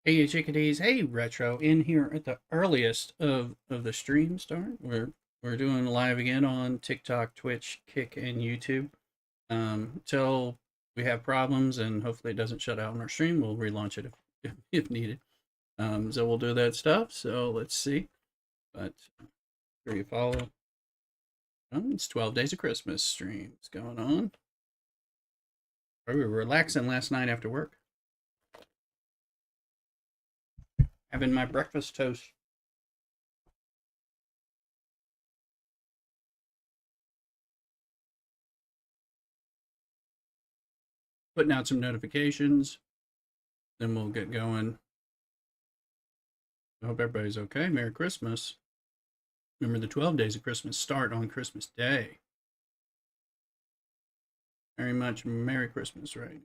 Hey, you chickadees. Hey, Retro. In here at the earliest of the stream start. We're doing live again on TikTok, Twitch, Kick, and YouTube. Till we have problems and hopefully it doesn't shut out on our stream. We'll relaunch it if needed. So we'll do that stuff. So let's see. But sure you follow. It's 12 Days of Christmas streams going on. We were relaxing last night after work. Having my breakfast toast. Putting out some notifications. Then we'll get going. I hope everybody's okay. Merry Christmas. Remember, the 12 days of Christmas start on Christmas Day. Very much Merry Christmas, right?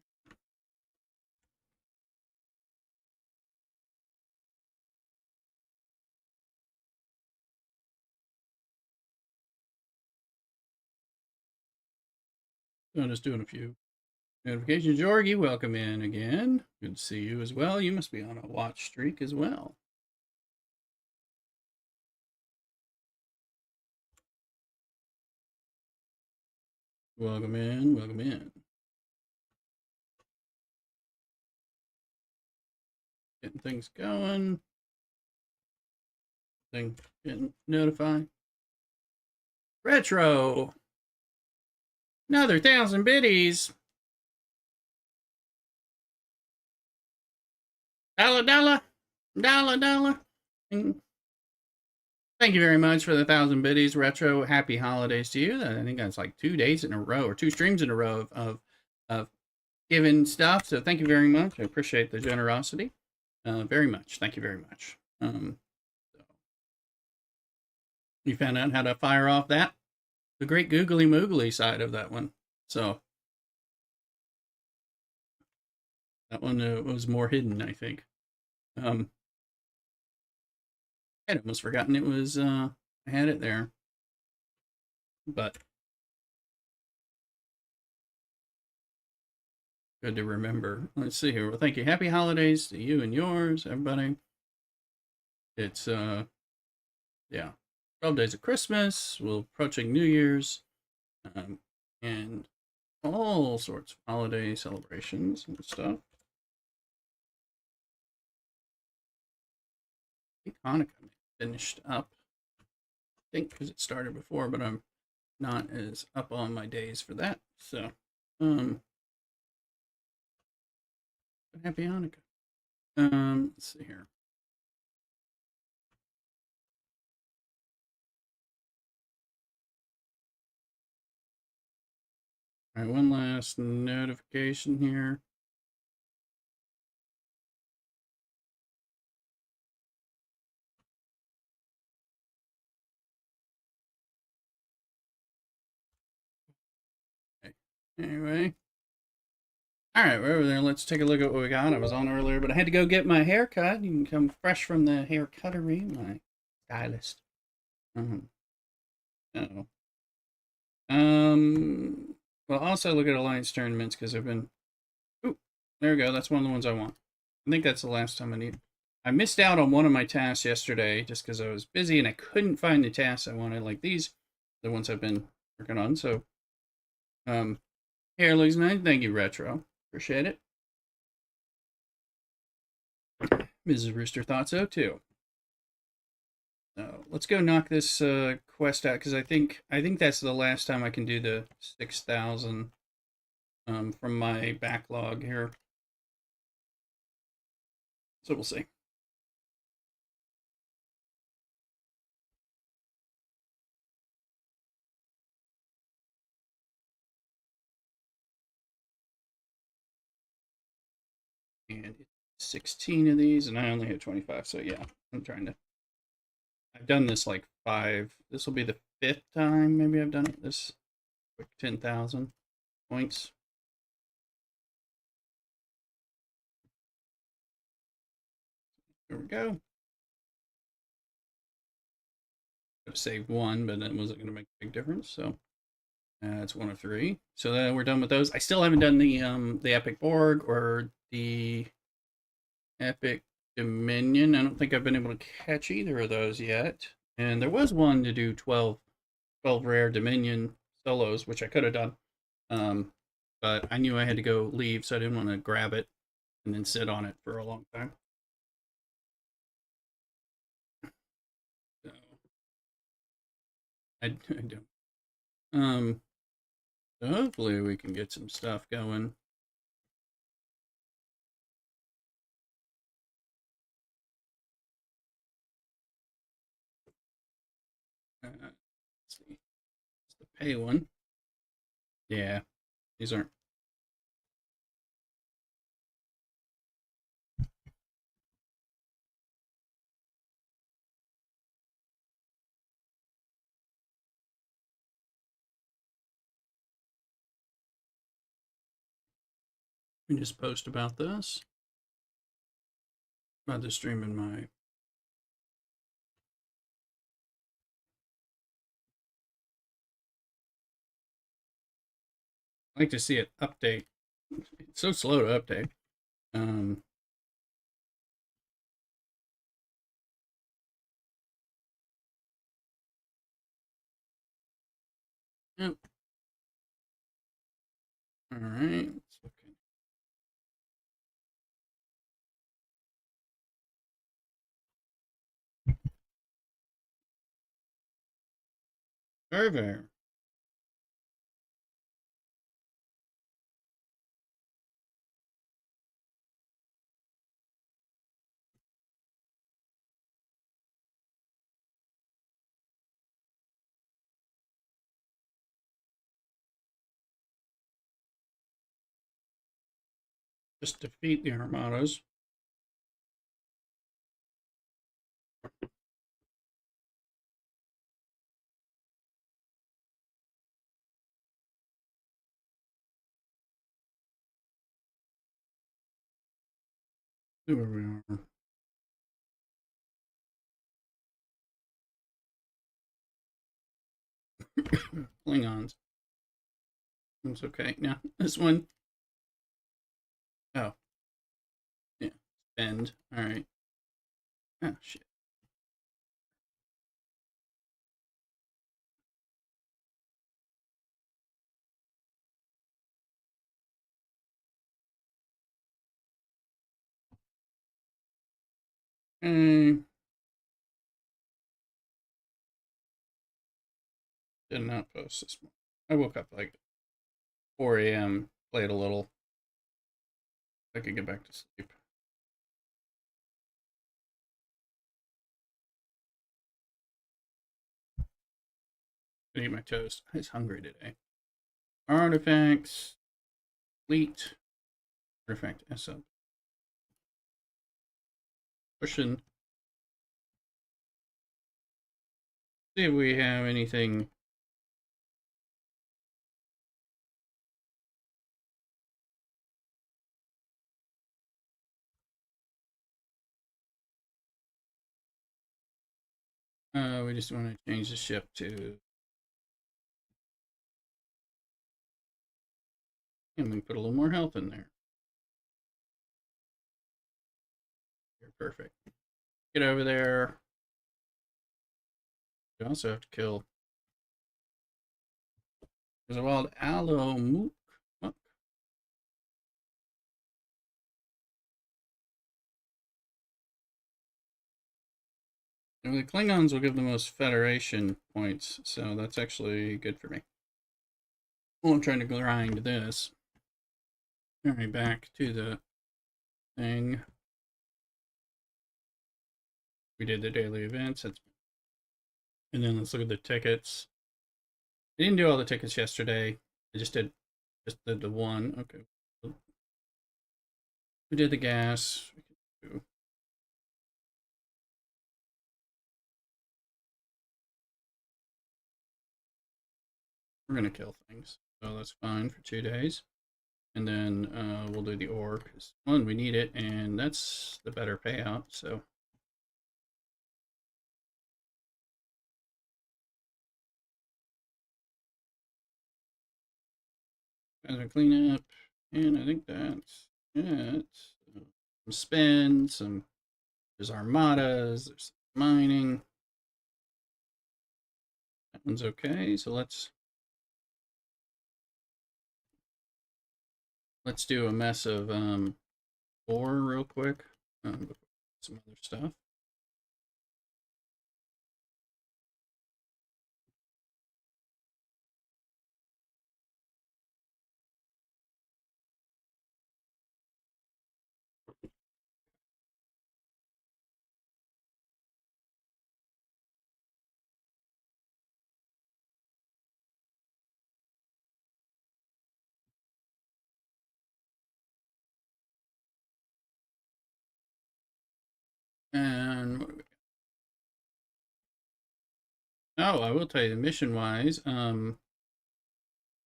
So I'm just doing a few notifications. Jorgie, welcome in again. Good to see you as well. You must be on a watch streak as well. Welcome in, welcome in. Getting things going. Getting notified. Retro. Another 1,000 biddies. Dollar. Thank you very much for the 1,000 biddies, Retro. Happy holidays to you. I think that's like 2 days in a row or 2 streams in a row of giving stuff. So thank you very much. I appreciate the generosity very much. Thank you very much. So you found out how to fire off the great googly moogly side of that one. So that one was more hidden, I think. I'd almost forgotten it was, I had it there. But good to remember. Let's see here. Well, thank you. Happy holidays to you and yours, everybody. It's, yeah, 12 days of Christmas. We're approaching New Year's. And all sorts of holiday celebrations and stuff. I think Hanukkah finished up. I think because it started before, but I'm not as up on my days for that. So, happy Hanukkah. Let's see here. All right, one last notification here. Okay. Anyway. All right, we're over there. Let's take a look at what we got. I was on earlier, but I had to go get my hair cut. You can come fresh from the hair cuttery, my stylist. Oh. Well, also look at alliance tournaments because I've been. Ooh, there we go. That's one of the ones I want. I think that's the last time I need. I missed out on one of my tasks yesterday just because I was busy and I couldn't find the tasks I wanted, like these, the ones I've been working on. So, hair looks nice. Thank you, Retro. Appreciate it. Mrs. Rooster thought so too. Let's go knock this quest out because I think that's the last time I can do the 6,000 from my backlog here. So we'll see. And 16 of these, and I only have 25. So yeah, I'm trying to. I've done this like 5. This will be the 5th time maybe I've done it. This quick 10,000 points. There we go. Could have saved 1, but that wasn't going to make a big difference. So that's 1 of 3. So then we're done with those. I still haven't done the Epic Borg or the Epic Dominion. I don't think I've been able to catch either of those yet. And there was one to do 12 rare Dominion solos, which I could have done. Um, but I knew I had to go leave, so I didn't want to grab it and then sit on it for a long time. So I don't. Um, so hopefully we can get some stuff going. Let's see. It's the pay one. Yeah, these aren't. Let me just post about this. About the stream in my. I like to see it update. It's so slow to update. Um, yep. All right. Okay. Very, very. Just defeat the Armadas. There we are. Klingons. It's okay. Now, this one. Oh, yeah. Spend. All right. Oh, shit. Did not post this morning. I woke up like 4 a.m., played a little. I could get back to sleep. I eat my toast. I was hungry today. Artifacts. Fleet. Artifact SL. Pushing. See if we have anything. We just want to change the ship to. And we put a little more health in there. You're perfect. Get over there. You also have to kill. There's a wild aloe mook. And the Klingons will give the most Federation points, so that's actually good for me. Well, I'm trying to grind this. All right, back to the thing. We did the daily events. And then let's look at the tickets. I didn't do all the tickets yesterday. I just did the one. Okay. We did the gas. We're gonna kill things, so that's fine for 2 days. And then we'll do the ore because one, we need it, and that's the better payout. So as a clean up, and I think that's it. Some spin, some There's armadas, there's mining. That one's okay. So let's do a mess of ore real quick. Some other stuff. And what do we got? Oh, I will tell you, mission wise, I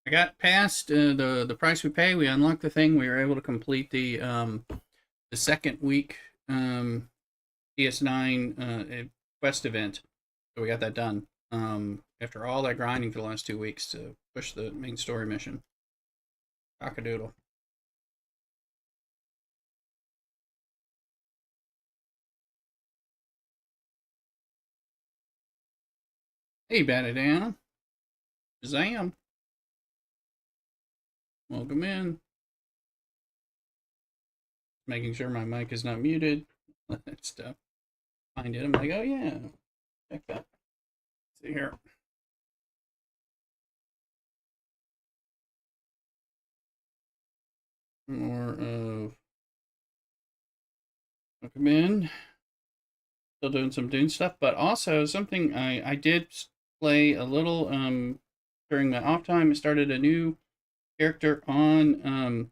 got past the price we pay. We unlocked the thing. We were able to complete the second week DS9 quest event. So we got that done. After all that grinding for the last 2 weeks to push the main story mission. Cockadoodle. Hey, bat it down. Shazam. Welcome in. Making sure my mic is not muted. That stuff. Find it. I'm like, oh yeah. Check that. Let's see here. More of welcome in. Still doing some Dune stuff, but also something I did play a little during my off time. I started a new character on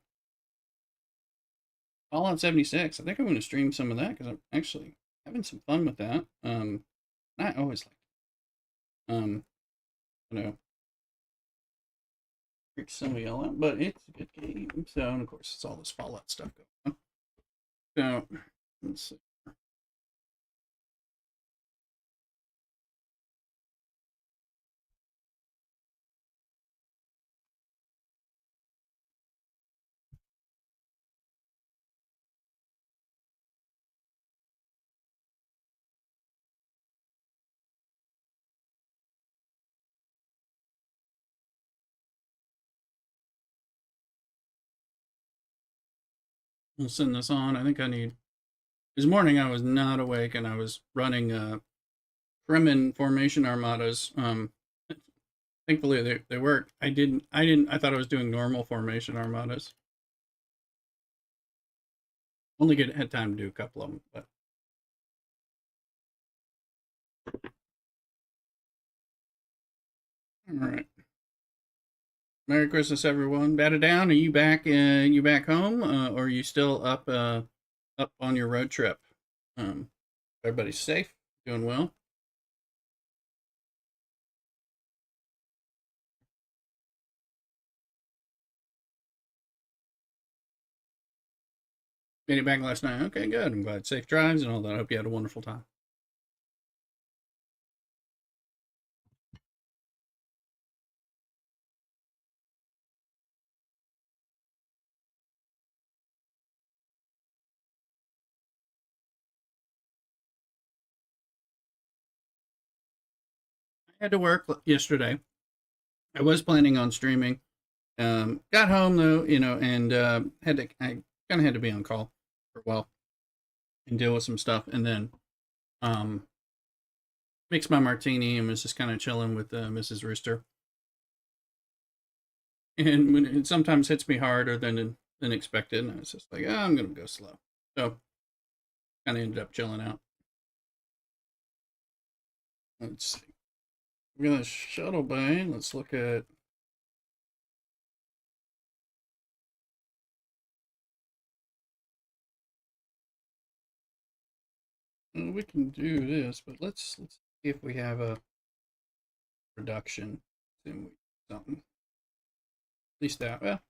Fallout 76. I think I'm going to stream some of that because I'm actually having some fun with that. I always like you know freak some of y'all out, but it's a good game. So and of course it's all this Fallout stuff going on. So let's see. We'll send this on. I think I need. This morning I was not awake and I was running Fremen formation armadas. Thankfully they worked. I thought I was doing normal formation armadas. Only had time to do a couple of them, but all right. Merry Christmas, everyone. Bat it down. Are you back? You back home, or are you still up on your road trip? Um, everybody's safe, doing well. Made it back last night. Okay, good. I'm glad. Safe drives and all that. I hope you had a wonderful time. I had to work yesterday. I was planning on streaming. Got home though, and I kind of had to be on call for a while and deal with some stuff, and then um, mixed my martini and was just kind of chilling with Mrs. Rooster. And when it sometimes hits me harder than expected, and I was just like, oh, I'm gonna go slow. So kind of ended up chilling out. Let's see. We're gonna shuttle bay. Let's look at. We can do this, but let's see if we have a production. Something. At least that. Well,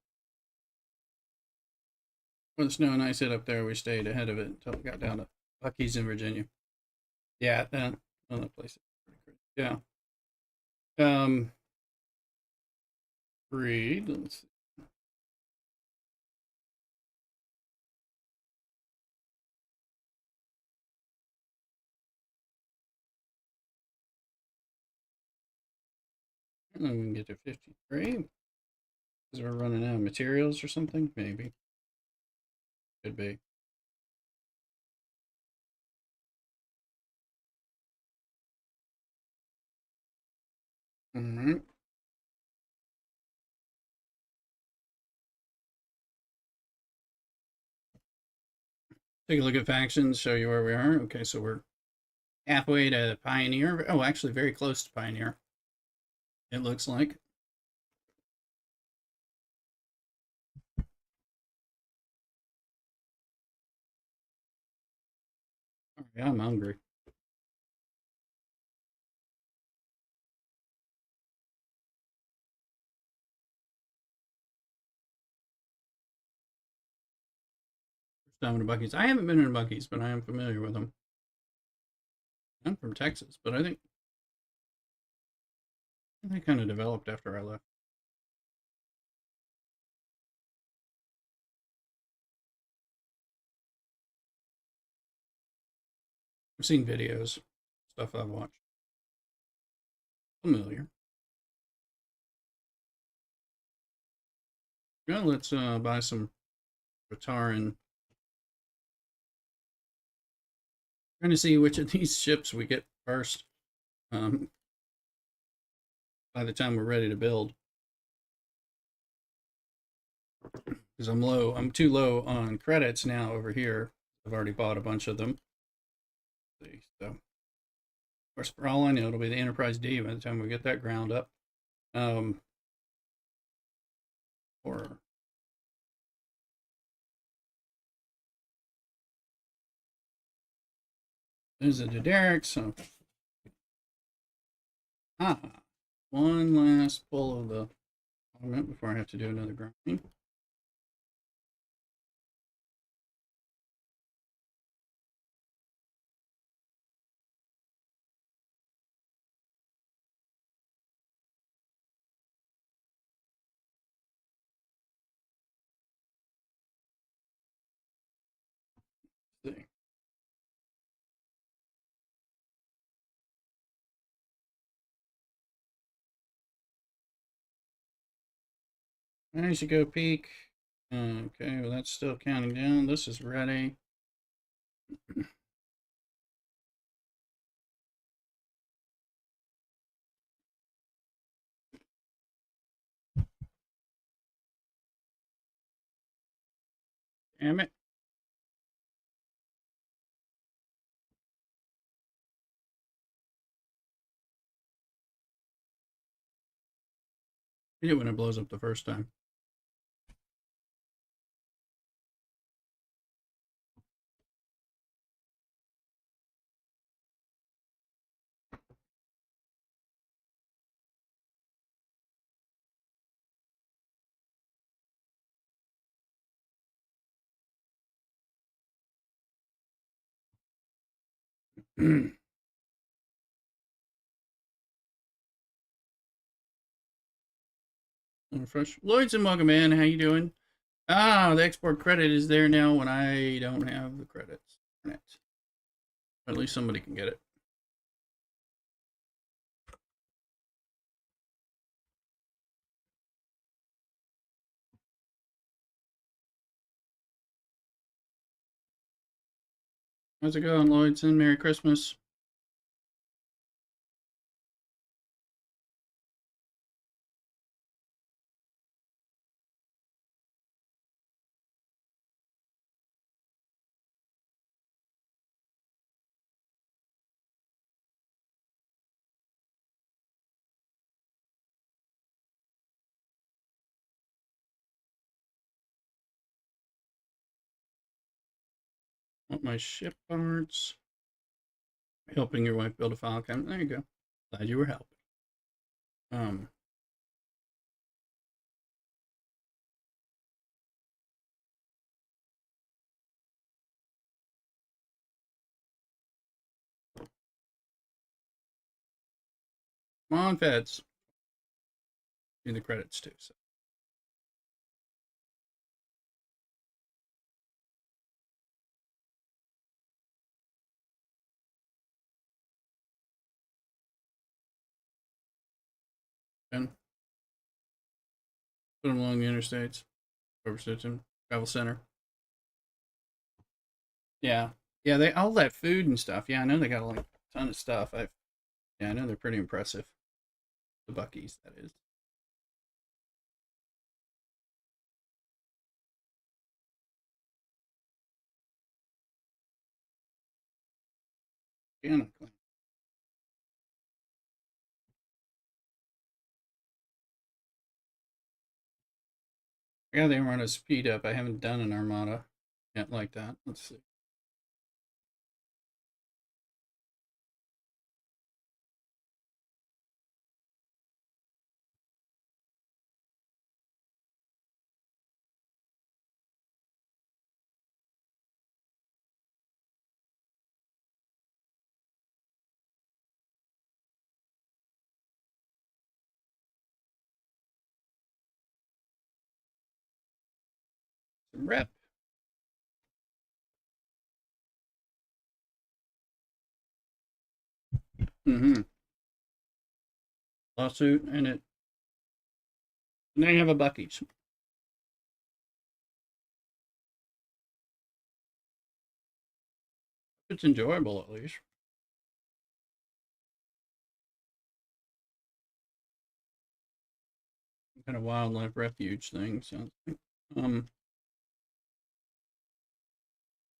when the snow and ice hit up there, we stayed ahead of it until we got down to Bucky's in Virginia. Yeah, that place is pretty crazy. Yeah. Read. Let's see. and then we can get to 53. Because we're running out of materials or something? Maybe. Could be. Alright. Take a look at factions, show you where we are. Okay, so we're halfway to Pioneer. Oh, actually, very close to Pioneer. It looks like. Oh, yeah, I'm hungry. First time in a Buc-ee's. I haven't been in a Buc-ee's, but I am familiar with them. I'm from Texas, but I think they kind of developed after I left. I've seen videos, stuff I've watched. Familiar. Yeah, let's buy some Rataran. Trying to see which of these ships we get first. Um, by the time we're ready to build, because I'm low. I'm too low on credits now over here. I've already bought a bunch of them. So, of course, for all I know, it'll be the Enterprise D by the time we get that ground up. Or there's a Derek. So, one last pull of the element before I have to do another grind. See. I should go peek. Okay, well, that's still counting down. This is ready. Damn it. I hate it when it blows up the first time. Fresh. Lloyd's and welcome in. How you doing? Ah, the export credit is there now when I don't have the credits. At least somebody can get it. How's it going, Lloyd's? And Merry Christmas. Want my ship parts. Helping your wife build a file cabinet. There you go. Glad you were helping. Um, Come on, feds. Do the credits too. So. And put them along the interstates. Over Stitching Travel Center. Yeah. Yeah, they all that food and stuff. Yeah, I know they got like a ton of stuff. Yeah, I know they're pretty impressive. The Buc-ee's, that is. Yeah, they run a speed up. I haven't done an Armada yet like that. Let's see. Some rep. Mm-hmm. Lawsuit and it. And they have a Buc-ee's. It's enjoyable at least. Kind of wildlife refuge thing. So it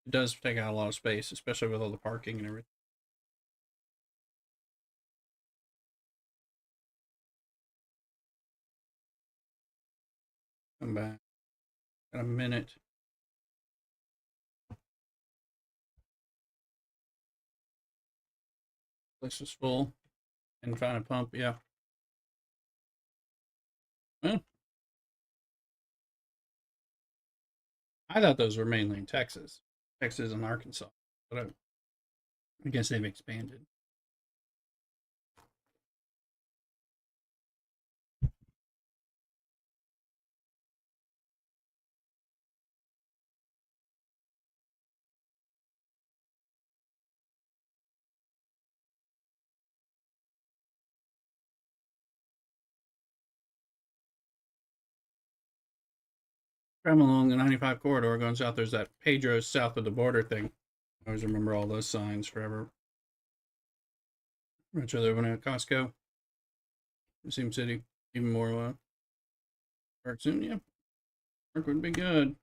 does take out a lot of space, especially with all the parking and everything. Come back. Got a minute. Place is full. And find a pump. Yeah. Well, I thought those were mainly in Texas and Arkansas, but I guess they've expanded. Traveling along the 95 corridor going south, there's that Pedro's south of the border thing. I always remember all those signs forever. Retro there when at Costco, Sim City, even more park soon. Yeah, park would be good.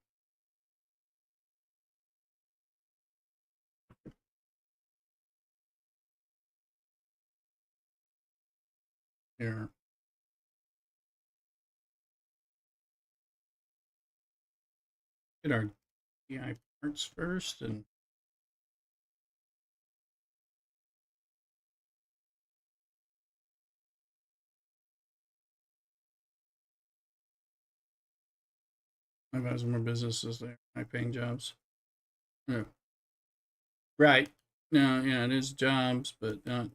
Here, get our DI parts first, and I've had some more businesses there, high paying jobs. Yeah. Right. No, yeah, it is jobs, but not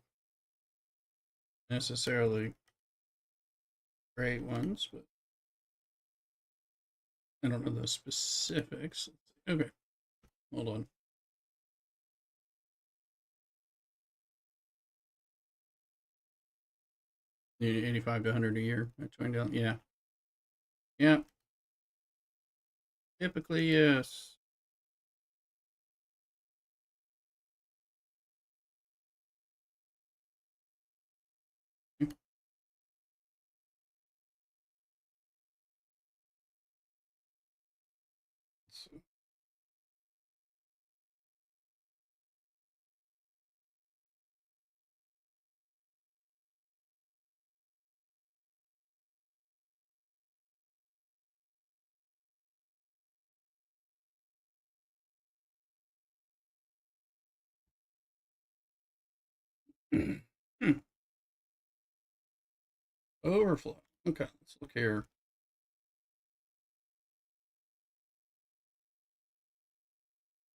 necessarily great ones. But I don't know the specifics. Okay, hold on. 85 to 100 a year. $20. Yeah. Yeah. Typically, yes. Overflow. Okay, let's look here.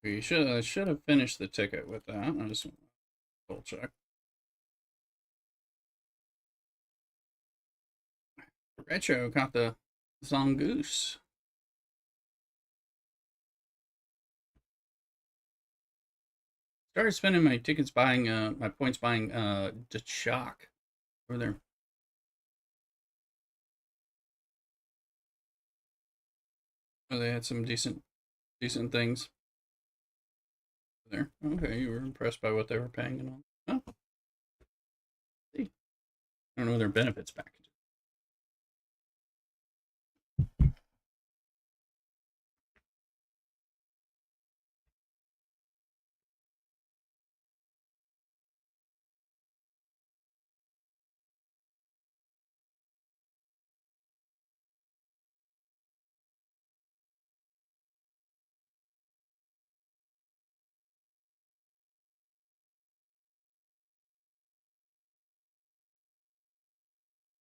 We should have finished the ticket with that. I just want to double check. Retro caught the Zongoose. Started spending my tickets buying my points buying the Shock over there. Oh, they had some decent things there. Okay, you were impressed by what they were paying and all. Oh, see. I don't know their benefits package.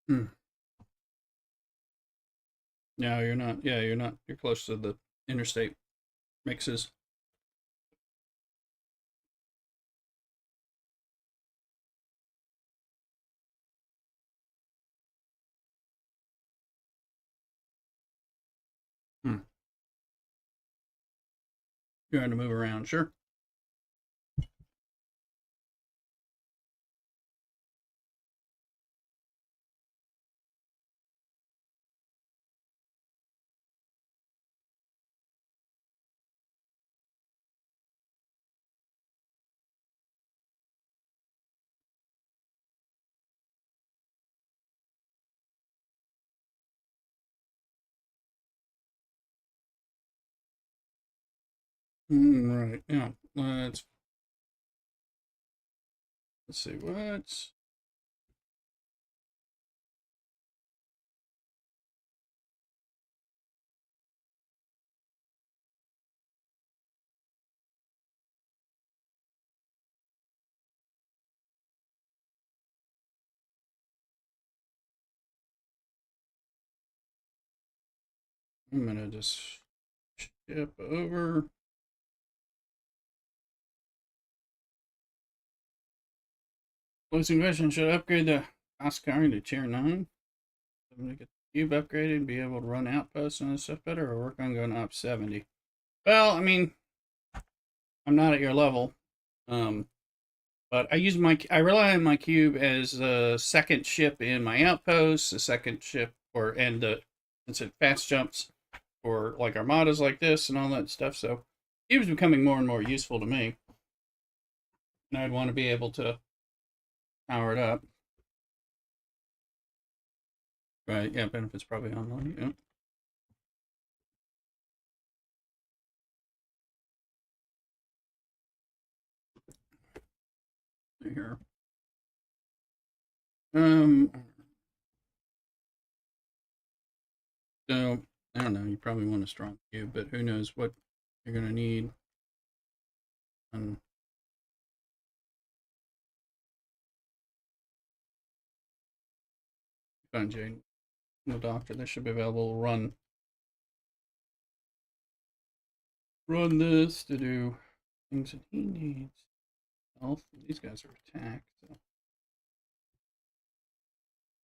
Hmm. No, you're not. Yeah, you're not. You're close to the interstate mixes. Hmm. You're going to move around, sure. Right. Yeah. Let's see what. I'm gonna just ship over. Closing question: should I upgrade the Oscar to tier 9? I'm gonna get the cube upgraded and be able to run outposts and stuff better, or work on going up 70. Well, I mean, I'm not at your level, um, but I rely on my cube as a second ship in my outposts, a second ship, or and it's a fast jumps for like armadas like this and all that stuff. So cube's becoming more and more useful to me, and I'd want to be able to power it up. Right? Yeah, benefits probably online. Yeah. Here. Um. So I don't know. You probably want a strong cube, but who knows what you're gonna need. And find Jane, the doctor. This should be available. Run this to do things that he needs. Health. These guys are attacked. So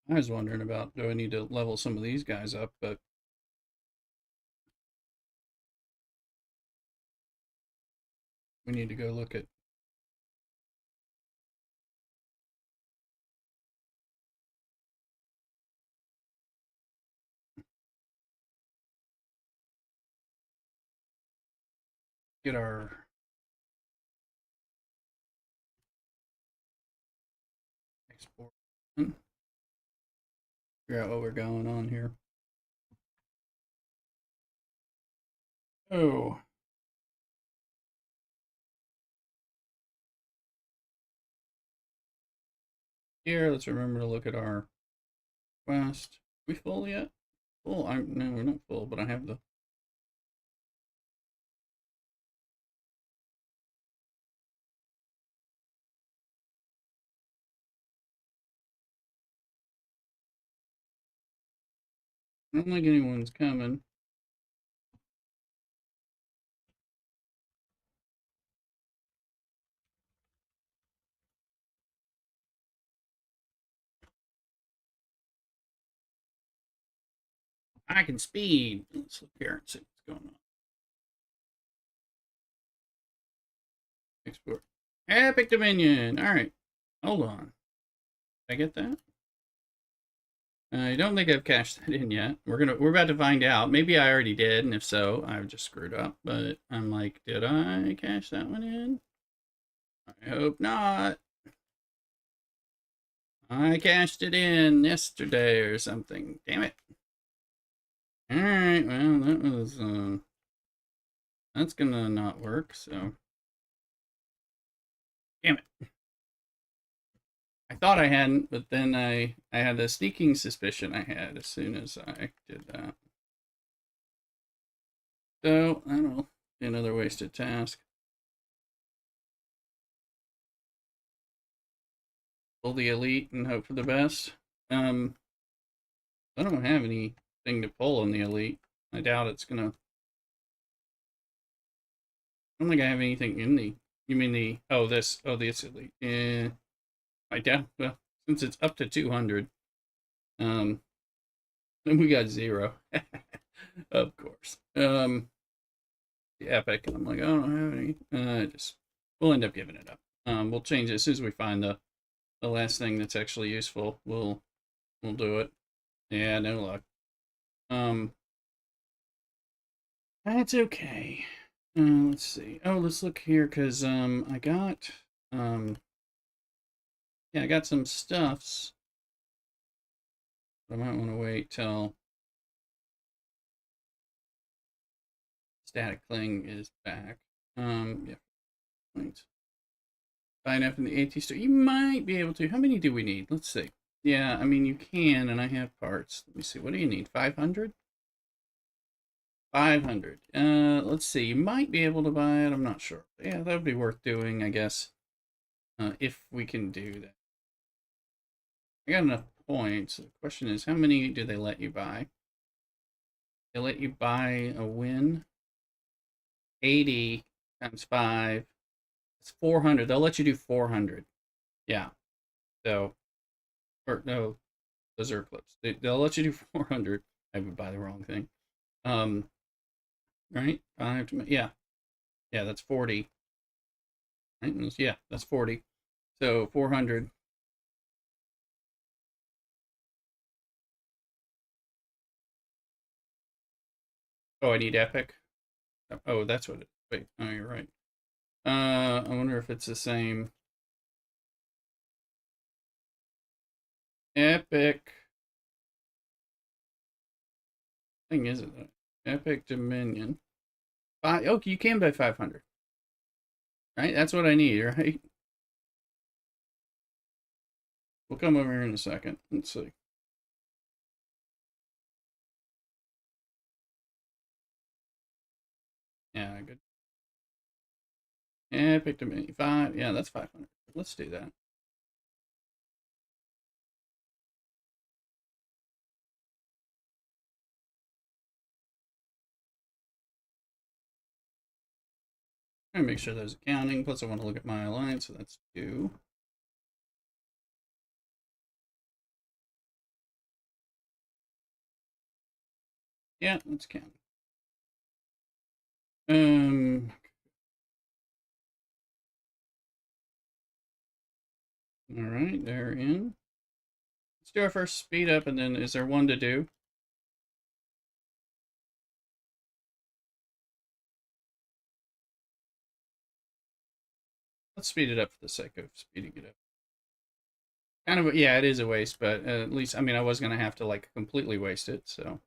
I was wondering about, do I need to level some of these guys up? But we need to go look at. Get our export. Figure out what we're going on here. Oh, here. Let's remember to look at our quest. We full yet? Full? I'm no, we're not full, but I have the. I don't think anyone's coming. I can speed. Let's look here and see what's going on. Export. Epic Dominion. All right. Hold on. Did I get that? I don't think I've cashed that in yet. We're about to find out. Maybe I already did, and if so, I've just screwed up. But I'm like, did I cash that one in? I hope not. I cashed it in yesterday or something. Damn it. All right. Well, that's gonna not work. So, damn it. I thought I hadn't, but then I had the sneaking suspicion I had as soon as I did that. So I don't know. Another wasted task. Pull the elite and hope for the best. Um, I don't have anything to pull on the elite. I doubt it's gonna. I don't think I have anything in the. You mean the? Oh, this. Oh, this elite. Yeah, I doubt. Well, since it's up to 200, um, then we got zero. Of course. The epic, and I'm like, I don't have any. Just we'll end up giving it up. We'll change it as soon as we find the last thing that's actually useful. We'll do it. Yeah, no luck. Um, that's okay. Let's see. Oh, let's look here because I got yeah, I got some stuffs. But I might want to wait till static cling is back. Yeah, right. Buy enough in the AT store. You might be able to. How many do we need? Let's see. Yeah, I mean you can, and I have parts. Let me see. What do you need? 500. 500. Let's see. You might be able to buy it. I'm not sure. Yeah, that would be worth doing, I guess. If we can do that. I got enough points. The question is, how many do they let you buy? They let you buy a win. 80 times 5. It's 400. They'll let you do 400. Yeah. So, or no, those are clips. They'll let you do 400. I would buy the wrong thing. Um, right? Yeah. Yeah, that's 40. Right? Yeah, that's 40. So 400. Oh, I need epic. Oh, that's what it. Wait, oh, you're right. I wonder if it's the same. Epic. Thing is it? Epic Dominion. Oh, you can buy 500. Right? That's what I need, right? We'll come over here in a second. Let's see. Yeah, good. Epic Dominion. 5. Yeah, that's 500. Let's do that. I'm gonna make sure there's accounting. Plus, I want to look at my alliance, so that's 2. Yeah, that's counting. Um, all right, they're in. Let's do our first speed up, and then is there one to do? Let's speed it up for the sake of speeding it up. Kind of, yeah, it is a waste, but at least, I mean, I was gonna have to like completely waste it, so.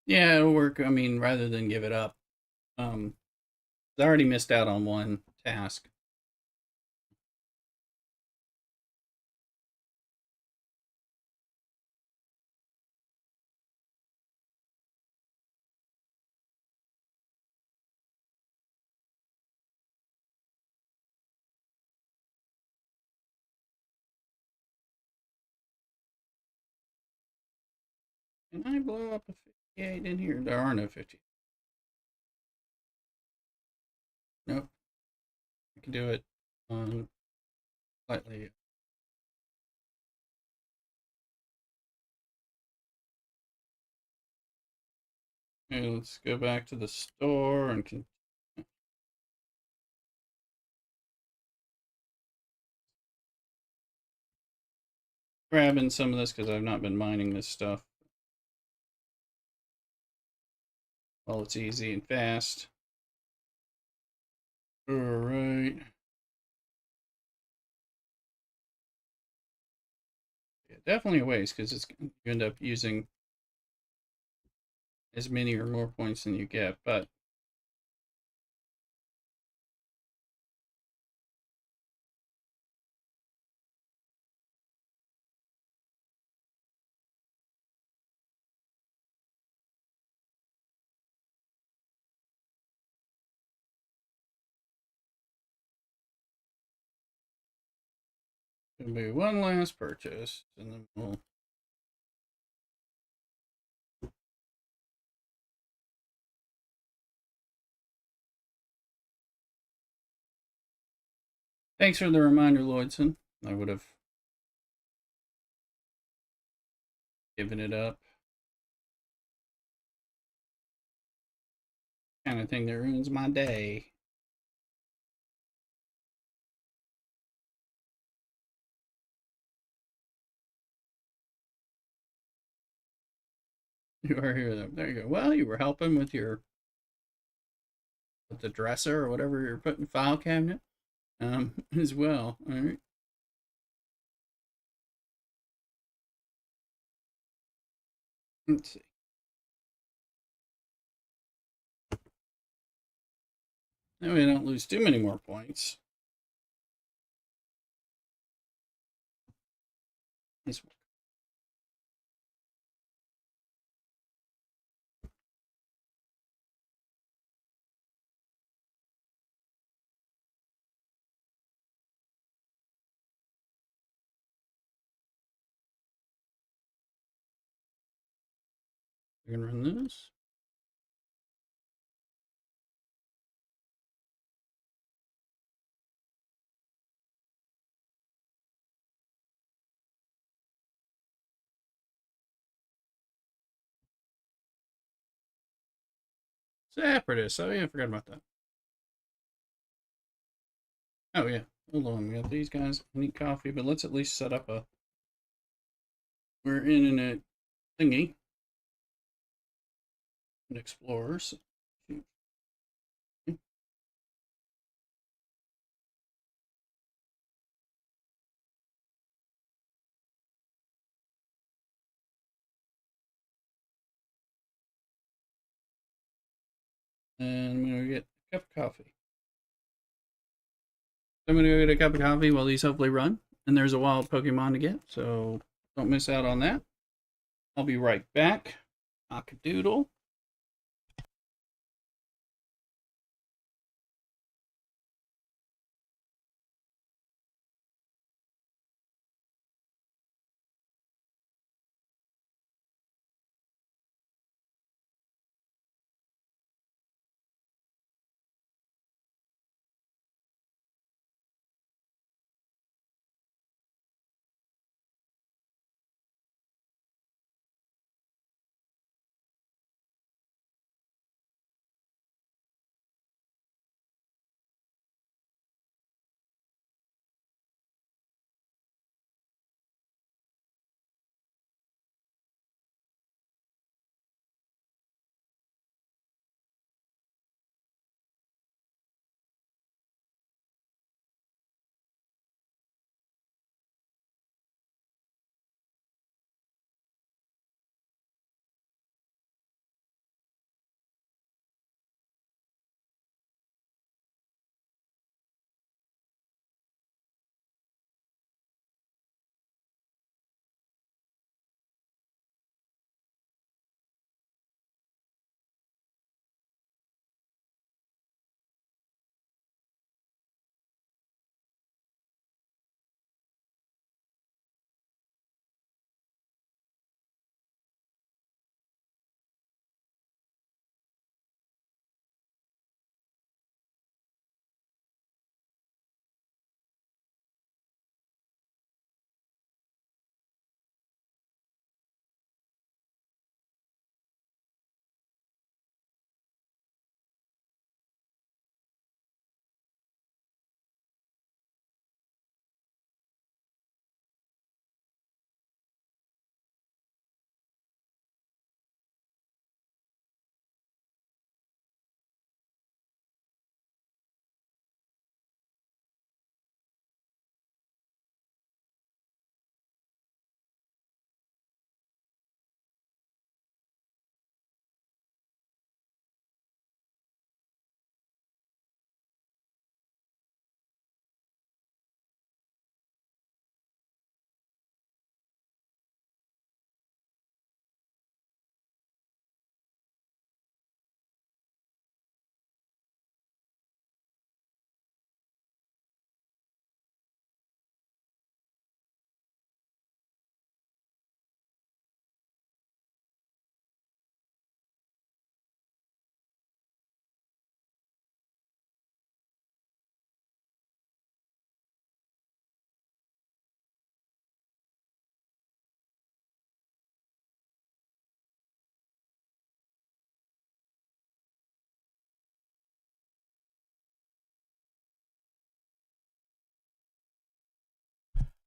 Yeah, it'll work. I mean, rather than give it up. I already missed out on one task. Can I blow up a 58 in here? There are no 50. Nope. I can do it slightly. Okay, let's go back to the store and grabbing some of this because I've not been mining this stuff. Well, it's easy and fast. All right. Yeah, definitely a waste because it's you end up using as many or more points than you get, but it'll be one last purchase, and then we'll. Thanks for the reminder, Lloydson. I would have given it up. Kind of thing that ruins my day. You are here. There you go. Well, you were helping with the dresser or whatever you're putting file cabinet as well. All right. Let's see. Now we don't lose too many more points. Nice work. We're gonna run this. Separatists. Oh yeah, I forgot about that. Oh yeah. Hold on. We got these guys. I need coffee, but let's at least set up a. We're in a thingy. An explorers. And I'm gonna get a cup of coffee. I'm gonna go get a cup of coffee while these hopefully run. And there's a wild Pokemon to get, so don't miss out on that. I'll be right back. Cock-a-doodle.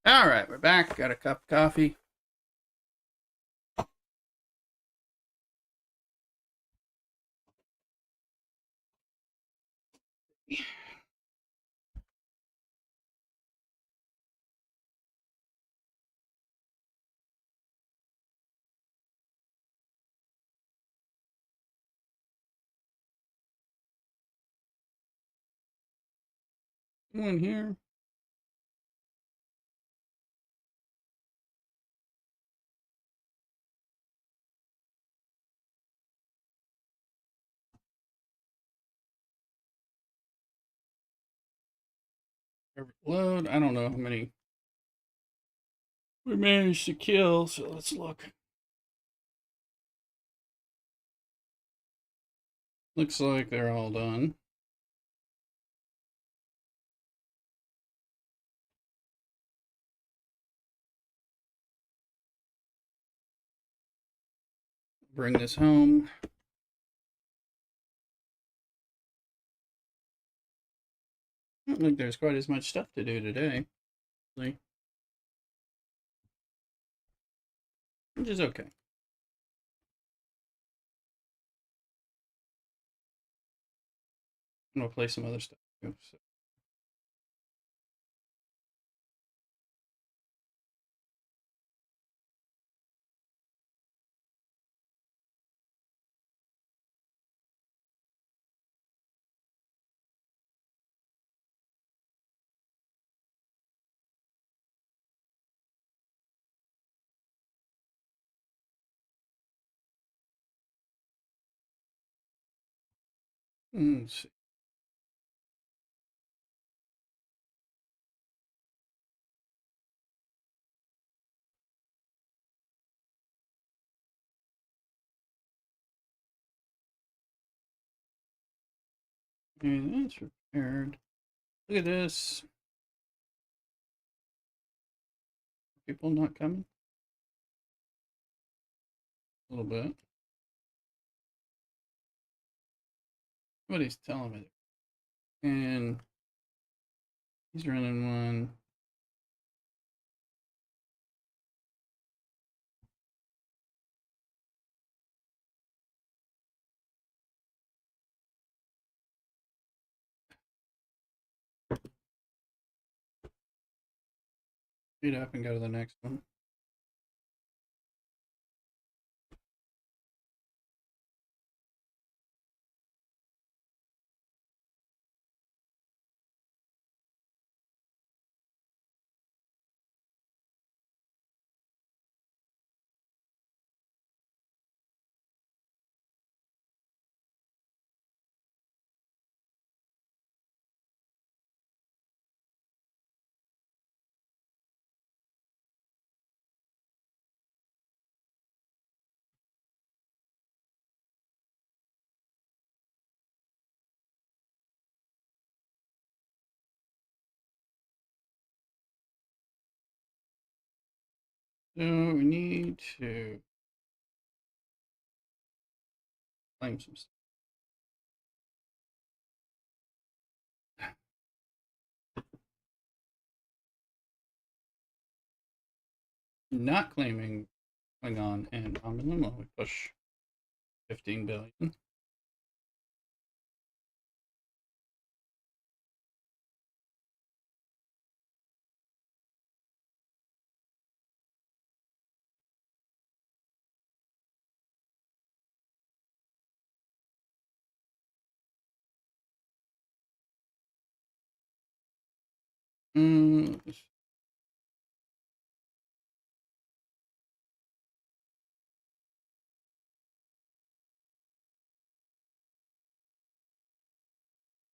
All right, we're back. Got a cup of coffee. One here. Load. I don't know how many we managed to kill, so let's look. Looks like they're all done. Bring this home. I don't think there's quite as much stuff to do today, which is okay. I'm gonna play some other stuff too. So. Let's see. Okay, that's repaired. Look at this. People not coming? A little bit. Somebody's telling me. And he's running one. Speed up and go to the next one. So we need to claim some stuff. Not claiming Klingon and Amaluma. We push 15 billion. Mm,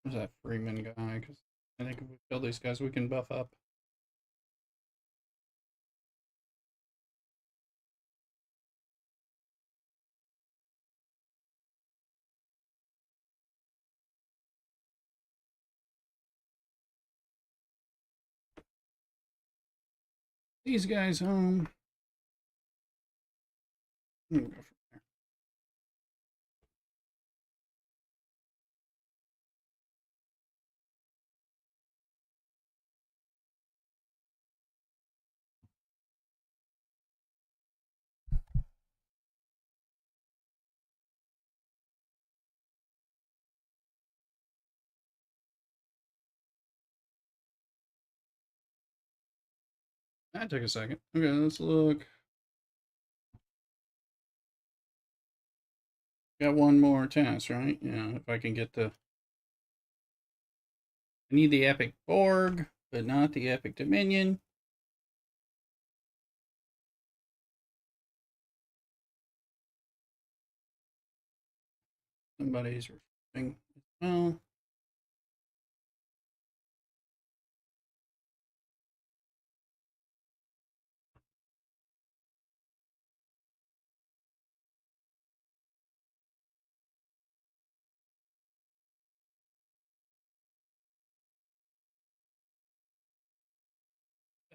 Where's that Freeman guy? Because I think if we kill these guys, we can buff up. These guys home. We'll go from there. That took a second. Okay, let's look. Got one more task, right? Yeah, if I can get the... I need the Epic Borg, but not the Epic Dominion. Somebody's refreshing as well.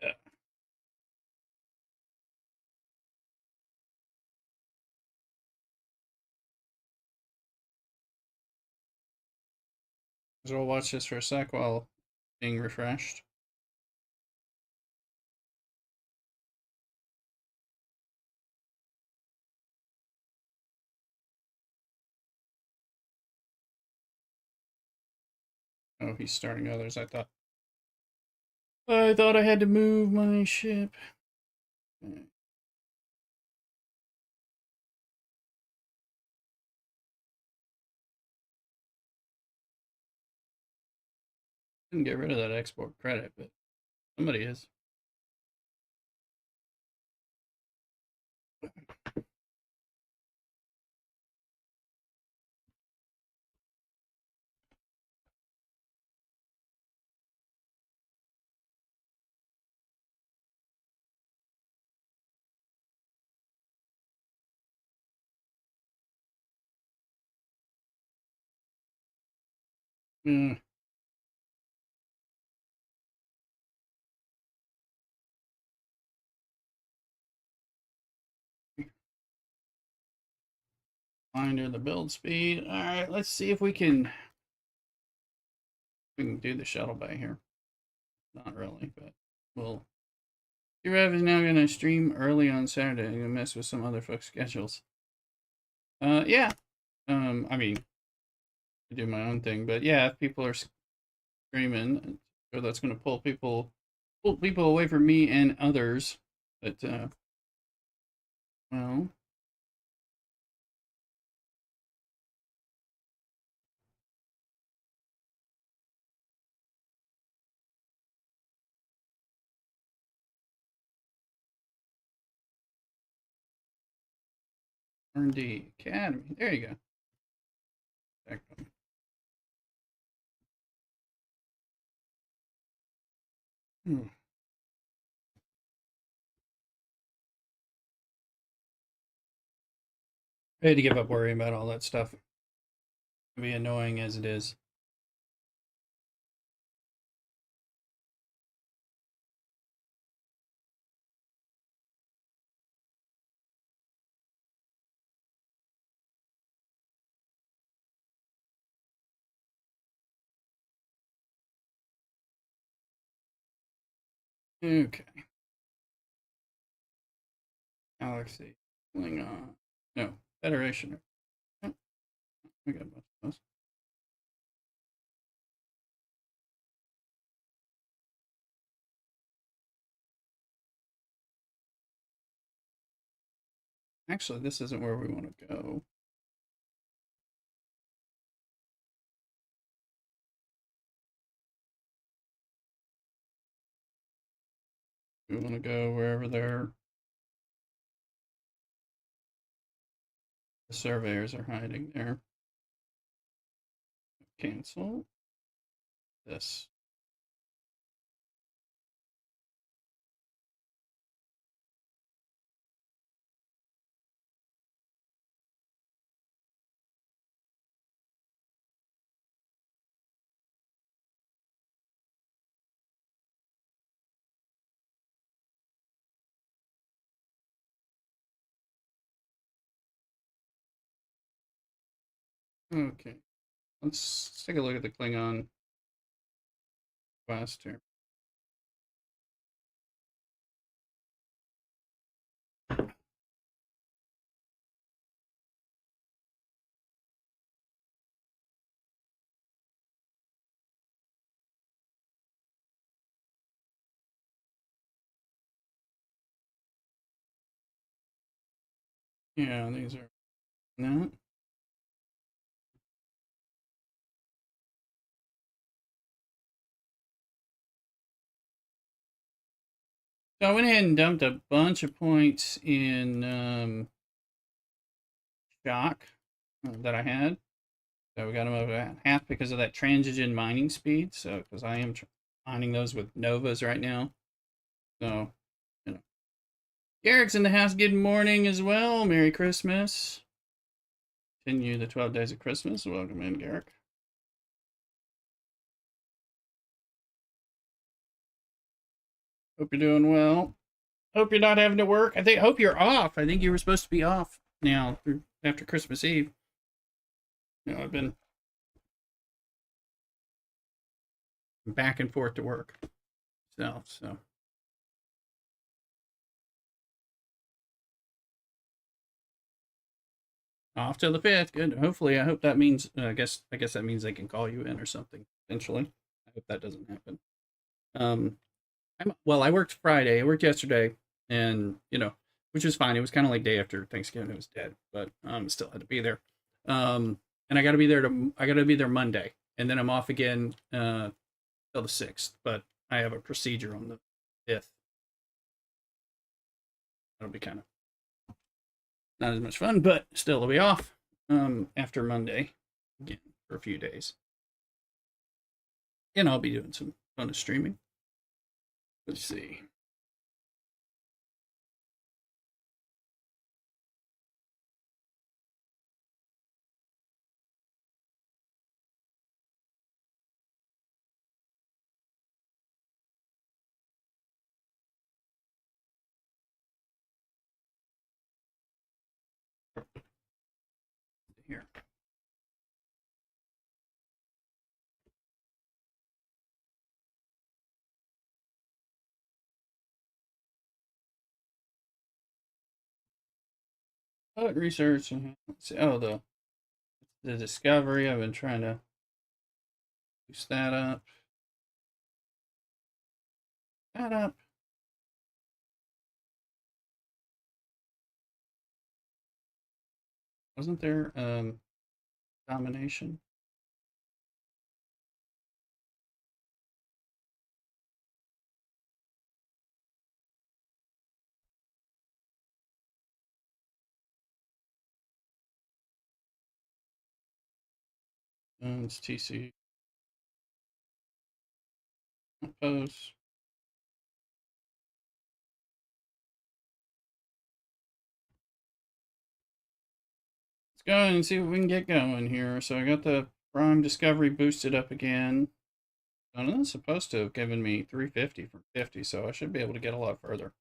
Yeah. So we'll watch this for a sec while being refreshed. Oh, he's starting others. I thought I had to move my ship. Okay. Didn't get rid of that export credit, but somebody is. Yeah. Finder the build speed. All right, let's see if we can do the shuttle bay here. Not really, but we'll. Rev is now gonna stream early on Saturday. I'm gonna mess with some other folks' schedules. Yeah. I mean, I do my own thing, but yeah, if people are streaming, so that's gonna pull people away from me and others. But well, R&D Academy. There you go. Hmm. I had to give up worrying about all that stuff. It'd be annoying as it is. Okay. Galaxy. Klingon. No. Federation. Oh, we got a bunch of those. Actually, this isn't where we want to go. We want to go wherever the surveyors are hiding there. Cancel this. Okay. Let's take a look at the Klingon quest here. Yeah, these are not. So I went ahead and dumped a bunch of points in shock that I had. So we got them over at half because of that transition mining speed. So because I am mining those with Novas right now. So you know, Garrick's in the house. Good morning as well. Merry Christmas. Continue the 12 days of Christmas. Welcome in, Garrick. Hope you're doing well. Hope you're not having to work. Hope you're off. I think you were supposed to be off now after Christmas Eve. I've been back and forth to work. So off till the 5th. Good. Hopefully, I hope that means. I guess that means they can call you in or something eventually. I hope that doesn't happen. Um, I worked Friday. I worked yesterday, and which was fine. It was kind of like day after Thanksgiving. It was dead, but still had to be there. And I got to be there I got to be there Monday, and then I'm off again till the 6th. But I have a procedure on the 5th. That'll be kind of not as much fun, but still, I'll be off after Monday again for a few days, and I'll be doing some bonus streaming. Let's see. Here. Research. Let's see. Oh, the discovery. I've been trying to boost that up. That up. Wasn't there domination? It's TC post. Let's go and see what we can get going here. So I got the Prime Discovery boosted up again. And it's supposed to have given me 350 from 50, so I should be able to get a lot further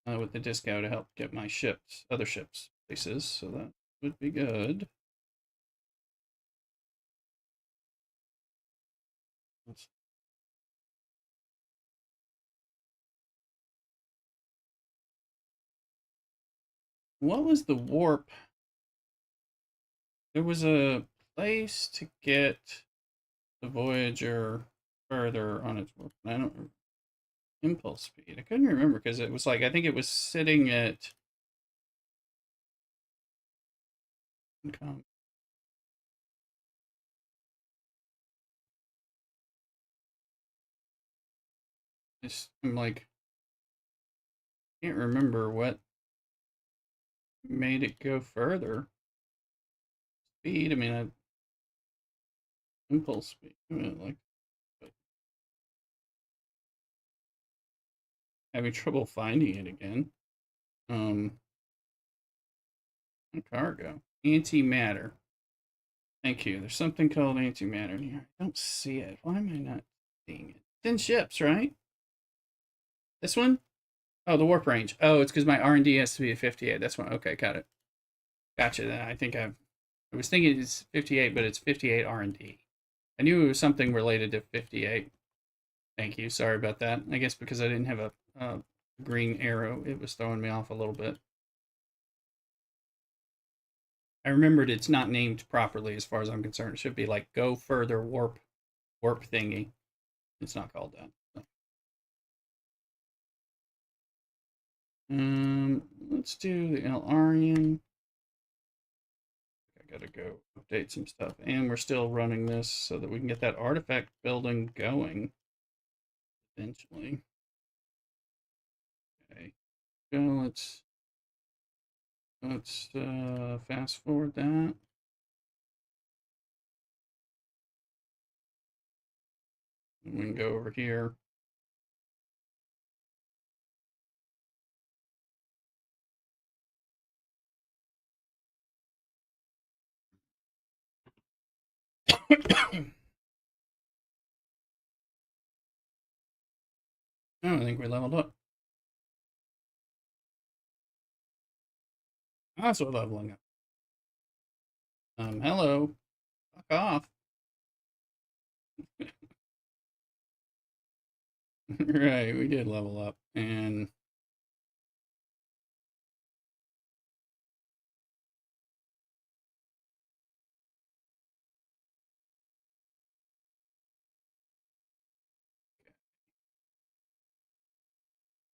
with the disco to help get my other ships places. So that would be good. What was the warp? There was a place to get the Voyager further on its warp. I don't impulse speed. I couldn't remember because it was like I think it was sitting at. I'm like, can't remember what made it go further. Speed. I mean, impulse speed. I mean, like, having trouble finding it again. Cargo. Antimatter. Thank you. There's something called antimatter in here. I don't see it. Why am I not seeing it? 10 ships, right? This one? Oh, the warp range. Oh, it's because my R&D has to be at 58. That's one. Okay, got it. Gotcha. I was thinking it's 58, but it's 58 R&D. I knew it was something related to 58. Thank you. Sorry about that. I guess because I didn't have a green arrow, it was throwing me off a little bit. I remembered it's not named properly as far as I'm concerned. It should be like go further warp thingy. It's not called that. So. Let's do the El Arian. gotta go update some stuff. And we're still running this so that we can get that artifact building going eventually. Okay. So let's fast forward that. And we can go over here. Oh, I think we leveled up. Also leveling up. Hello. Fuck off. Right, we did level up. And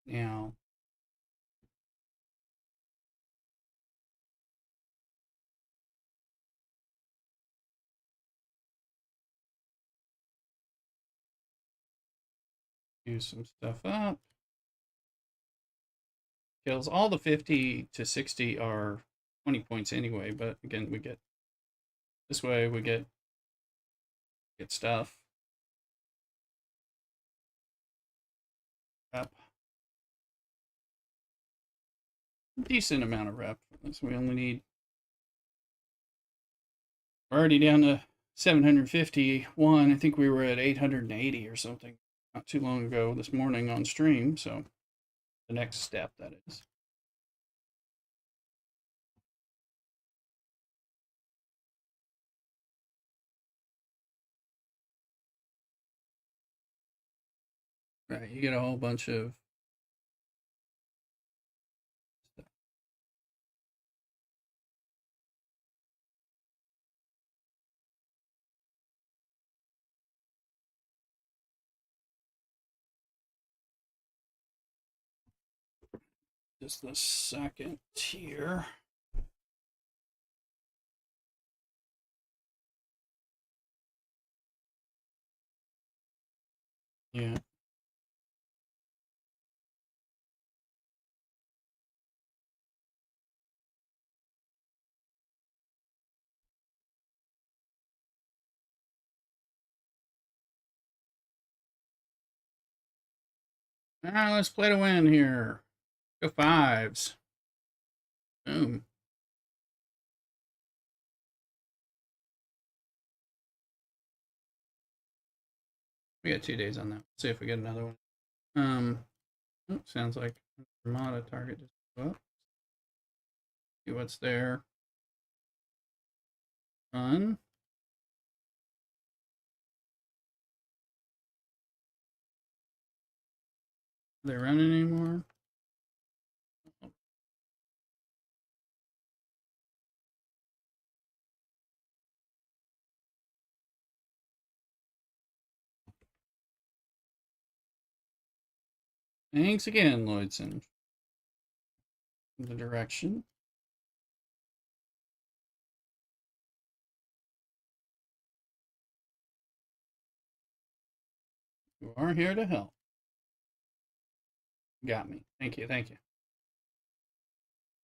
now do some stuff up. Kills. All the 50 to 60 are 20 points anyway, but again, we get this way we get stuff. Rep. Decent amount of rep. So we only need, we're already down to 751. I think we were at 880 or something not too long ago this morning on stream. So the next step, that is. Right, you get a whole bunch of stuff. Just the second here. Yeah. All right, let's play to win here. Go fives. Boom. We got 2 days on that. See if we get another one. Sounds like Armada target just blew up. See what's there. Fun. Are they running anymore? Thanks again, Lloydson. The direction. You are here to help. Got me. Thank you. Thank you.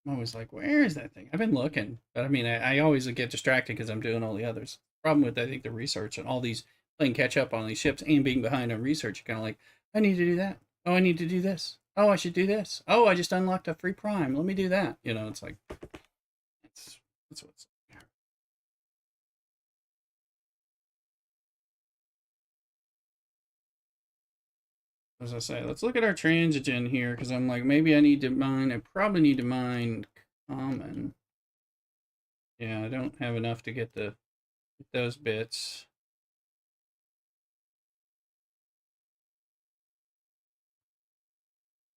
I'm always like, where is that thing? I've been looking, but I mean, I always get distracted because I'm doing all the others. Problem with, I think, the research and all these playing catch up on these ships and being behind on research, you're kind of like, I need to do that. Oh, I need to do this. Oh, I should do this. Oh, I just unlocked a free prime. Let me do that. You know, it's like, that's what's here. As I say, let's look at our transigen here because I'm like, maybe I need to mine. I probably need to mine common. Yeah, I don't have enough to get those bits.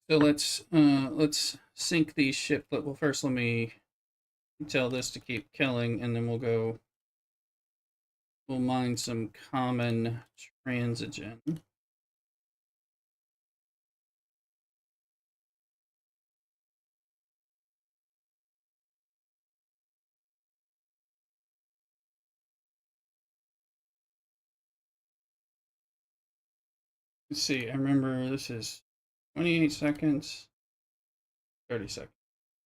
So let's sync these ship. Well, first let me tell this to keep killing, and then we'll mine some common transigen. Let's see. I remember this is 28 seconds, 30 seconds.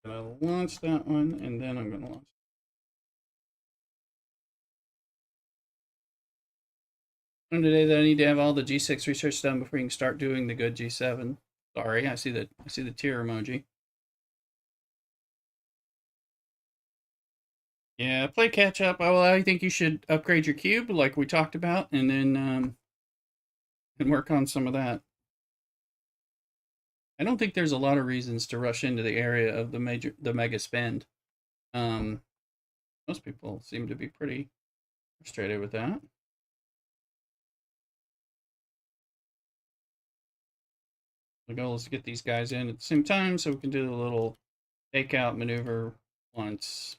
I'm gonna launch that one, and then I'm gonna launch. And today that I need to have all the G6 research done before you can start doing the good G7. Sorry, I see the tear emoji. Yeah, play catch up. Well, I think you should upgrade your cube like we talked about, and then and work on some of that. I don't think there's a lot of reasons to rush into the area of the mega spend. Um, Most people seem to be pretty frustrated with that. The goal is to get these guys in at the same time so we can do the little takeout maneuver once.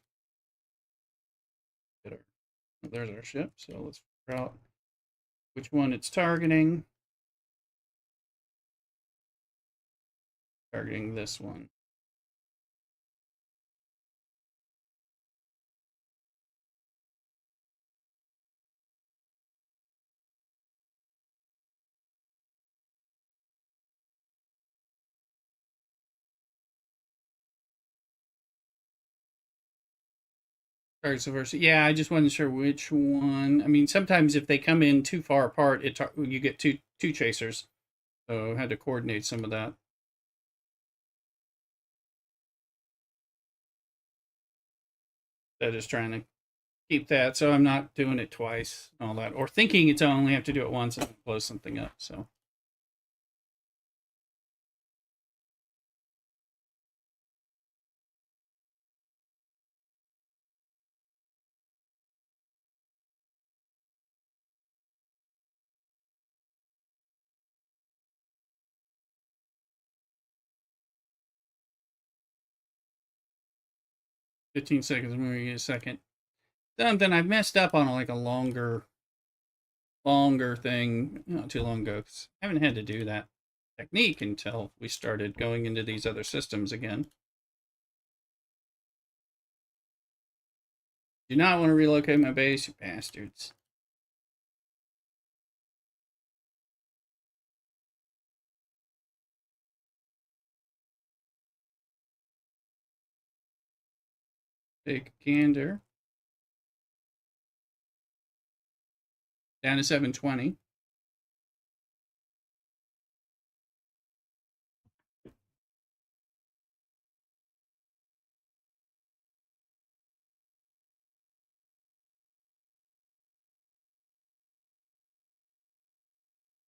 There's our ship. So let's figure out which one it's targeting. Targeting this one. Target subversive. Yeah, I just wasn't sure which one. I mean, sometimes if they come in too far apart, you get two chasers. So I had to coordinate some of that. That is trying to keep that so I'm not doing it twice and all that, or thinking it's I only have to do it once and close something up. So 15 seconds, moving a second. Then I messed up on like a longer thing not too long ago. 'Cause I haven't had to do that technique until we started going into these other systems again. Do not want to relocate my base, you bastards. Take a gander. Down to 720.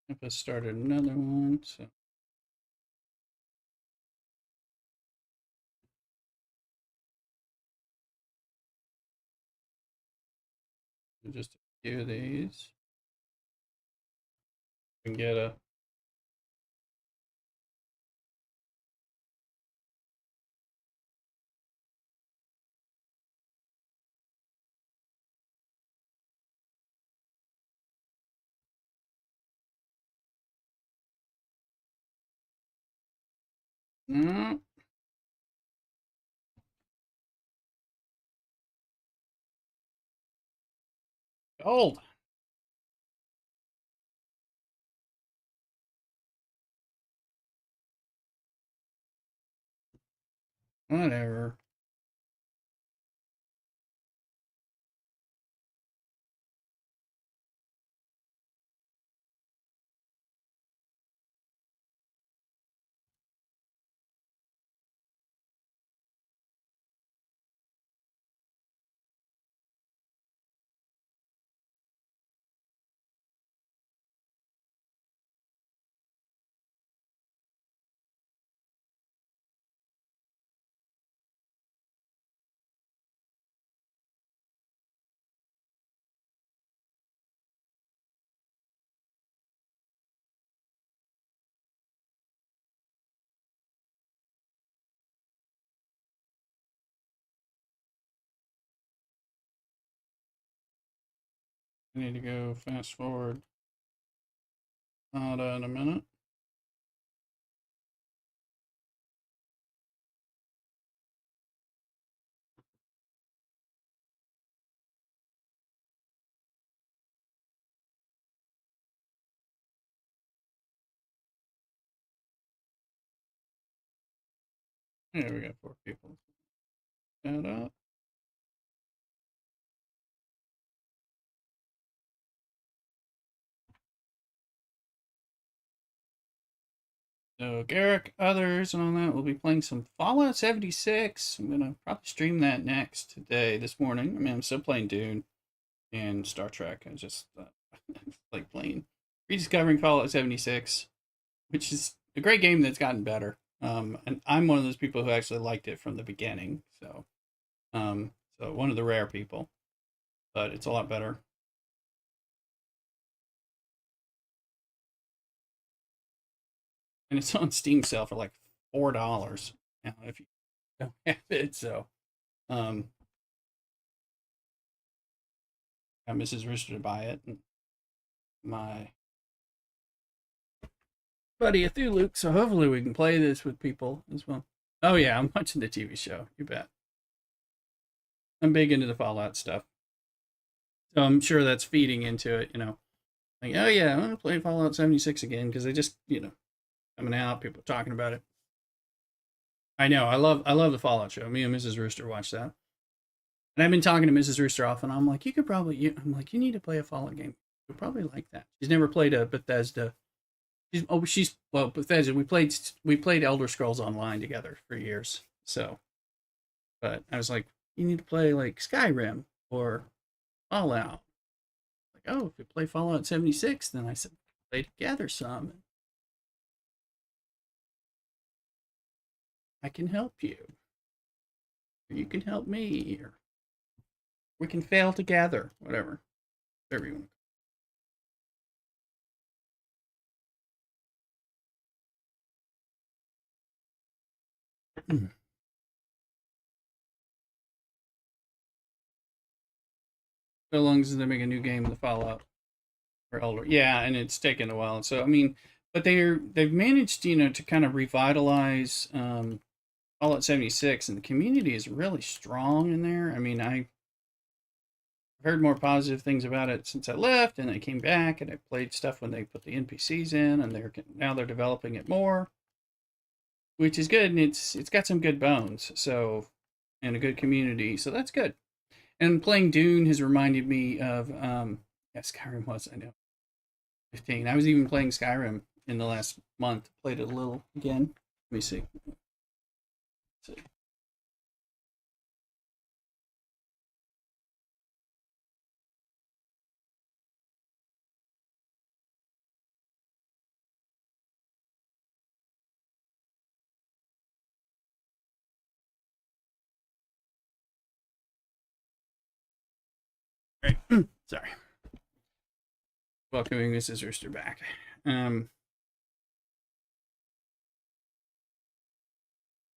If I started another one, so just a few of these. We can get a no gold. Whatever. I need to go fast forward. Not in a minute. Yeah, we got 4 people. Shout out. So Garrick, others, and all that. We'll be playing some Fallout 76. I'm gonna probably stream that next today, this morning. I mean, I'm still playing Dune and Star Trek. I just like playing, rediscovering Fallout 76, which is a great game that's gotten better. And I'm one of those people who actually liked it from the beginning. Um, so one of the rare people, but it's a lot better. And it's on Steam sale for like $4 now if you don't have it. So um, got Mrs. Rooster to buy it, and my buddy Luke. So hopefully we can play this with people as well. Oh yeah, I'm watching the TV show. You bet. I'm big into the Fallout stuff, so I'm sure that's feeding into it. Like, oh yeah, I want to play Fallout 76 again because they just coming out, people talking about it. I know, I love the Fallout show. Me and Mrs. Rooster watch that, and I've been talking to Mrs. Rooster often. I'm like, you could probably, I'm like, you need to play a Fallout game. You'll probably like that. She's never played a Bethesda. Well, Bethesda. We played Elder Scrolls Online together for years. So, but I was like, you need to play like Skyrim or Fallout. Like, oh, if you play Fallout 76, then I said, play together some. I can help you, or you can help me, or we can fail together. Whatever you want. So long as they make a new game of the Fallout or Elder, yeah, and it's taken a while. So I mean, but they've managed, to kind of revitalize Fallout 76, and the community is really strong in there. I mean, I've heard more positive things about it since I left, and I came back, and I played stuff when they put the NPCs in, and they're developing it more, which is good, and it's got some good bones, so, and a good community, so that's good. And playing Dune has reminded me of yeah, Skyrim was, I know, 15. I was even playing Skyrim in the last month. Played it a little again. Let me see. Let's see. Right. Sorry. Welcoming Mrs. Rooster back. Um,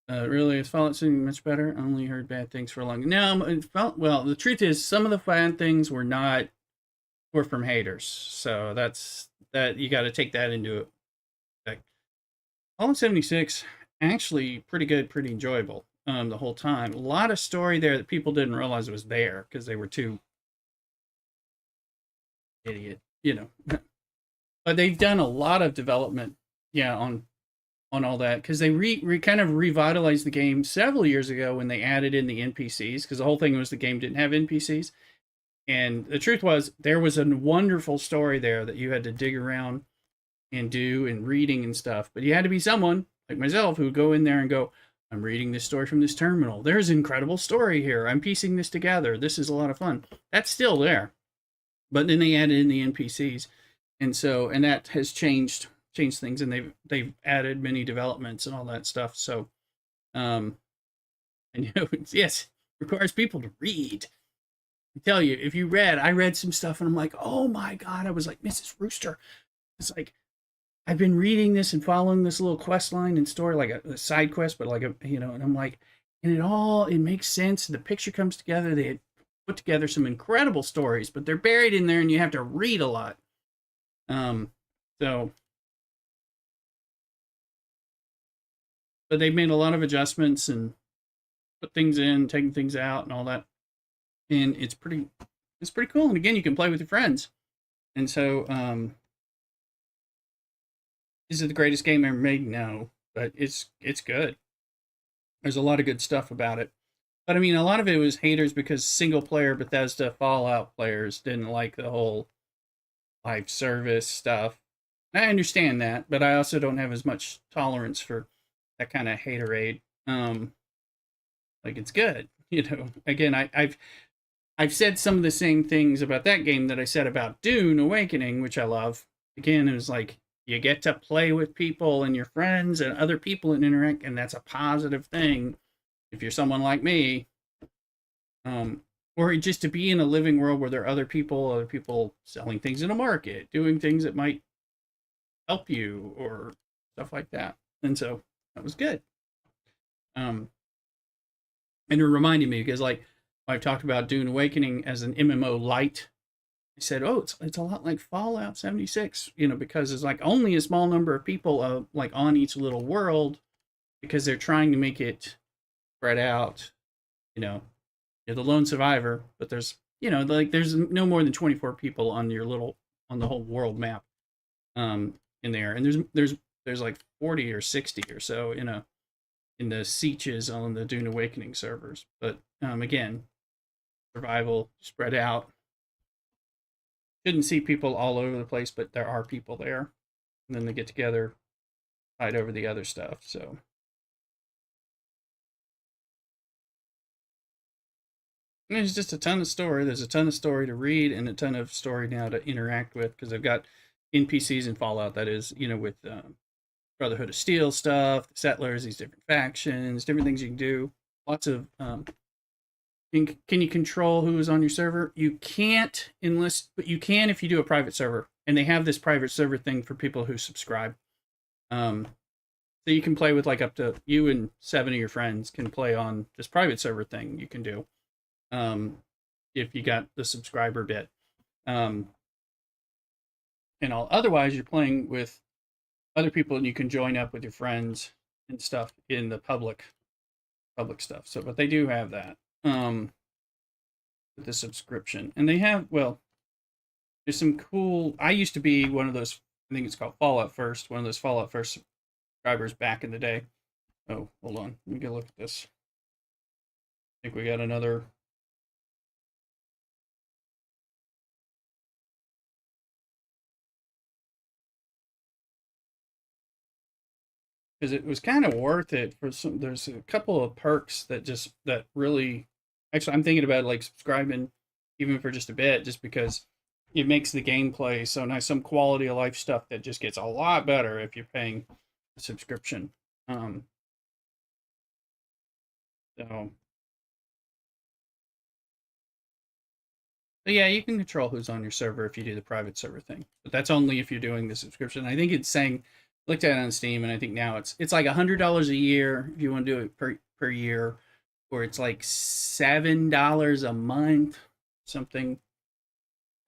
really, is Fallout seeming much better? I only heard bad things for a long. No, it felt well. The truth is, some of the bad things were from haters. So that you got to take that into effect. Fallout 76 actually pretty good, pretty enjoyable. The whole time, a lot of story there that people didn't realize was there because they were too idiot, But they've done a lot of development, yeah, on all that because they kind of revitalized the game several years ago when they added in the NPCs because the whole thing was the game didn't have NPCs. And the truth was, there was a wonderful story there that you had to dig around and do and reading and stuff. But you had to be someone like myself who would go in there and go, I'm reading this story from this terminal. There's an incredible story here. I'm piecing this together. This is a lot of fun. That's still there. But then they added in the NPCs. And that has changed things, and they've added many developments and all that stuff. So um and yes, requires people to read. I tell you, if you read, I read some stuff and I'm like, oh my god, I was like, Mrs. Rooster. It's like I've been reading this and following this little quest line and story, like a side quest, but like and I'm like, and it makes sense. The picture comes together. They had put together some incredible stories, but they're buried in there and you have to read a lot. So but they've made a lot of adjustments and put things in, taking things out and all that. And it's pretty cool. And again, you can play with your friends. And so is it the greatest game ever made? No, but it's good. There's a lot of good stuff about it. But I mean, a lot of it was haters because single player Bethesda Fallout players didn't like the whole live service stuff. I understand that, but I also don't have as much tolerance for that kind of haterade. Like it's good, Again, I've said some of the same things about that game that I said about Dune Awakening, which I love. Again, it was like you get to play with people and your friends and other people and interact, and that's a positive thing. If you're someone like me, or just to be in a living world where there are other people selling things in a market, doing things that might help you or stuff like that. And so that was good. Um, and it reminded me because like I've talked about Dune Awakening as an MMO light. I said, oh, it's a lot like Fallout 76, because it's like only a small number of people like on each little world because they're trying to make it spread out. You know, you're the lone survivor, but there's no more than 24 people on on the whole world map in there, and there's like 40 or 60 or so in the Sieges on the Dune Awakening servers. But again, survival spread out. Shouldn't see people all over the place, but there are people there, and then they get together, fight over the other stuff. So there's just a ton of story. There's a ton of story to read and a ton of story now to interact with because I've got NPCs in Fallout. That is, with Brotherhood of Steel stuff, the Settlers, these different factions, different things you can do. Lots of can you control who is on your server? You can't unless, but you can if you do a private server, and they have this private server thing for people who subscribe. So you can play with like up to you and 7 of your friends can play on this private server thing you can do, if you got the subscriber bit. And all otherwise you're playing with other people and you can join up with your friends and stuff in the public stuff. So, but they do have that with the subscription, and they have there's some cool. I used to be one of those. I think it's called Fallout First. One of those Fallout First subscribers back in the day. Oh, hold on. Let me get a look at this. I think we got another. Because it was kind of worth it for some. There's a couple of perks that really. Actually, I'm thinking about like subscribing, even for just a bit, just because it makes the gameplay so nice. Some quality of life stuff that just gets a lot better if you're paying a subscription. So, but yeah, you can control who's on your server if you do the private server thing, but that's only if you're doing the subscription. I think it's saying, looked at it on Steam, and I think now it's like $100 a year if you want to do it per year, or it's like $7 a month, something.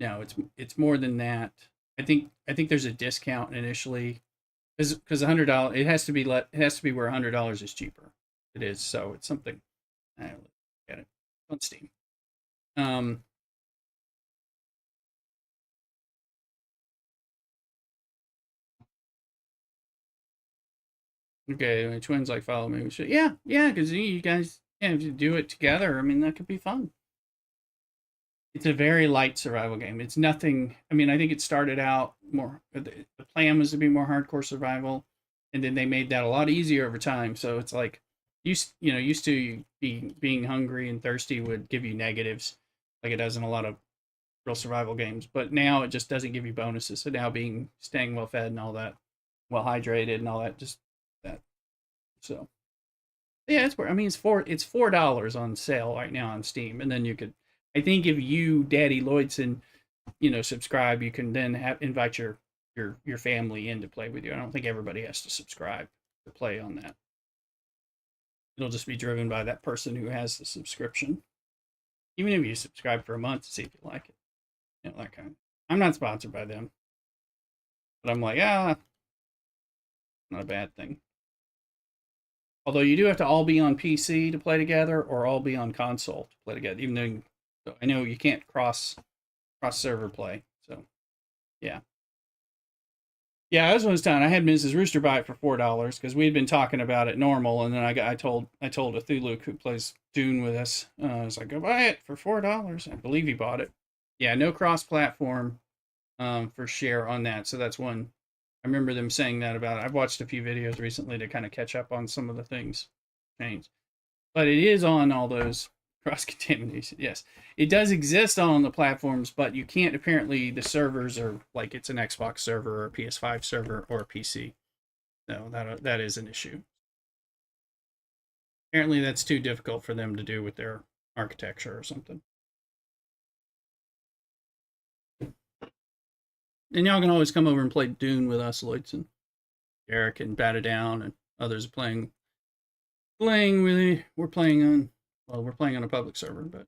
No, it's more than that. I think there's a discount initially, because $100 it has to be where $100 is cheaper. It is, so it's something. I don't get it on Steam. Um, okay, my twins like follow me. So yeah, because you guys, yeah, if you do it together, I mean that could be fun. It's a very light survival game. It's nothing. I mean, I think it started out more. The plan was to be more hardcore survival, and then they made that a lot easier over time. So it's like used to being hungry and thirsty would give you negatives, like it does in a lot of real survival games. But now it just doesn't give you bonuses. So now staying well fed and all that, well hydrated and all that, just that. So yeah, it's where I mean it's $4 on sale right now on Steam, and then you could. I think if you, Daddy Lloydson, subscribe, you can then invite your family in to play with you. I don't think everybody has to subscribe to play on that. It'll just be driven by that person who has the subscription. Even if you subscribe for a month to see if you like it, that kind. I'm not sponsored by them, but I'm like, not a bad thing. Although you do have to all be on PC to play together, or all be on console to play together. Even though I know you can't cross server play. So yeah. Yeah, as I was telling, I had Mrs. Rooster buy it for $4 because we had been talking about it normal, and then I told a Thuluk who plays Dune with us, I was like, go buy it for $4. I believe he bought it. Yeah, no cross platform for share on that, so that's one. I remember them saying that about it. I've watched a few videos recently to kind of catch up on some of the things changed, but it is on all those cross contamination. Yes, it does exist on the platforms, but you can't. Apparently, the servers are like it's an Xbox server or a PS5 server or a PC. No, that is an issue. Apparently, that's too difficult for them to do with their architecture or something. And y'all can always come over and play Dune with us, Lloydson. And Eric and Bat It Down and others playing with. We're playing on a public server, but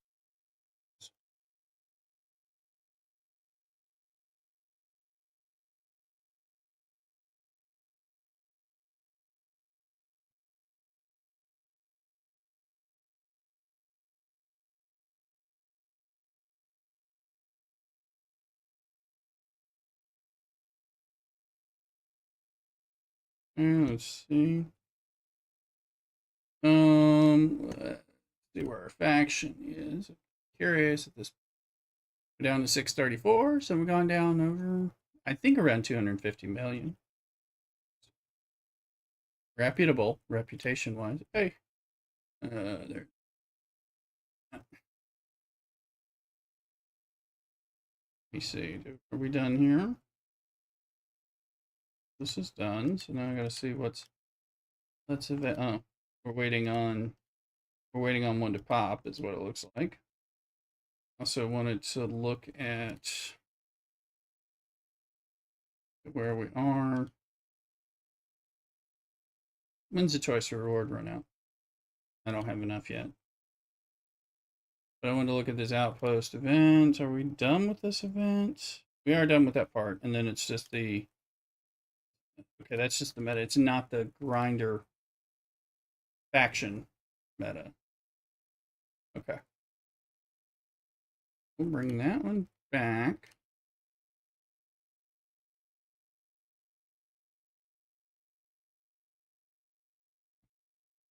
let's see. Let's see where our faction is. Curious at this. We're down to 634, so we've gone down over, I think, around 250 million. Reputable, reputation wise. Hey, there. Let me see. Are we done here? This is done. So now I gotta see what's. Let's event. Oh, we're waiting on. We're waiting on one to pop. Is what it looks like. Also wanted to look at where we are. When's the choice reward run out? I don't have enough yet. But I want to look at this outpost event. Are we done with this event? We are done with that part. And then it's just the. Okay, that's just the meta. It's not the grinder faction meta. Okay. We'll bring that one back.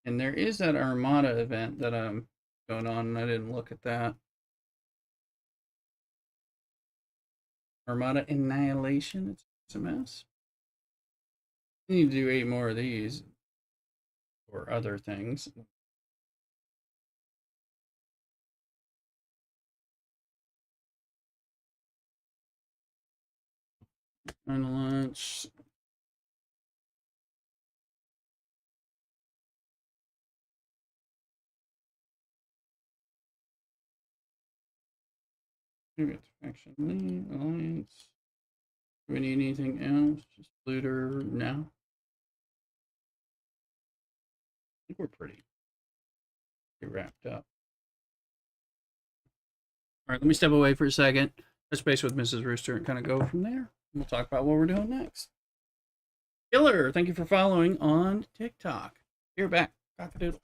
And there is that Armada event that I'm going on, and I didn't look at that. Armada Annihilation. It's a mess. We need to do 8 more of these or other things. And lunch. We got faction lead, alliance. Do we need anything else? Just looter now. I think we're pretty wrapped up. All right, let me step away for a second. Touch base with Mrs. Rooster and kind of go from there. We'll talk about what we're doing next. Killer, thank you for following on TikTok. You're back. Cockadoodle.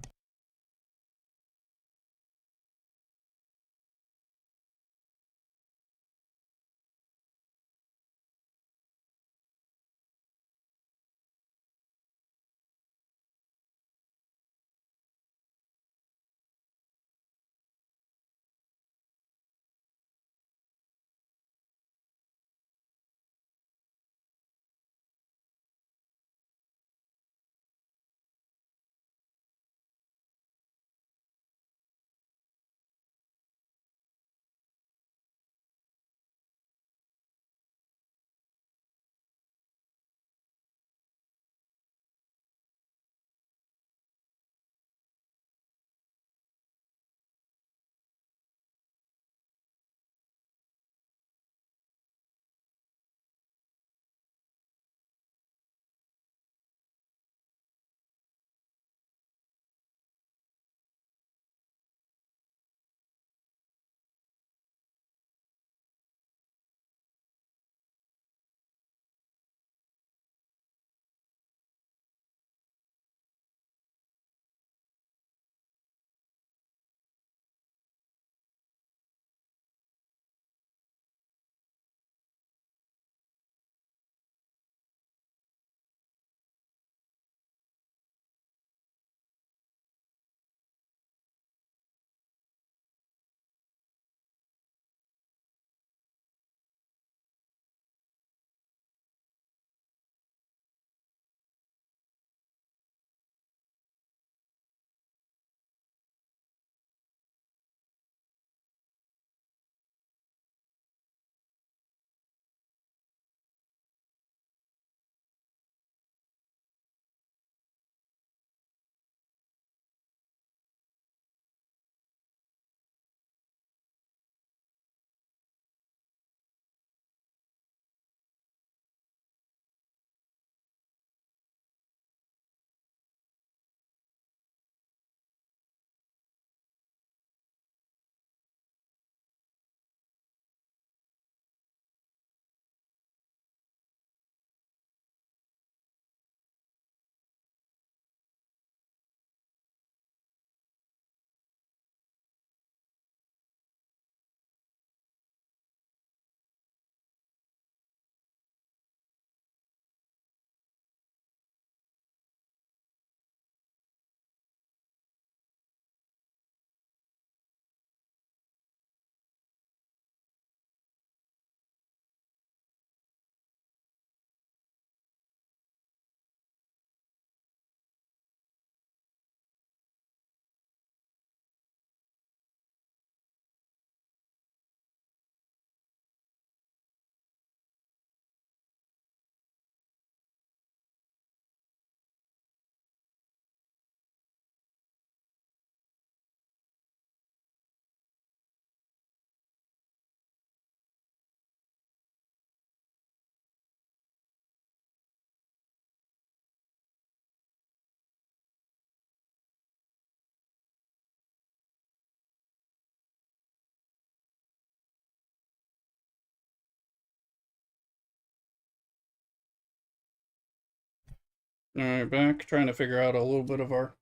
All right, back trying to figure out a little bit of our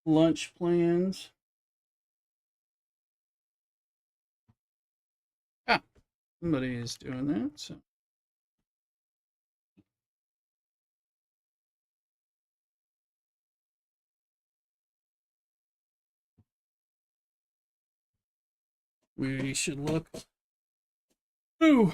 lunch plans. Ah, somebody is doing that. So we should look. Ooh.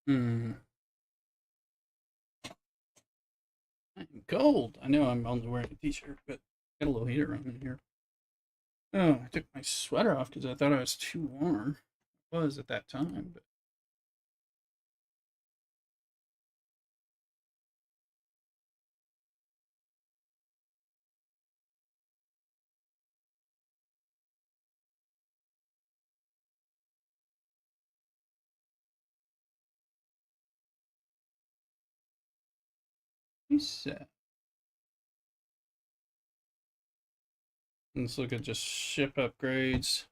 Hmm. I'm cold. I know I'm only wearing a t-shirt, but got a little heater on in here. Oh, I took my sweater off because I thought I was too warm. I was at that time, but he said, let's look at just ship upgrades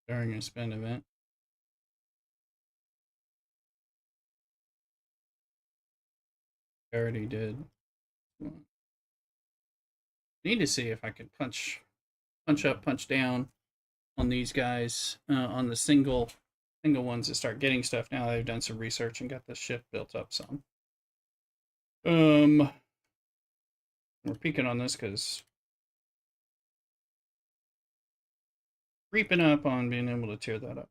during a spend event. I already did. Need to see if I can punch up, punch down on these guys on the single ones that start getting stuff now. They've done some research and got the ship built up some. We're peeking on this because creeping up on being able to tear that up.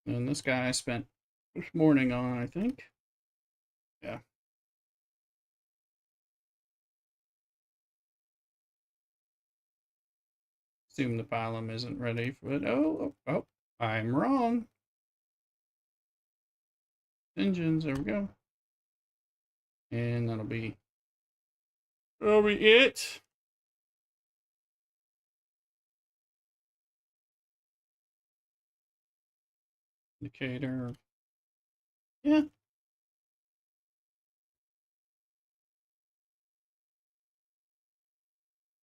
And this guy I spent this morning on, I think. Yeah. Assume the pylum isn't ready, but oh, I'm wrong. Engines, there we go. And that'll be it. Indicator. Yeah.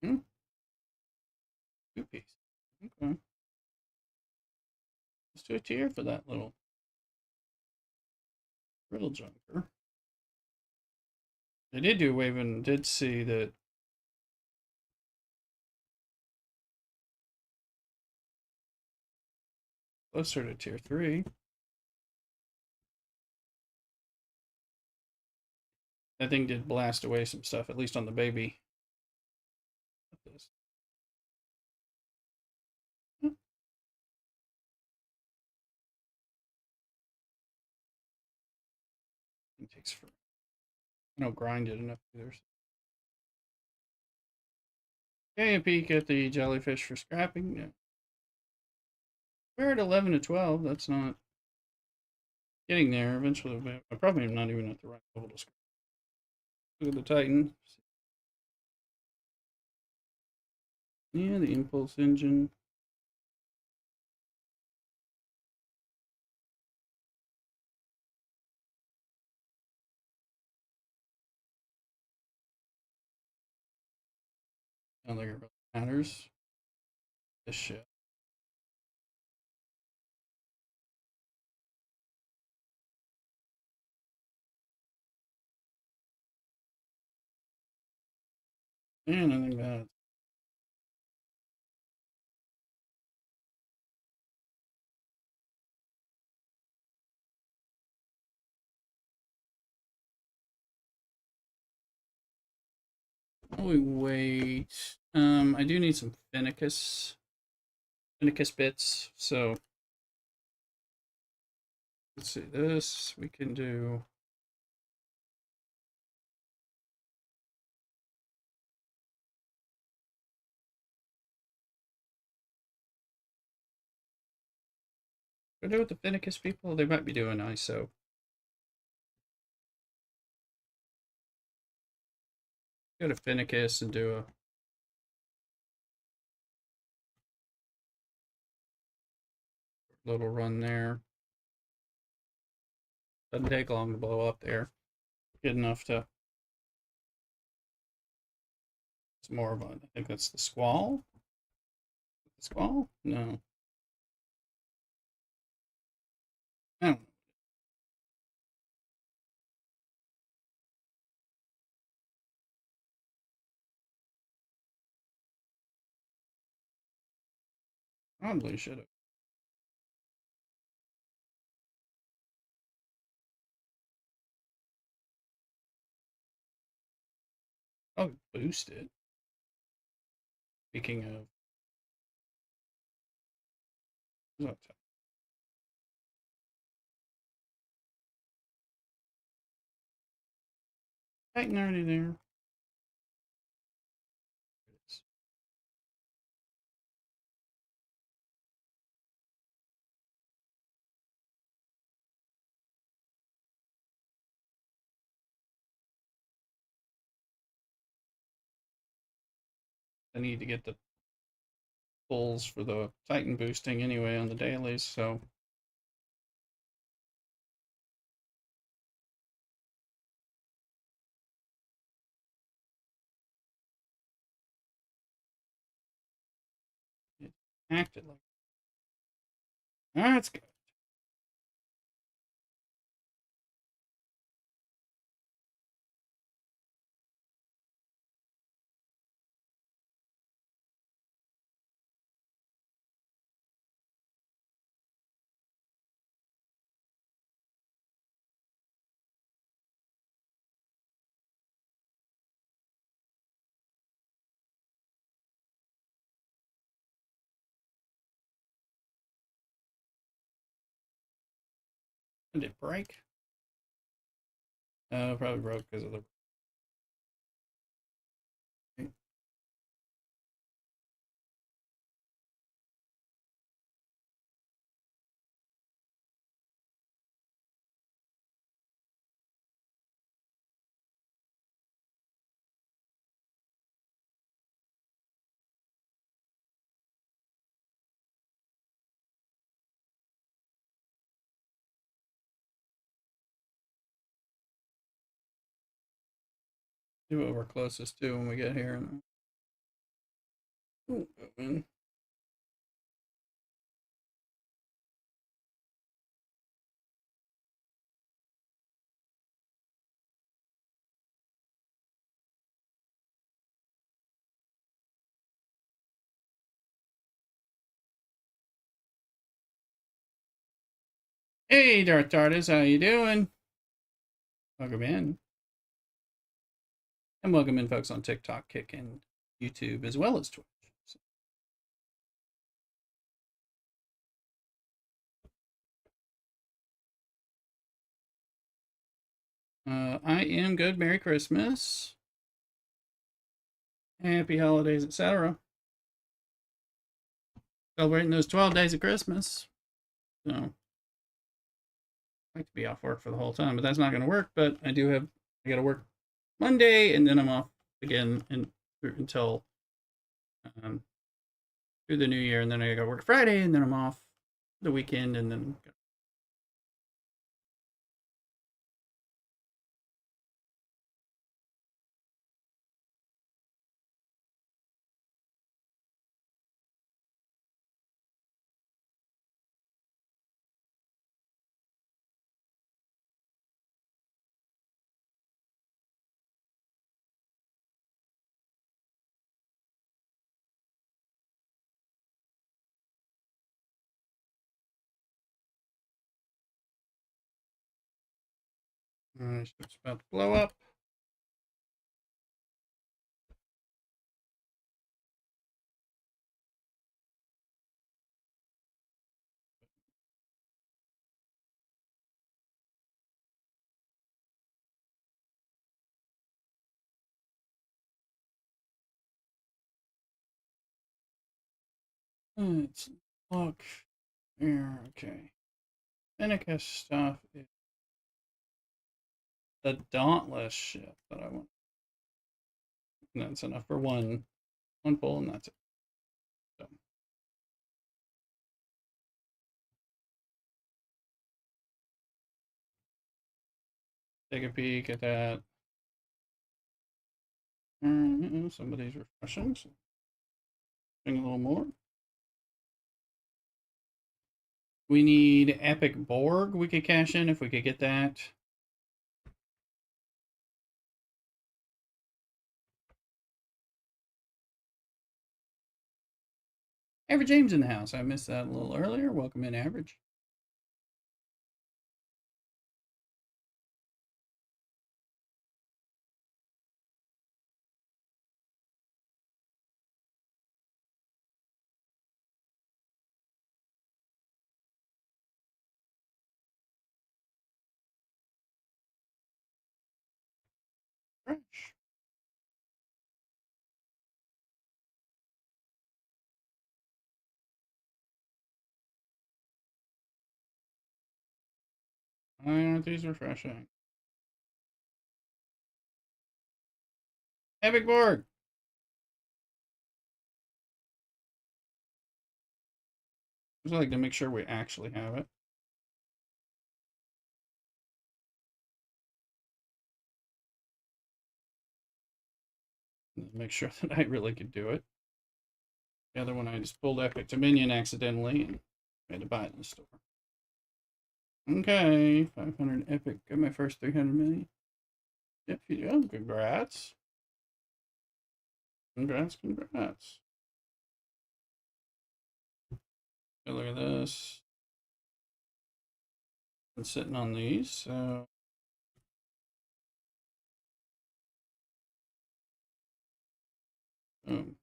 Hmm. Two piece. Okay. Let's do a tier for that little griddle junker. They did do wave and did see that closer to tier 3. That thing did blast away some stuff, at least on the baby. This. It takes for I don't grind it enough either. Okay, a peek at the jellyfish for scrapping. Yeah. We're at 11 to 12. That's not getting there. Eventually, I'm probably not even at the right level to scrap. Look at the Titan. Yeah, the impulse engine. I don't think it really matters. This shit. And I think that. While we wait, I do need some Finicus bits. So let's see this. We can do. What do with the Finicus people? They might be doing ISO. Go to Finicus and do a little run there. Doesn't take long to blow up there. Good enough to. It's more of a. I think that's the Squall. The Squall? No. I don't know. Probably should have. Oh, boost it. Speaking of. Titan already there. I need to get the pulls for the Titan boosting anyway on the dailies, so it acted like that's good. Did it break? Probably broke because of the. See what we're closest to when we get here. Ooh, open. Hey, Darth Dartis, how you doing? Welcome in. And welcome in, folks, on TikTok, Kick, and YouTube, as well as Twitch. So, I am good. Merry Christmas. Happy holidays, etc. Celebrating those 12 days of Christmas. So, I like to be off work for the whole time, but that's not going to work. But I got to work Monday, and then I'm off again until um, through the new year, and then I got to work Friday, and then I'm off the weekend, and then. Ship's about to blow up. Let's look there. Okay. Seneca stuff is the Dauntless ship that I want. And that's enough for one pull, and that's it. So take a peek at that. Somebody's refreshing. So a little more. We need Epic Borg. We could cash in if we could get that. Average James in the house. I missed that a little earlier. Welcome in, Average. Fresh. Why aren't these refreshing? Epic Borg. Just like to make sure we actually have it. Make sure that I really could do it. The other one I just pulled Epic Dominion accidentally and had to buy it in the store. Okay, 500 Epic. Got my first 300 million. Yep, you do. Congrats. Congrats, congrats. Okay, look at this. Been sitting on these, so. Boom.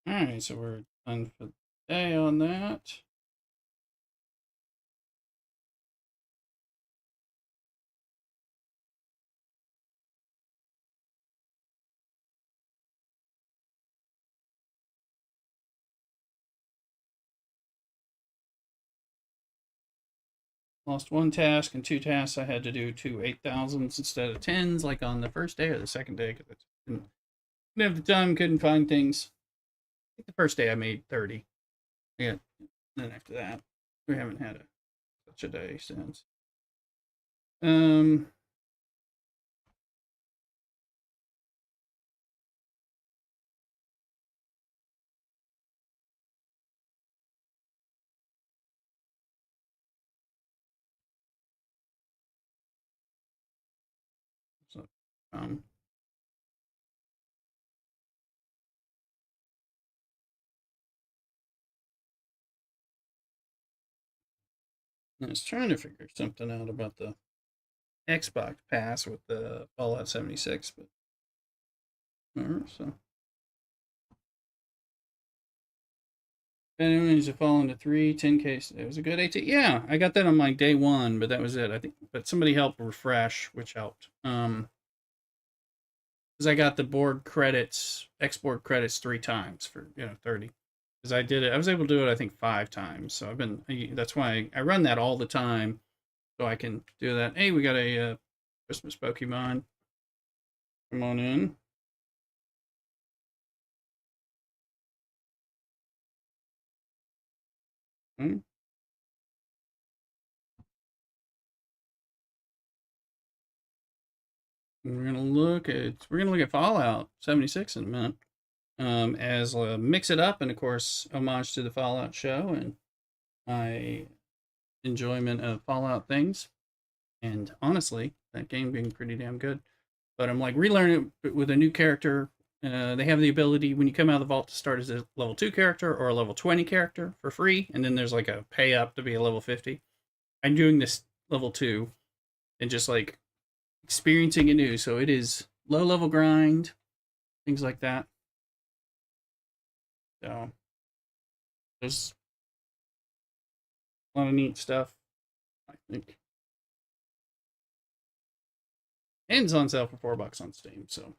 Alright, so we're done for the day on that. Lost one task and two tasks I had to do two 8,000s instead of 10s, like on the first day or the second day, because I didn't have the time, couldn't find things. I think the first day I made 30. Yeah, then after that, we haven't had such a day since. Um, so, um, I was trying to figure something out about the Xbox Pass with the Fallout 76, but so. Anyone needs to fall into 10K. It was a good 18. Yeah, I got that on my day one, but that was it. I think, but somebody helped refresh, which helped. Because I got the board credits, export credits 3 times for 30. Because I did it, I was able to do it. I think 5 times. So that's why I run that all the time, so I can do that. Hey, we got a Christmas Pokemon. Come on in. Hmm? We're gonna look at Fallout 76 in a minute. As mix it up, and of course, homage to the Fallout show and my enjoyment of Fallout things. And honestly, that game being pretty damn good. But I'm like relearning it with a new character. They have the ability when you come out of the vault to start as a level 2 character or a level 20 character for free, and then there's like a pay up to be a level 50. I'm doing this level 2 and just like experiencing it new. So it is low level grind, things like that. So there's a lot of neat stuff, I think. And it's on sale for $4 on Steam. So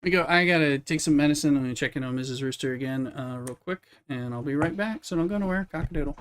we go. I gotta take some medicine. I'm gonna check in on Mrs. Rooster again, real quick, and I'll be right back. So don't go nowhere. Cockadoodle.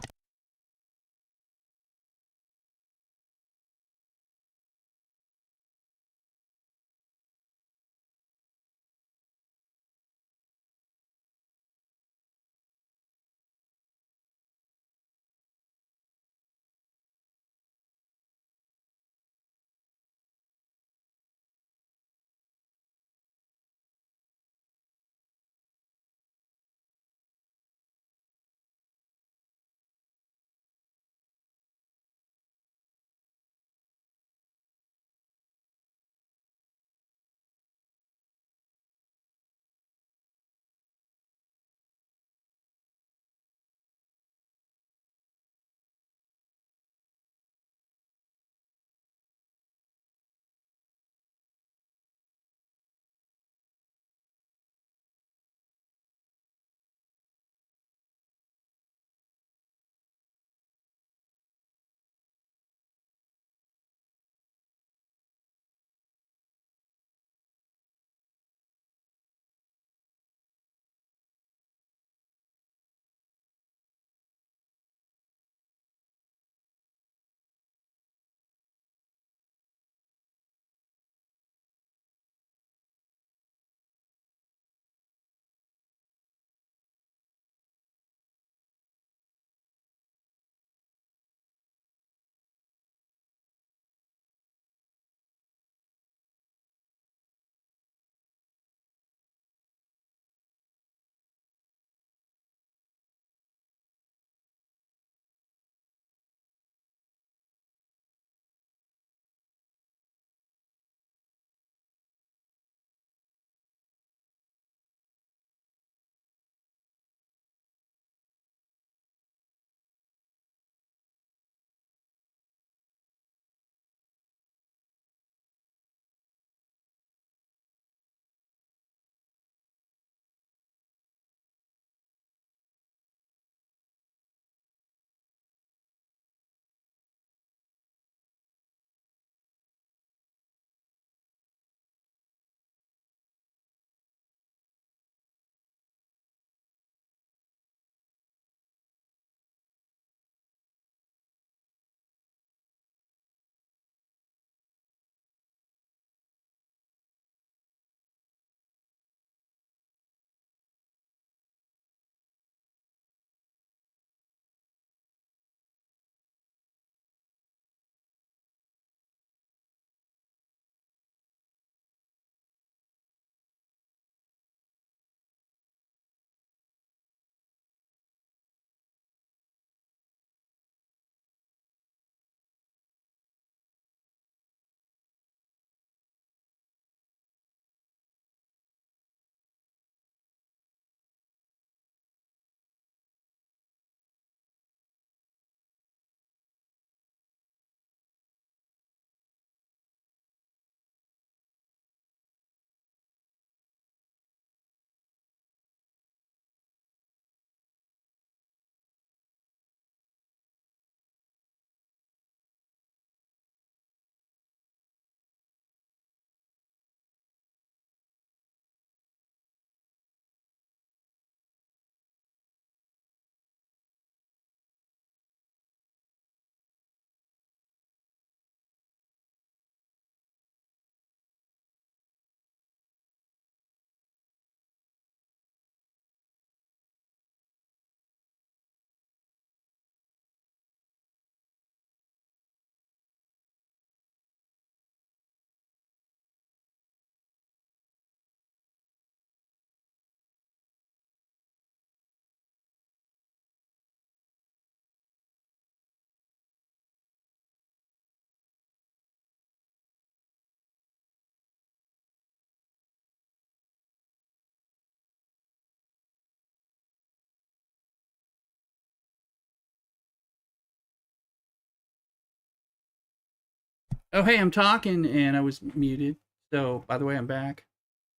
Oh, hey, I'm talking and I was muted. So, by the way, I'm back.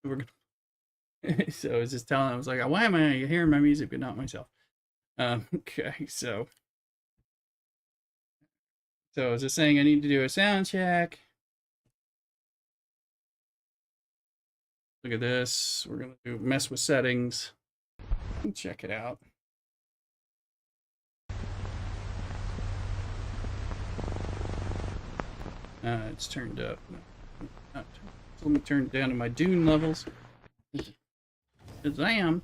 We're gonna, so I was just telling, I was like, why am I hearing my music but not myself? Okay, so is it saying I need to do a sound check? Look at this. We're gonna mess with settings. Check it out. It's turned up. So let me turn it down to my Dune levels. Shazam!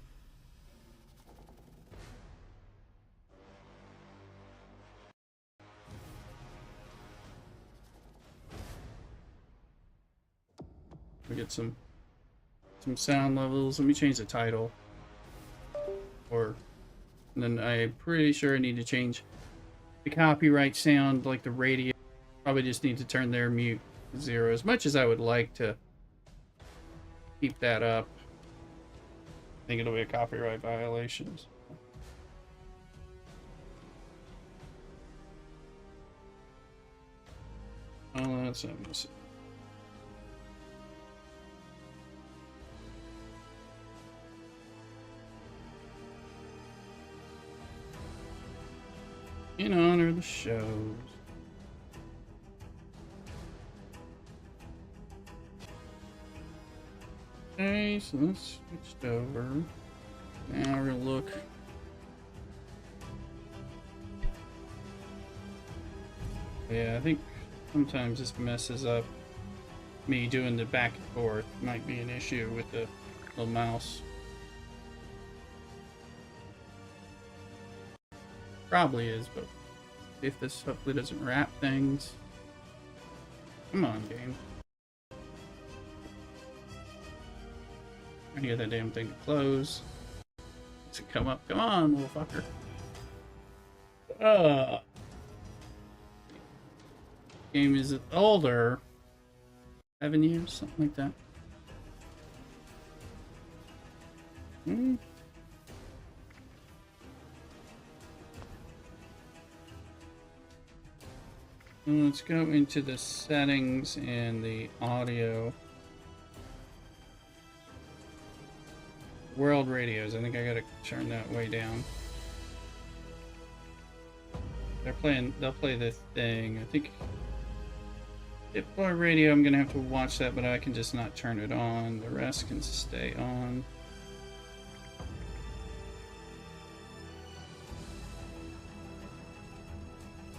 We get some sound levels. Let me change the title. And then I'm pretty sure I need to change the copyright sound, like the radio. Probably just need to turn their mute to 0. As much as I would like to keep that up, I think it'll be a copyright violation. Oh, that's what. In honor of the shows. Okay, so that's switched over. Now we're gonna look. Yeah, I think sometimes this messes up me doing the back and forth. Might be an issue with the little mouse. Probably is, but if this hopefully doesn't wrap things. Come on, game. I need that damn thing to close. Does it come up? Come on, little fucker. Game is older. 7 years, something like that. Let's go into the settings and the audio. World radios. I think I gotta turn that way down. They'll play this thing. I think Diploid radio, I'm gonna have to watch that, but I can just not turn it on. The rest can stay on.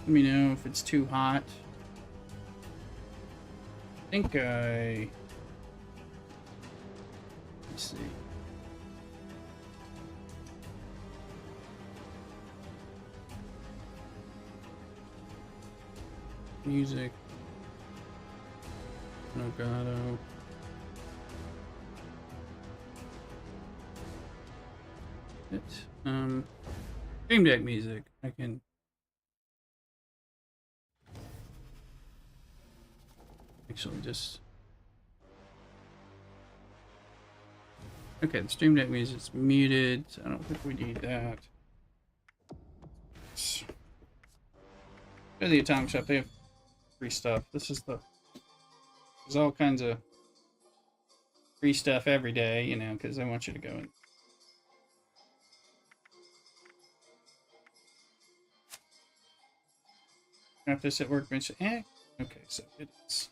Let me know if it's too hot. I think let's see. Music. Nogado. Stream Deck music. I can actually just. Okay, the Stream Deck music's muted. So I don't think we need that. Go to the Atomic Shop. They have free stuff. There's all kinds of free stuff every day, you know, because I want you to go in. Have this at Workbench. Okay, so it is.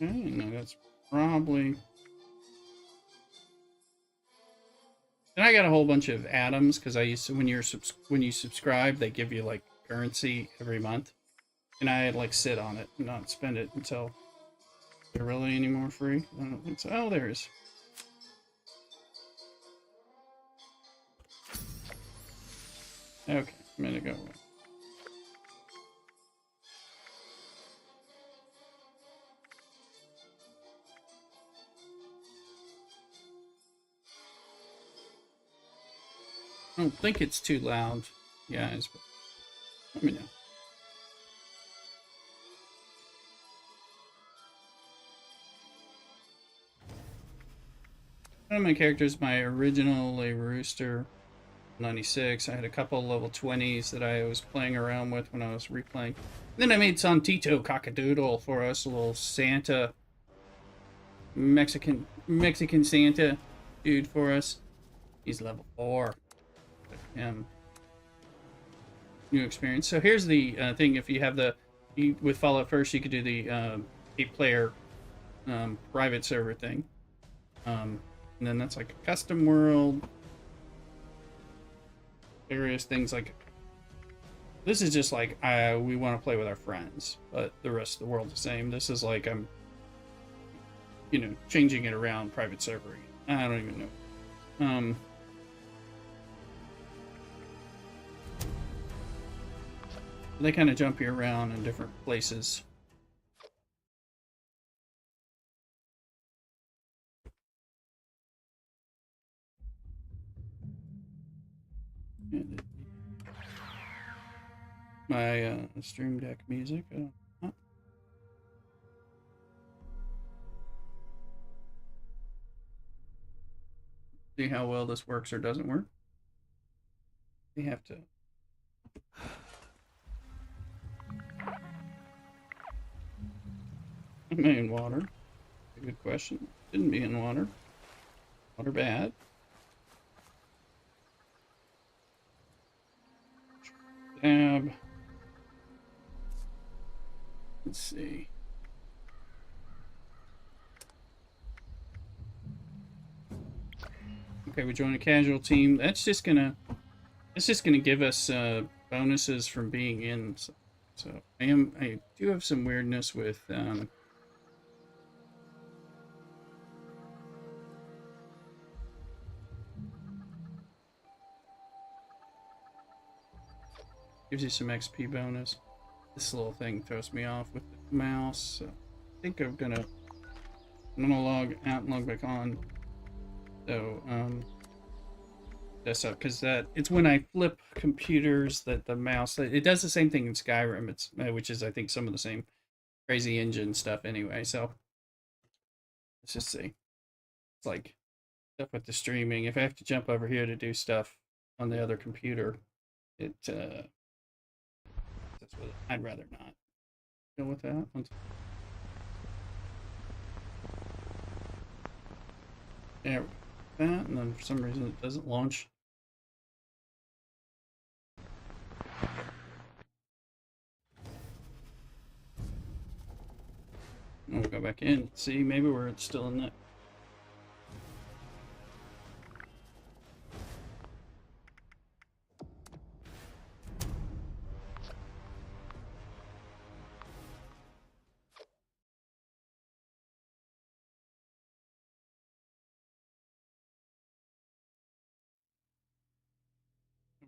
Okay, no, that's probably. And I got a whole bunch of atoms because I used to when you subscribe, they give you like currency every month, and I like sit on it and not spend it until they're really any more free. I don't think so. Oh, there is. Okay, a minute ago. I don't think it's too loud, guys, but let me know. One of my characters, my original a Rooster 96. I had a couple level 20s that I was playing around with when I was replaying. And then I made some Tito Cockadoodle for us, a little Santa Mexican Mexican Santa dude for us. He's level 4. New experience. So here's the thing. If you have with Fallout First, you could do the 8-player private server thing. And then that's like a custom world. Various things like... This is just like, we want to play with our friends, but the rest of the world's the same. This is like, I'm, changing it around private server. I don't even know. They kind of jump you around in different places. My Stream Deck music. See how well this works or doesn't work. We have to. Am I in water? A good question. Didn't be in water. Water bad. Tab. Let's see. Okay, we join a casual team. It's just gonna give us bonuses from being in. So I do have some weirdness with gives you some XP bonus. This little thing throws me off with the mouse. So I think I'm gonna log out and log back on. So this up because it's when I flip computers that the mouse it does the same thing in Skyrim. It's which is I think some of the same crazy engine stuff anyway. So let's just see. It's like stuff with the streaming. If I have to jump over here to do stuff on the other computer, that's what I'd rather not deal with that. There, that, and then for some reason it doesn't launch. We'll go back in. See, maybe we're still in that.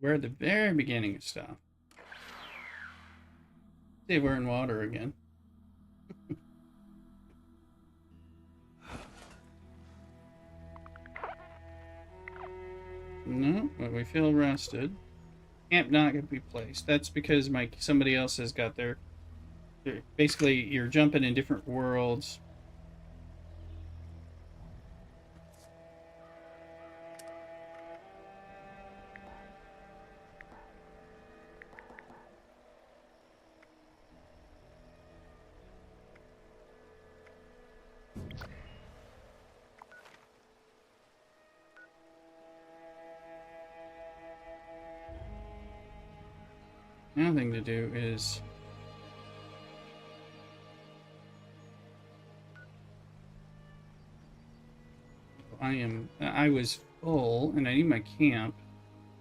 We're at the very beginning of stuff. See, we're in water again. No, but we feel rested. Camp not gonna be placed. That's because somebody else has got their. Basically, you're jumping in different worlds. Another thing to do is I was full and I need my camp.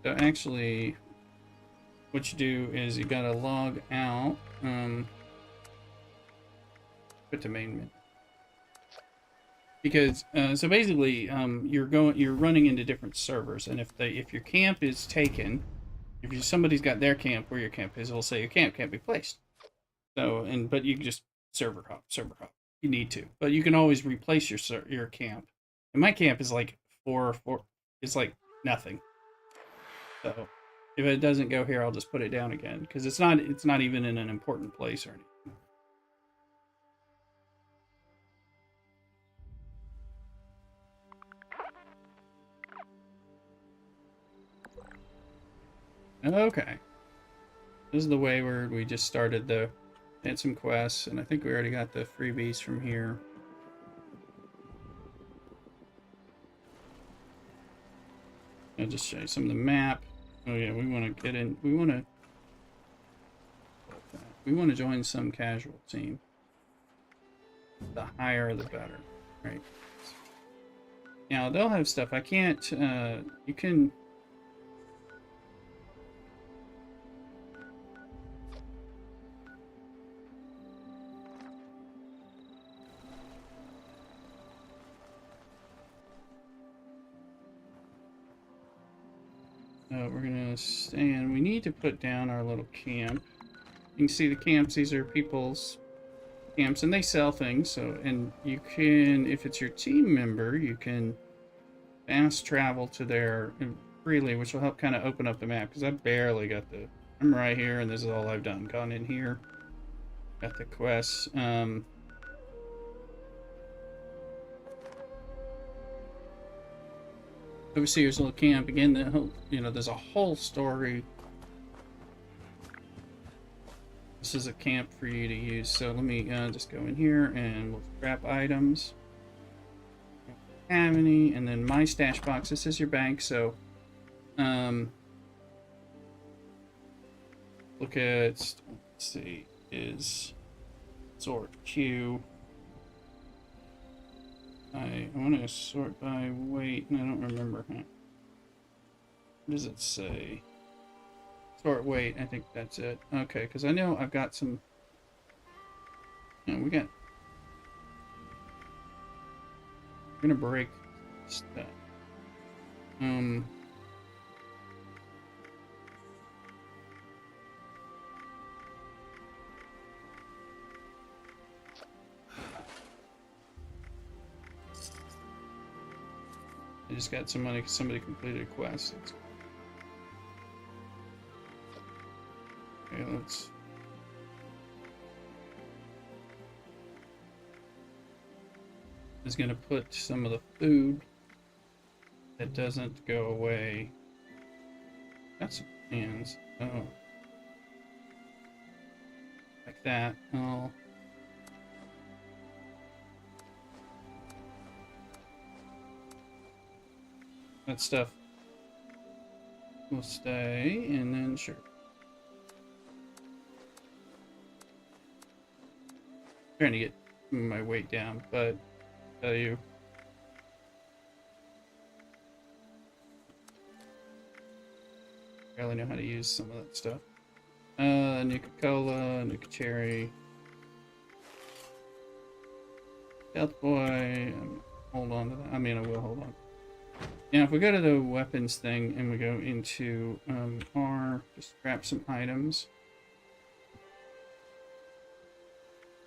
So actually what you do is you gotta log out, put to main menu. Because so basically you're running into different servers, and if your camp is taken, if somebody's got their camp where your camp is, it'll say your camp can't be placed. So but you can just server hop. You need to, but you can always replace your camp. And my camp is like four. It's like nothing. So if it doesn't go here, I'll just put it down again because it's not even in an important place or anything. Okay. This is the wayward. We just started had some quests, and I think we already got the freebies from here. I'll just show you some of the map. Oh yeah, we want to get in. We want to join some casual team. The higher, the better, right? Now they'll have stuff. I can't. You can. We're gonna stand. We need to put down our little camp. You can see the camps. These are people's camps, and they sell things. So, and you can, if it's your team member, you can fast travel to there freely, which will help kind of open up the map. Because I barely got the. I'm right here, and this is all I've done. Gone in here, got the quests. Overseer's little camp again. The whole, there's a whole story. This is a camp for you to use. So let me just go in here and we'll scrap items. Have any, and then my stash box. This is your bank. So, look at. Let's see, is sort Q. I want to sort by weight, and I don't remember. What does it say? Sort weight, I think that's it. Okay, because I know I've got some... we got... We're going to break stuff. I just got some money because somebody completed a quest. Okay, let's... Is going to put some of the food that doesn't go away. Got some hands. Oh. Like that. Oh. That stuff will stay, and then sure. Trying to get my weight down, but I'll tell you. I barely know how to use some of that stuff. Nuka-Cola, Nuka-Cherry. Health Boy, hold on to that. I mean, I will hold on. Now, if we go to the weapons thing and we go into just grab some items.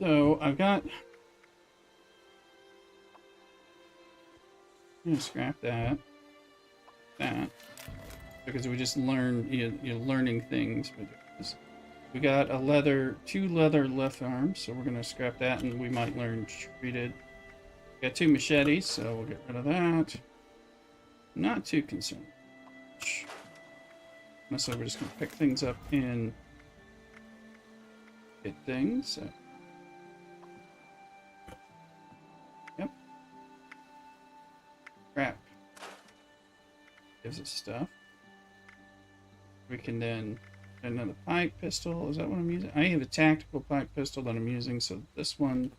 So I've got. I'm gonna scrap that. Because we just learned, you're learning things. We got two leather left arms, so we're gonna scrap that, and we might learn treated. Got 2 machetes, so we'll get rid of that. Not too concerned. So we're just gonna pick things up and hit things. So. Yep. Crap. Gives us stuff. We can then another pipe pistol. Is that what I'm using? I have a tactical pipe pistol that I'm using, so this one.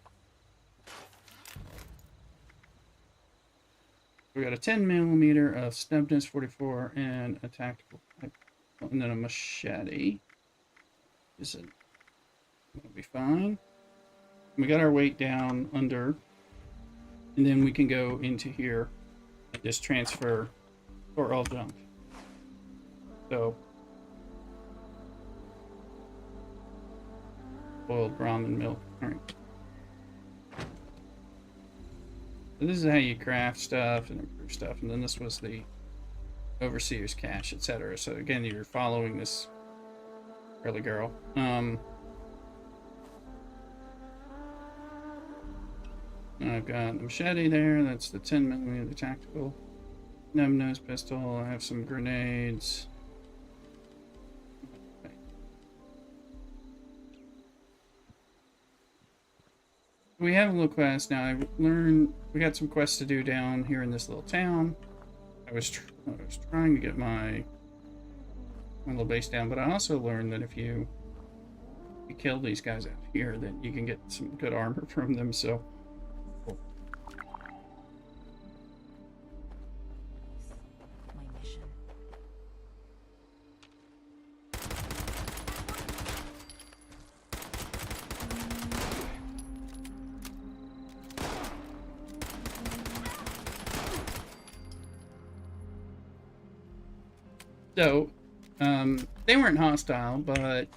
We got a 10mm of snugness 44 and a tactical pipe, and then a machete. That'll be fine. We got our weight down under, and then we can go into here and just transfer or all junk. So boiled ramen milk. All right. So this is how you craft stuff and improve stuff, and then this was the overseer's cache, etc. So again, you're following this early girl. I've got the machete there. That's the 10mm, the tactical nose pistol. I have some grenades. We have a little quest now. We got some quests to do down here in this little town. I I was trying to get my little base down, but I also learned that if you kill these guys out here, then you can get some good armor from them. So. My mission. So, they weren't hostile, but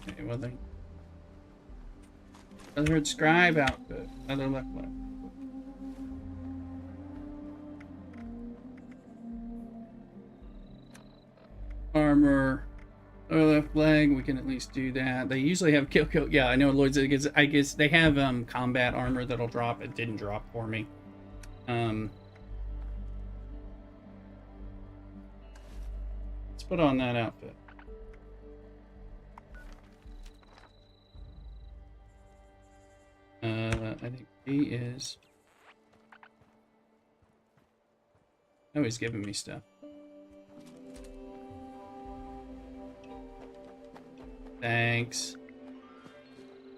okay, well they. Other scribe outfit. Other left leg. Armor. Other left leg. We can at least do that. They usually have kill. Yeah, I know, Lloyd's. I guess they have combat armor that'll drop. It didn't drop for me. Let's put on that outfit. I think he is. Oh, he's giving me stuff. Thanks.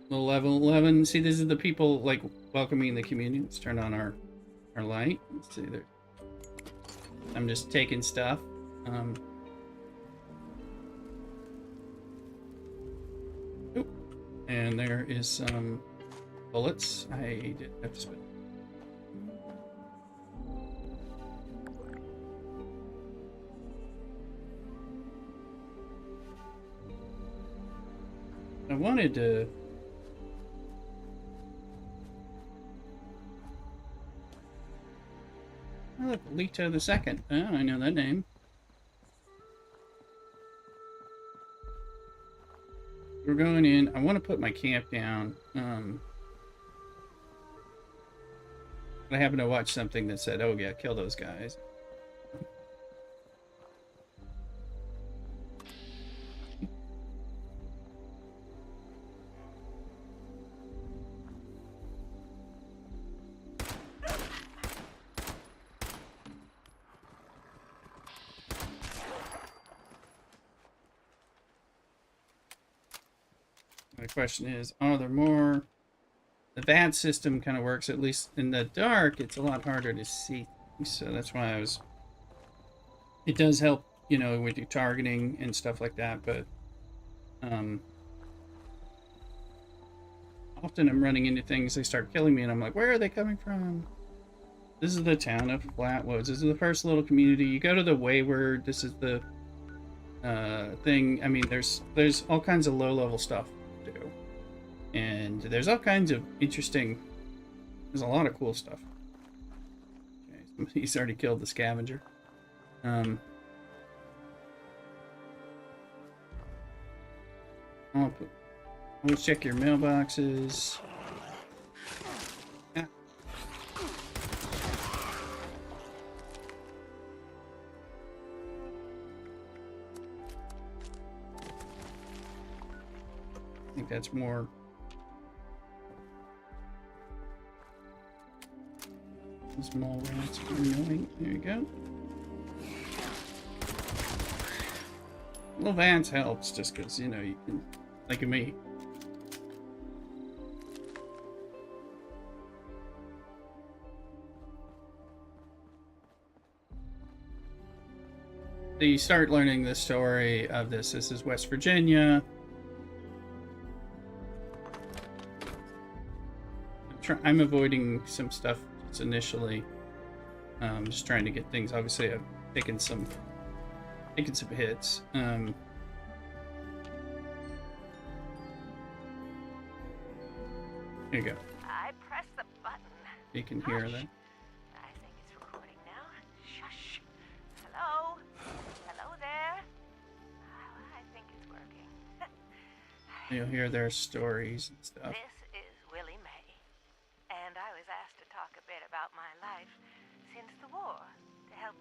Level 11. See, this is the people like welcoming the community. Let's turn on our light. Let's see there. I'm just taking stuff. Oop. And there is some bullets. I did have to spend. I wanted to. Oh, look, Leto the Second. Oh, I know that name. We're going in. I want to put my camp down. I happened to watch something that said, "Oh yeah, kill those guys." My question is, are there more? The VAD system kind of works, at least in the dark. It's a lot harder to see, so that's why I was. It does help, you know, with your targeting and stuff like that, but often I'm running into things. They start killing me, and I'm like, where are they coming from? This is the town of Flatwoods. This is the first little community. You go to the Wayward. This is the thing. I mean, there's all kinds of low-level stuff to do. And there's all kinds of interesting. There's a lot of cool stuff. Okay, somebody's already killed the scavenger. Let's check your mailboxes. Yeah. I think that's more. Small rats are annoying. There you go. Little Vance helps just because, you know, you can, like me. So you start learning the story of this. This is West Virginia. I'm avoiding some stuff initially. Just trying to get things. Obviously, I've taken some hits. Here you go. I press the button. You can hear that. I think it's recording now. Shush. Hello? Hello there? I think it's working. You'll hear their stories and stuff. This is Willie May, and I was asked to talk a bit about my life since the war to help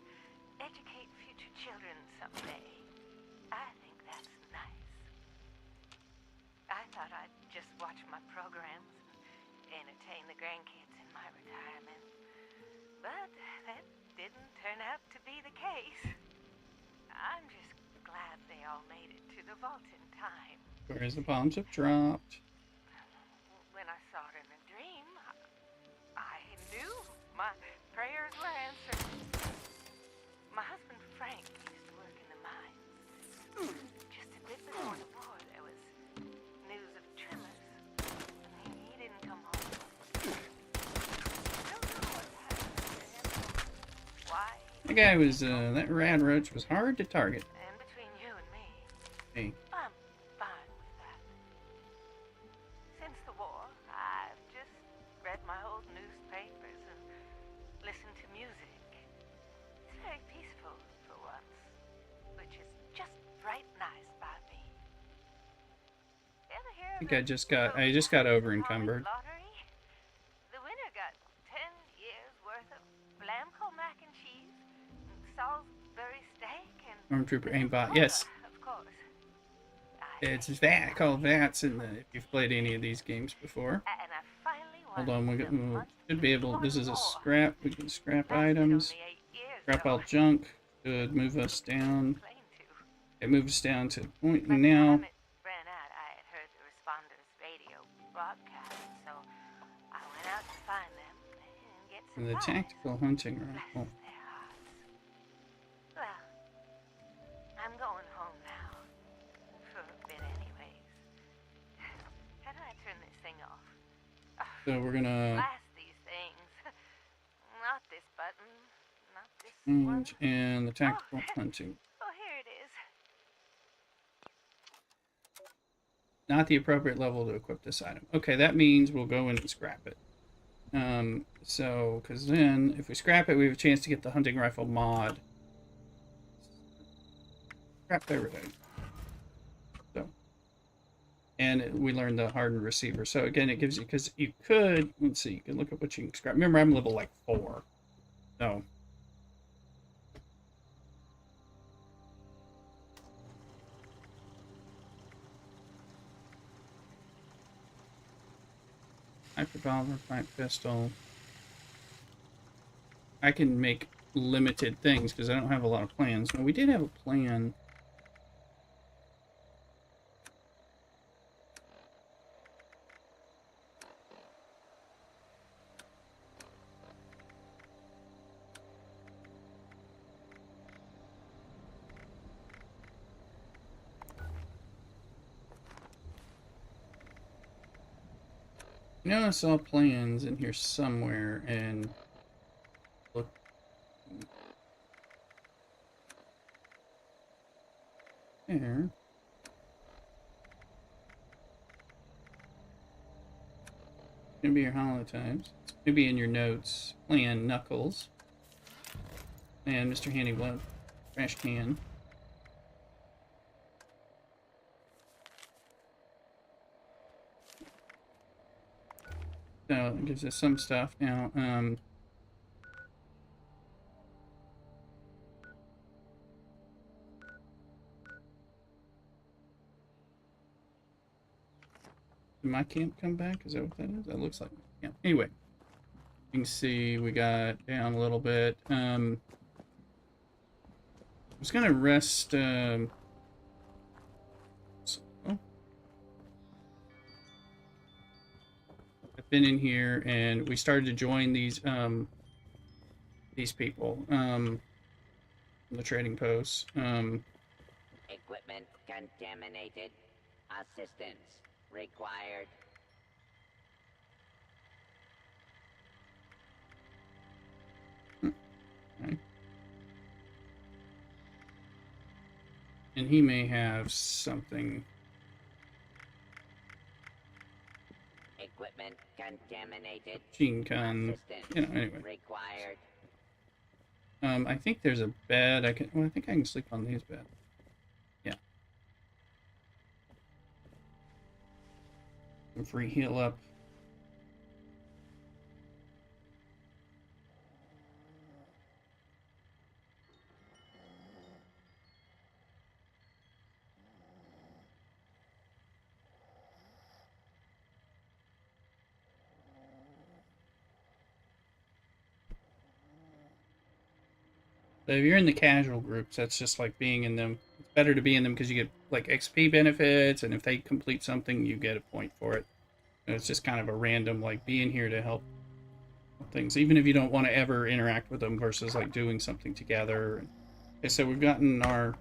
educate future children someday. I think that's nice. I thought I'd just watch my programs and entertain the grandkids in my retirement, but that didn't turn out to be be the case. I'm just glad they all made it to the vault in time. Whereas the bombs have dropped. When I saw it in a dream, I knew my prayers were answered. My husband Frank used to work in the mines. Just a bit before the war, there was news of tremors. He didn't come home. I don't know what happened to him. Why? That guy was, that rad roach was hard to target. And between you and me, Hey, I'm fine with that. Since the war, I've just read my old newspapers and listened to music. It's very peaceful for once, which is just right nice by me. Ever hear I of think the I just got over College encumbered. Lottery? The winner got 10 years worth of Blamco mac and cheese, Salisbury steak, and Stormtrooper aimbot. Coca-Cola, Yes, of course. it's that called VATS in the, if you've played any of these games before. And I finally Hold won on, we the month should be able. This before is the a war. scrap. We can scrap Lasted items, only 8 years, scrap though. all junk. Should move us down. Claimed to. It moves us down to the point By the now. time it ran out, I had heard the responders' radio broadcast, so I went out to find them and get And the supplies. tactical hunting Bless rifle. their hearts. Well, I'm going home now. For a bit, anyways. How do I turn this thing off? So we're gonna Blast these things. Not this button. Not this one. change and the tactical hunting. Oh, here it is. Not the appropriate level to equip this item. Okay, that means we'll go in and scrap it. So, because then, if we scrap it, we have a chance to get the hunting rifle mod. Scrap everything. So, and we learned the hardened receiver. So again, it gives you, because you could, let's see, you can look at what you can scrap. Remember, I'm level like 4. So, pipe revolver, pipe pistol. I can make limited things because I don't have a lot of plans. No, we did have a plan. You know, I saw plans in here somewhere, and look. There. Gonna be your holotypes. It's gonna be in your notes. Plan Knuckles. And Mr. Handy Blood. Trash can. So it gives us some stuff. Now, did my camp come back? Is that what that is? That looks like my camp. Anyway, you can see we got down a little bit. I was gonna rest. Oh. I've been in here, and we started to join these people, the trading posts. Equipment contaminated. Assistance required. Right. And he may have something. Equipment contaminated. Machine gun. Assistance You know, anyway. required. I think there's a bed. I think I can sleep on these beds. Yeah. Some free heal up. So if you're in the casual groups, that's just like being in them. It's better to be in them because you get like XP benefits, and if they complete something, you get a point for it. And it's just kind of a random like being here to help things, even if you don't want to ever interact with them versus like doing something together. Okay, so we've gotten our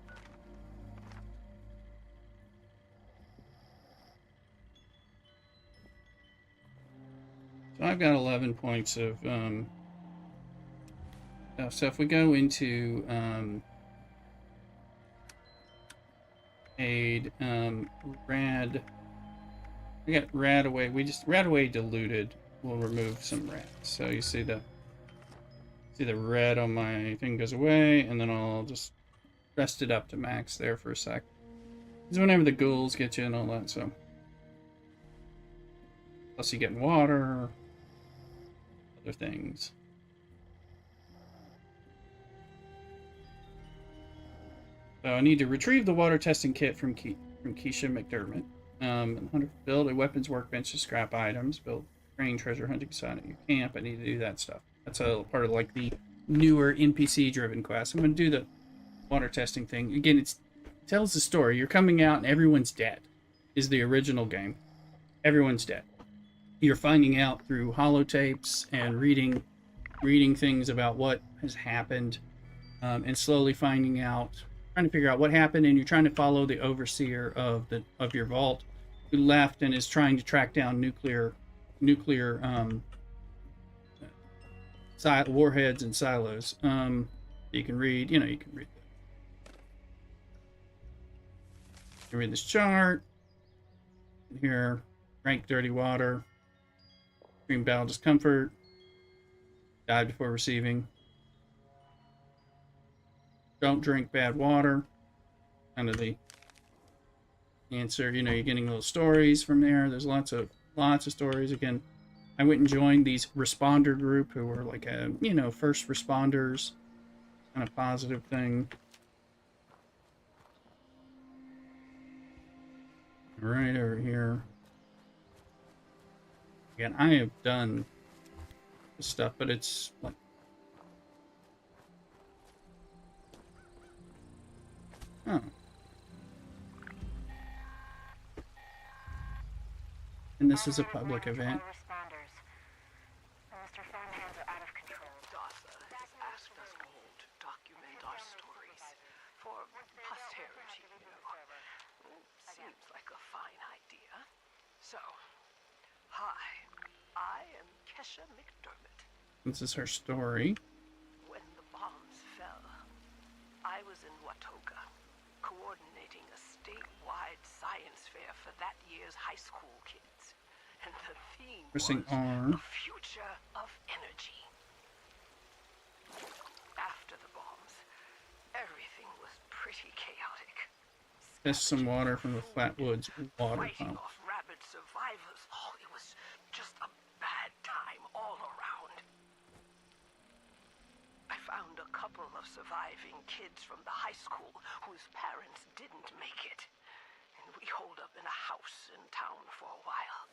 so I've got 11 points of stuff. So if we go into aid, rad, we got rad away. We just rad away diluted. We'll remove some rats. So you see the red on my thing goes away, and then I'll just rest it up to max there for a sec. Because whenever the ghouls get you and all that, so plus you get water, other things. So I need to retrieve the water testing kit from Keisha McDermott. Build a weapons workbench to scrap items. Build train treasure hunting site at your camp. I need to do that stuff. That's a part of like the newer NPC-driven quest. I'm going to do the water testing thing again. It tells the story. You're coming out and everyone's dead. Is the original game. Everyone's dead. You're finding out through holotapes and reading things about what has happened, and slowly finding out, trying to figure out what happened, and you're trying to follow the overseer of your vault, who left and is trying to track down nuclear warheads and silos. You can read, you can read this chart here. Drank dirty water. Extreme battle discomfort. Died before receiving. Don't drink bad water. Kind of the answer. You're getting little stories from there. There's lots of stories. Again, I went and joined these responder group who were like first responders. Kind of positive thing. Right over here. Again, I have done this stuff, but it's like and this is a public event. Mr. Farnhands are out of control. DASA has asked us all to document our stories for posterity, Seems like a fine idea. So, hi, I am Kesha McDermott. This is her story. When the bombs fell, I was in Watoga, coordinating a statewide science fair for that year's high school kids. And the theme Pressing was R. the future of energy. After the bombs, everything was pretty chaotic. Test some water from the Flatwoods water Fighting pump. off rabid survivors. Oh, it was just a bad time all around. I found a couple of surviving kids from the high school whose parents didn't make it. And we holed up in a house in town for a while.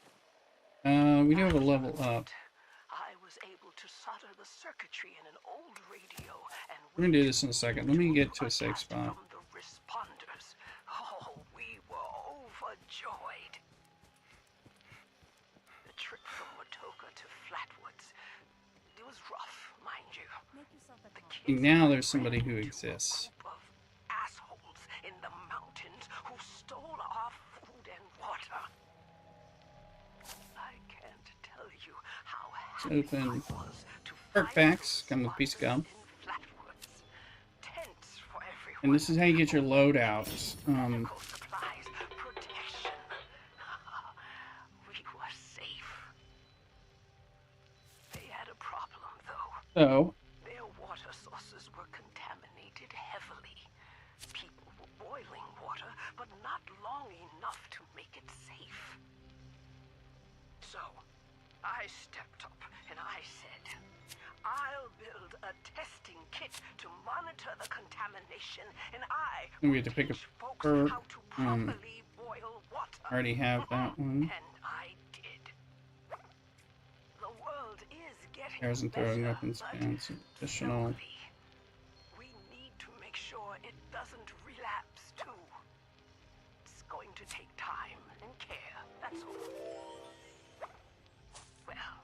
We do have a level up. I was able to solder the circuitry in an old radio, and We're gonna do this in a second. Let me get to a safe broadcast spot. from the responders. Oh, we were overjoyed. The trip from Watoga to Flatwoods, it was rough, mind you. Make yourself at home. And now there's somebody who exists. Group of assholes in the mountains who stole our food and water. I can't tell you how happy Open. I was to Perk find packs those come with a piece of gum. spots in Flatwoods. Tents for everyone. And this is how you get your loadouts. Medical supplies, protection. We were safe. They had a problem, though. So Their water sources were contaminated heavily. People were boiling water, but not long enough to make it safe. So, I stepped up and I said, I'll build a testing kit to monitor the contamination, and I And we had to pick a teach folks perk. how to properly boil water. I already have that one. And I did. The world is getting Arrows and throwing better, weapons but and some additional. slowly. We it doesn't relapse too. It's going to take time and care, that's all. Well,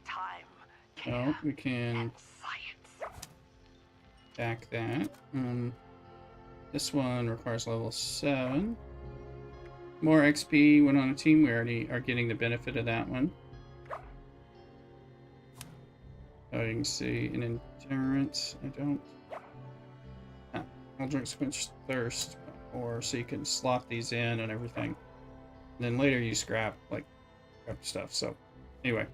time, care, Oh, we can and science. back that. This one requires level 7. More XP when on a team. We already are getting the benefit of that one. Oh, you can see in endurance. I don't. Ah, I'll drink quench thirst, or so you can slot these in and everything. And then later you scrap stuff. So anyway.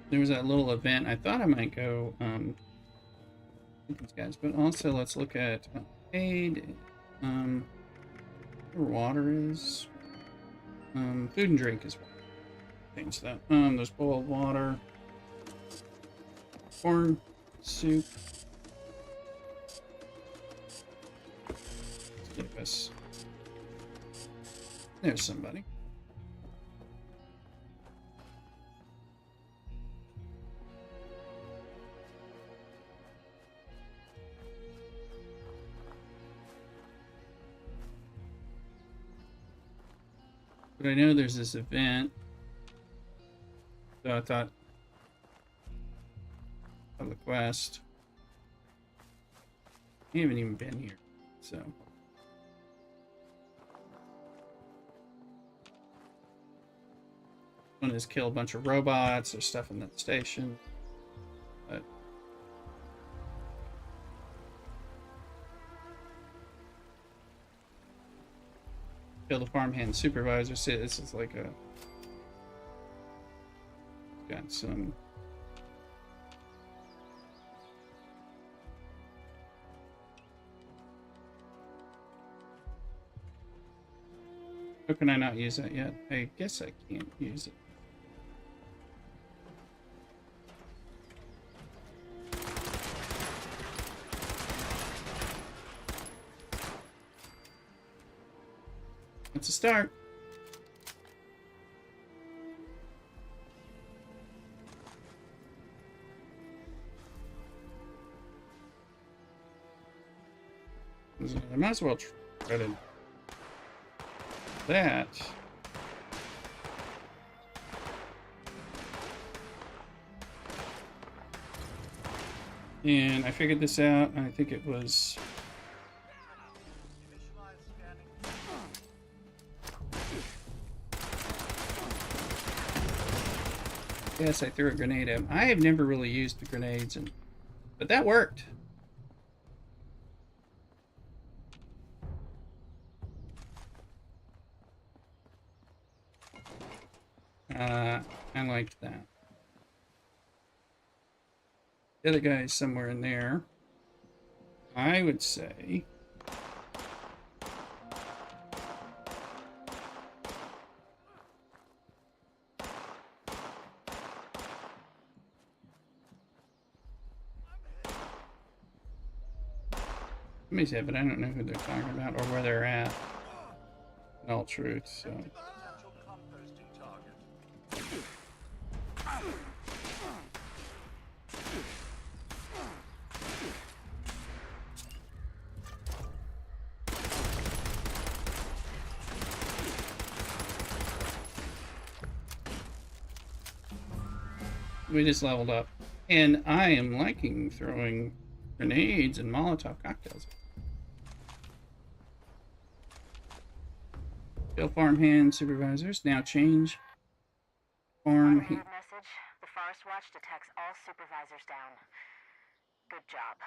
There was that little event. I thought I might go these guys, but also let's look at aid. Where water is. Food and drink as well. Change that. There's boiled water. Corn soup. Let's give us. There's somebody. But I know there's this event. So I thought of the quest. I haven't even been here. So one is kill a bunch of robots or stuff in that station. But kill the farmhand supervisor. See, this is like a got some how can I not use that yet? I guess I can't use it. It's a start. I might as well try to that. And I figured this out. I think it was. Yes, I threw a grenade at him. I have never really used the grenades, but that worked. I liked that. The other guy is somewhere in there. I would say. Somebody said, but I don't know who they're talking about or where they're at. In all truth, so. We just leveled up. And I am liking throwing grenades and Molotov cocktails. Kill farmhand supervisors. Now change farm. Message. The Forest Watch detects all supervisors down. Good job.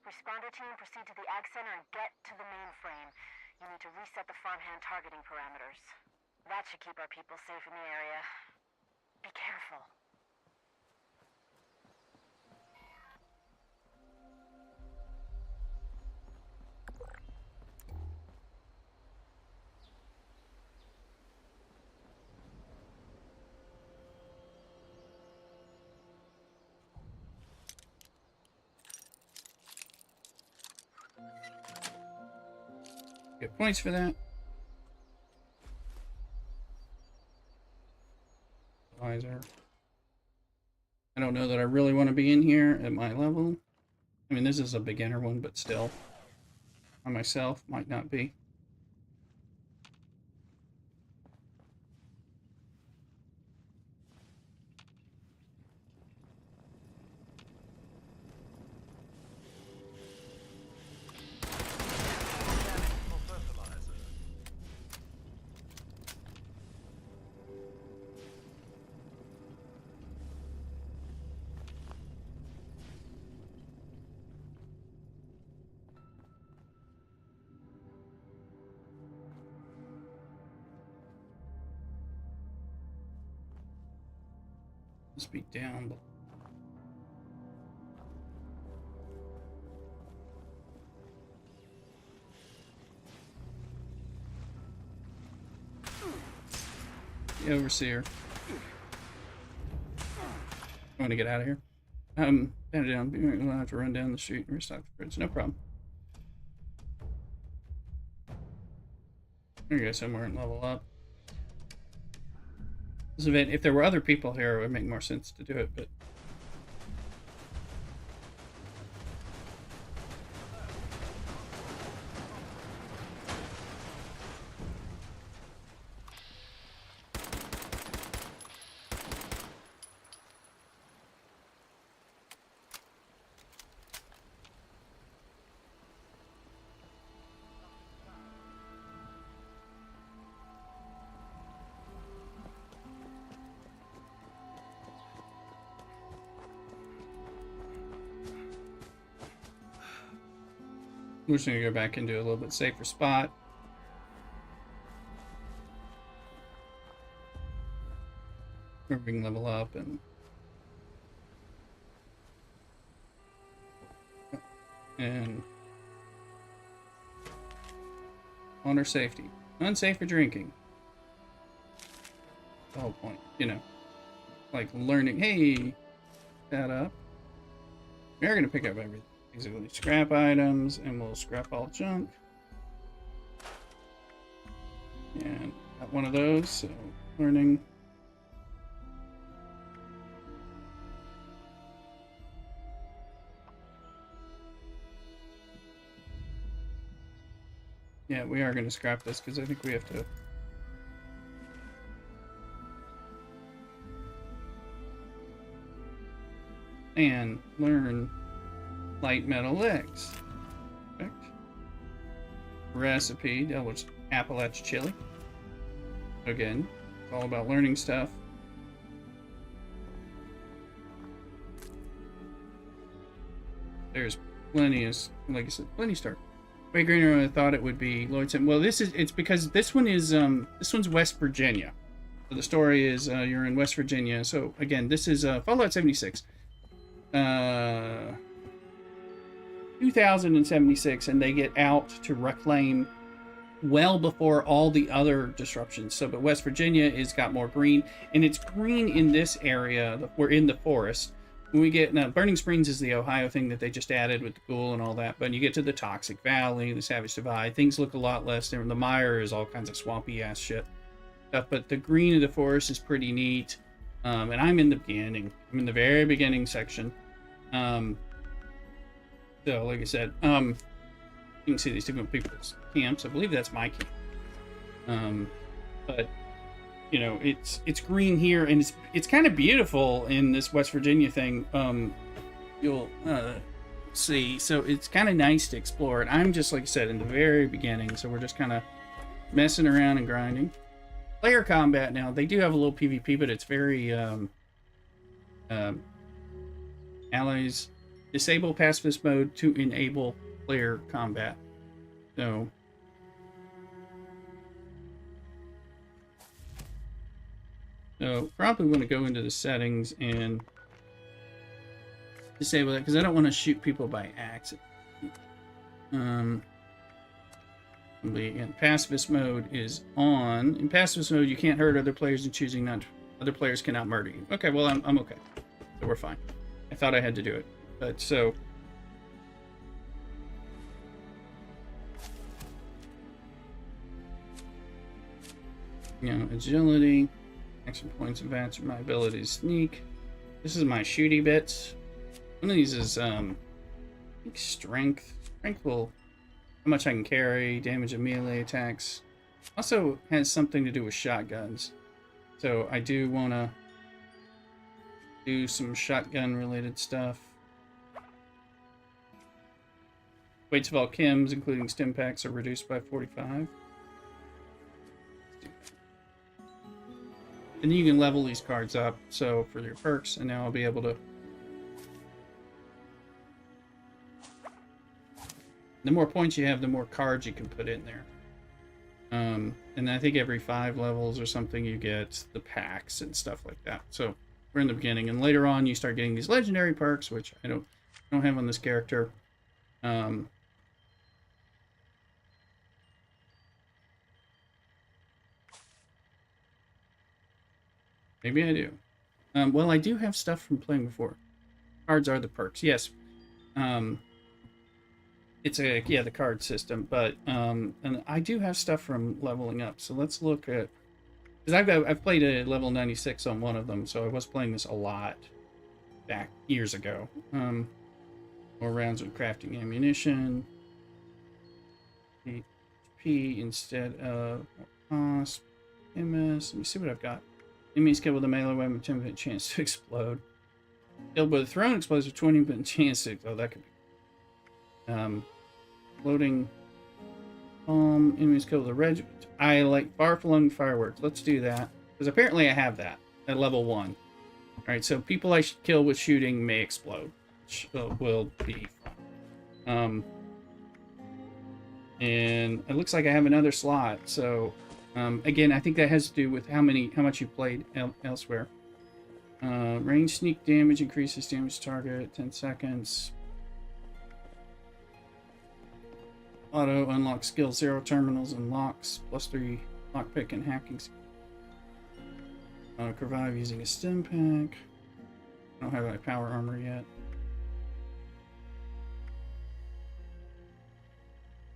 Responder team, proceed to the Ag Center and get to the mainframe. You need to reset the farmhand targeting parameters. That should keep our people safe in the area. Be careful. Get points for that. Advisor. I don't know that I really want to be in here at my level. I mean, this is a beginner one, but still. I myself might not be. Must be down. The overseer. I want to get out of here. Down. We'll have to run down the street and restock the fridge. No problem. There you go, somewhere and level up. This event, if there were other people here, it would make more sense to do it, but we're just gonna go back into a little bit safer spot. Where we can level up and honor safety. Unsafe for drinking. The whole point, you know. Like learning, hey, that up. We're gonna pick up everything. Basically scrap items, and we'll scrap all junk. And got one of those, so learning. Yeah, we are going to scrap this because I think we have to. And learn light metal legs. Perfect. Recipe, that was Appalachia chili. Again, it's all about learning stuff. There's plenty of, like I said, plenty of start. Way greener than I thought it would be. Lloydson. Well, it's because this one is this one's West Virginia. So the story is you're in West Virginia. So again, this is Fallout 76. 2076, and they get out to reclaim well before all the other disruptions. So, but West Virginia is got more green, and it's green in this area. We're in the forest. When we get now, Burning Springs is the Ohio thing that they just added with the ghoul and all that. But when you get to the Toxic Valley, the Savage Divide, things look a lot less. The mire is all kinds of swampy ass shit stuff. But the green of the forest is pretty neat. And I'm in the beginning. I'm in the very beginning section. So, like I said, you can see these different people's camps. I believe that's my camp. But you know, it's green here, and it's kind of beautiful in this West Virginia thing. You'll see. So it's kind of nice to explore it. I'm just, like I said, in the very beginning, so we're just kind of messing around and grinding. Player combat now. They do have a little PvP, but it's very allies. Disable pacifist mode to enable player combat. So probably want to go into the settings and disable that because I don't want to shoot people by accident. Again, pacifist mode is on. In pacifist mode, you can't hurt other players and choosing not to, other players cannot murder you. Okay, well I'm okay. So we're fine. I thought I had to do it. But so agility, action points advance my ability to sneak. This is my shooty bits. One of these is I think strength. Strength will how much I can carry, damage of melee attacks. Also has something to do with shotguns. So I do want to do some shotgun related stuff. Weights of all chems, including stim packs, are reduced by 45. And you can level these cards up, so for your perks, and now I'll be able to... The more points you have, the more cards you can put in there. And I think every 5 levels or something you get the packs and stuff like that. So we're in the beginning, and later on you start getting these legendary perks, which I don't have on this character. Maybe I do. Well, I do have stuff from playing before. Cards are the perks, yes. It's the card system, but and I do have stuff from leveling up. So let's look at, because I've played a level 96 on one of them, so I was playing this a lot back years ago. More rounds with crafting ammunition, HP instead of cost, MS. Let me see what I've got. Enemies killed with a melee weapon, 10% chance to explode. Killed with a thrown explosive, 20% chance to. Oh, that could be. Loading. Enemies killed with a red. I like far-flung fireworks. Let's do that because apparently I have that at level 1. All right, so people I should kill with shooting may explode, which will be fun. And it looks like I have another slot, so. Again, I think that has to do with how much you played elsewhere. Range sneak damage increases damage target 10 seconds. Auto unlock skill 0 terminals and locks +3 lockpick and hacking. Revive using a stim pack. I don't have my power armor yet.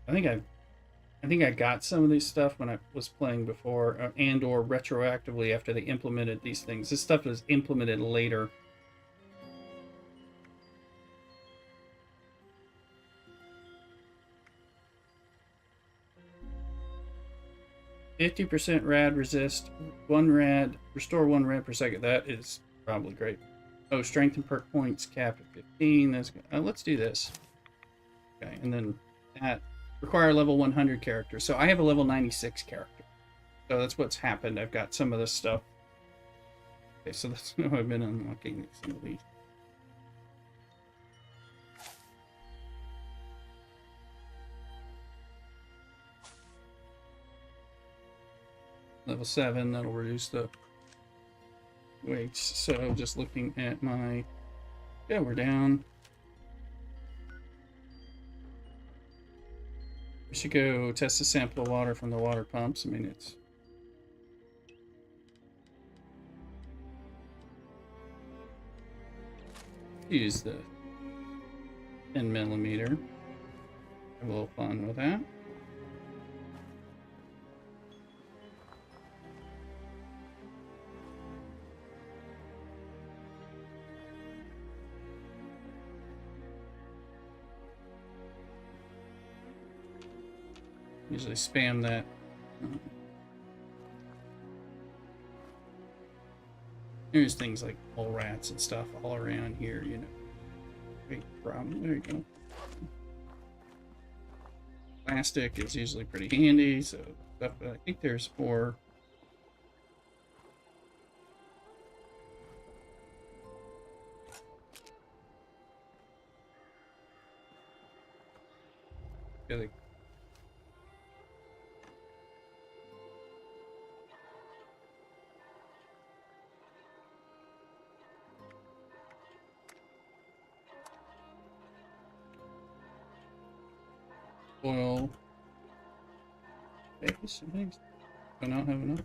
I think I got some of this stuff when I was playing before, and or retroactively after they implemented these things. This stuff was implemented later. %, rad resist, 1 rad, restore 1 rad per second. That is probably great. Oh, strength and perk points capped at 15. That's good. Let's do this. Okay, and then that. Require level 100 character. So I have a level 96 character. So that's what's happened. I've got some of this stuff. Okay, so that's how I've been unlocking some of these. Level 7, that'll reduce the weights. So just looking at my... Yeah, we're down. We should go test a sample of water from the water pumps. I mean, it's... Use the 10mm. Have a little fun with that. Usually spam that. There's things like mole rats and stuff all around here, you know. Great problem. There you go. Plastic is usually pretty handy, so stuff. I think there's more. Really. Oil. Base and things. Do not have enough.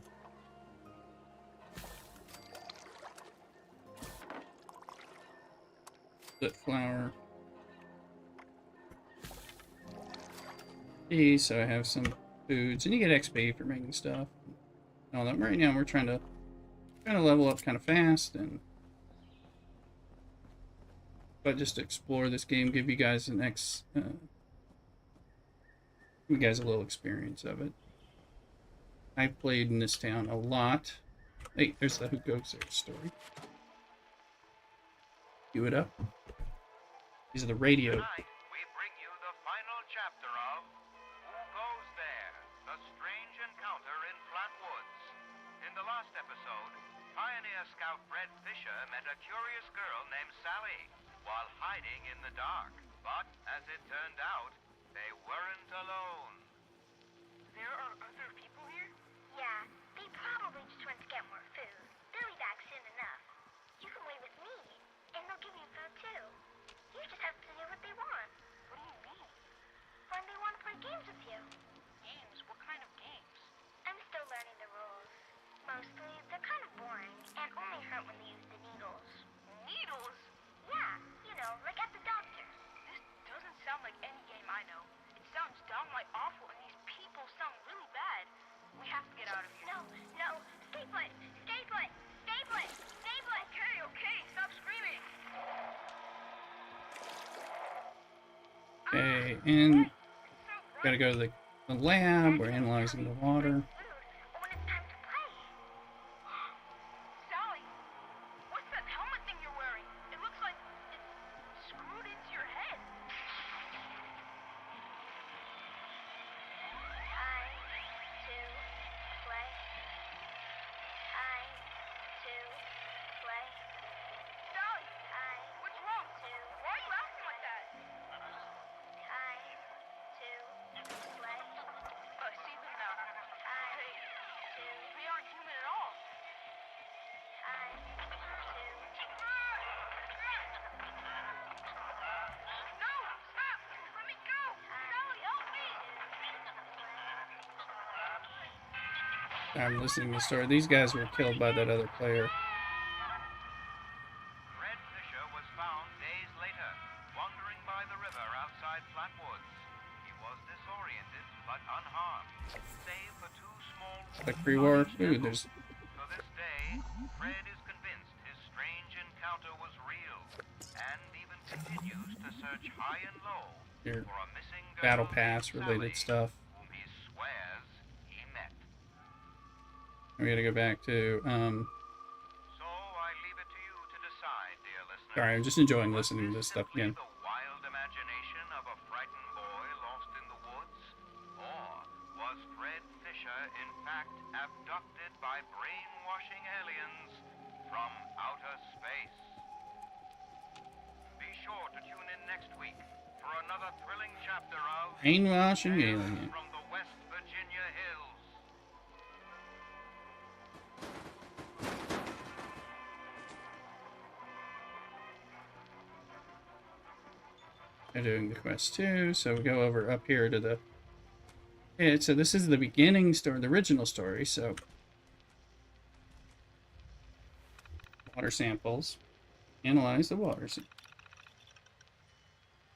Split flour. So I have some foods, and you get XP for making stuff. all that. Right now we're trying to level up kind of fast, and but just to explore this game, give you guys a little experience of it. I've played in this town a lot. Hey, there's the Who Goes There story. Cue it up. These are the radio. Tonight, we bring you the final chapter of Who Goes There? The Strange Encounter in Flat Woods. In the last episode, pioneer scout Fred Fisher met a curious girl named Sally while hiding in the dark. But, as it turned out, they weren't alone. There are other people here? Yeah, they probably just went to get more food. They'll be back soon enough. You can wait with me, and they'll give you food too. You just have to do what they want. What do you mean? When they want to play games with you. Games? What kind of games? I'm still learning the rules. Mostly, they're kind of boring, and only hurt when they use the needles. Needles? Yeah, you know, like at the doctor. This doesn't sound like any game I know. It sounds downright awful, and these people sound really bad. We have to get out of here. No, no, stay put, stay put, stay put, stay put. Okay, stop screaming. Okay, and gotta go to the lab. We're analyzing the water. Food when it's time to play. Sally, what's that helmet thing you're wearing? It looks like it's screwed into your head. Time to play. Time to play. Sally, Time what's wrong? to Why are you acting like that? time to play. I see them now. Time Hey, to they aren't human at all. time to No, stop! Let me go! Sally, help me! I'm listening to the story. These guys were killed by that other player. Fred Fisher was found days later, wandering by the river outside Flatwoods. He was disoriented, but unharmed, save for two small Like pre-war food. There's To this day, Fred is convinced his strange encounter was real, and even continues to search high and low your for a missing girl battle named pass related Sally, stuff. whom he swears he met. We gotta go back to So I leave it to you to decide, dear listener. sorry, I'm just enjoying Was listening to this stuff simply again. the wild imagination of a frightened boy lost in the woods? Or was Fred Fisher in fact abducted by brainwashing aliens from outer space? Be sure to tune in next week for another thrilling chapter of Brainwashing Tales alien. from the West Virginia Hills. They're doing the quest too, so we go over up here to the. Yeah, so this is the beginning story, the original story. So water samples, analyze the water.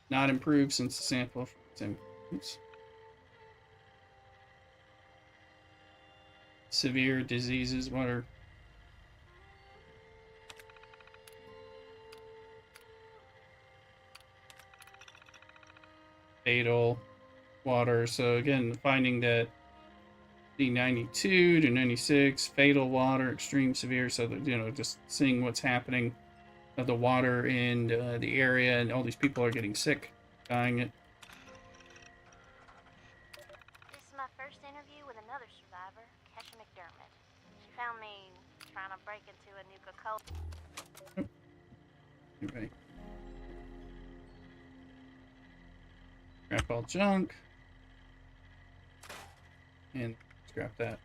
Not improved since the sample. Oops. Severe diseases, water. Fatal water. So again, finding that the 92 to 96 fatal water, extreme severe. So that, you know, just seeing what's happening of the water in the area, and all these people are getting sick, dying it. This is my first interview with another survivor, Kesha McDermott. She found me trying to break into a Nuka-Cola. Anyway. Scrap all junk. And scrap that.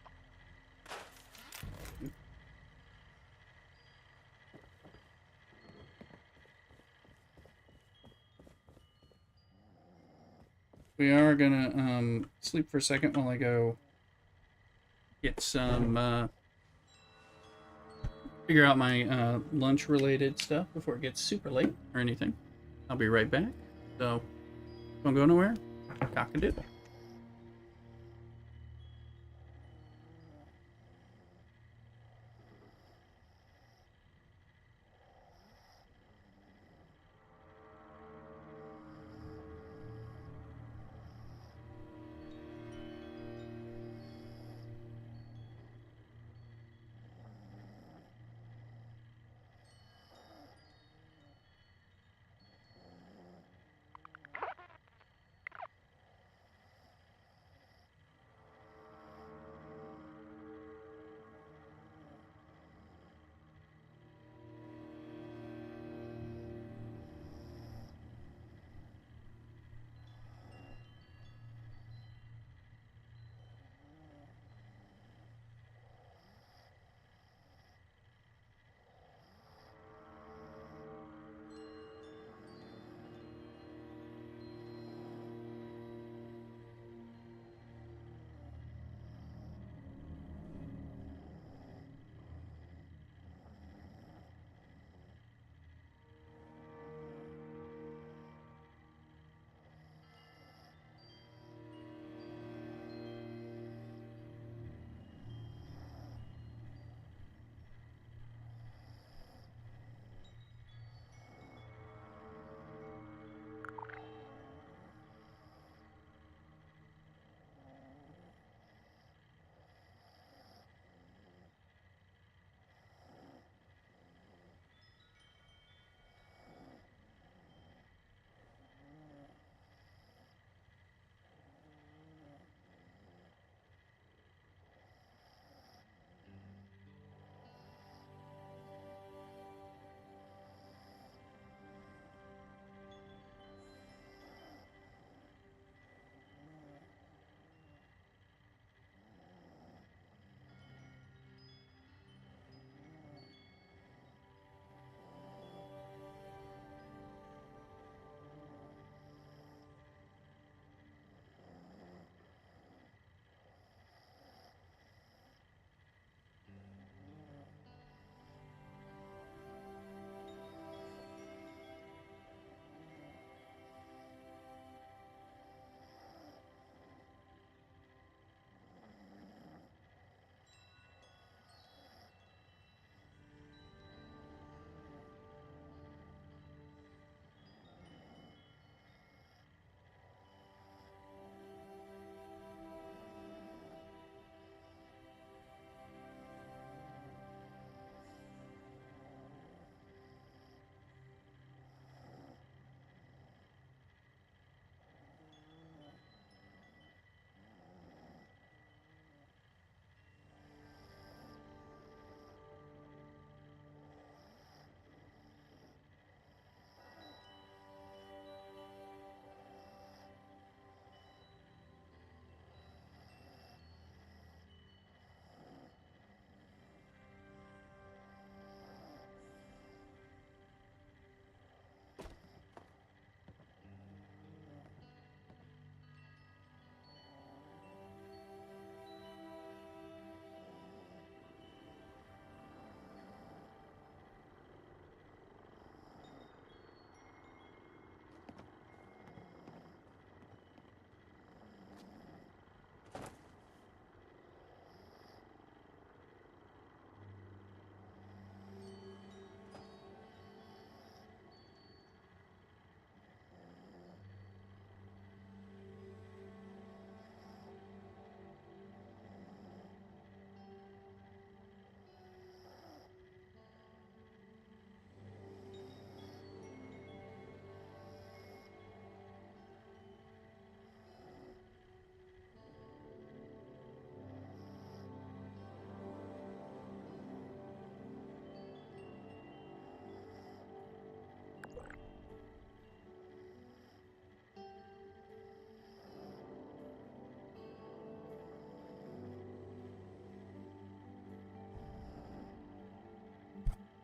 We are gonna sleep for a second while I go get some figure out my lunch related stuff before it gets super late or anything. I'll be right back. So don't go nowhere. Cock-a-doodle.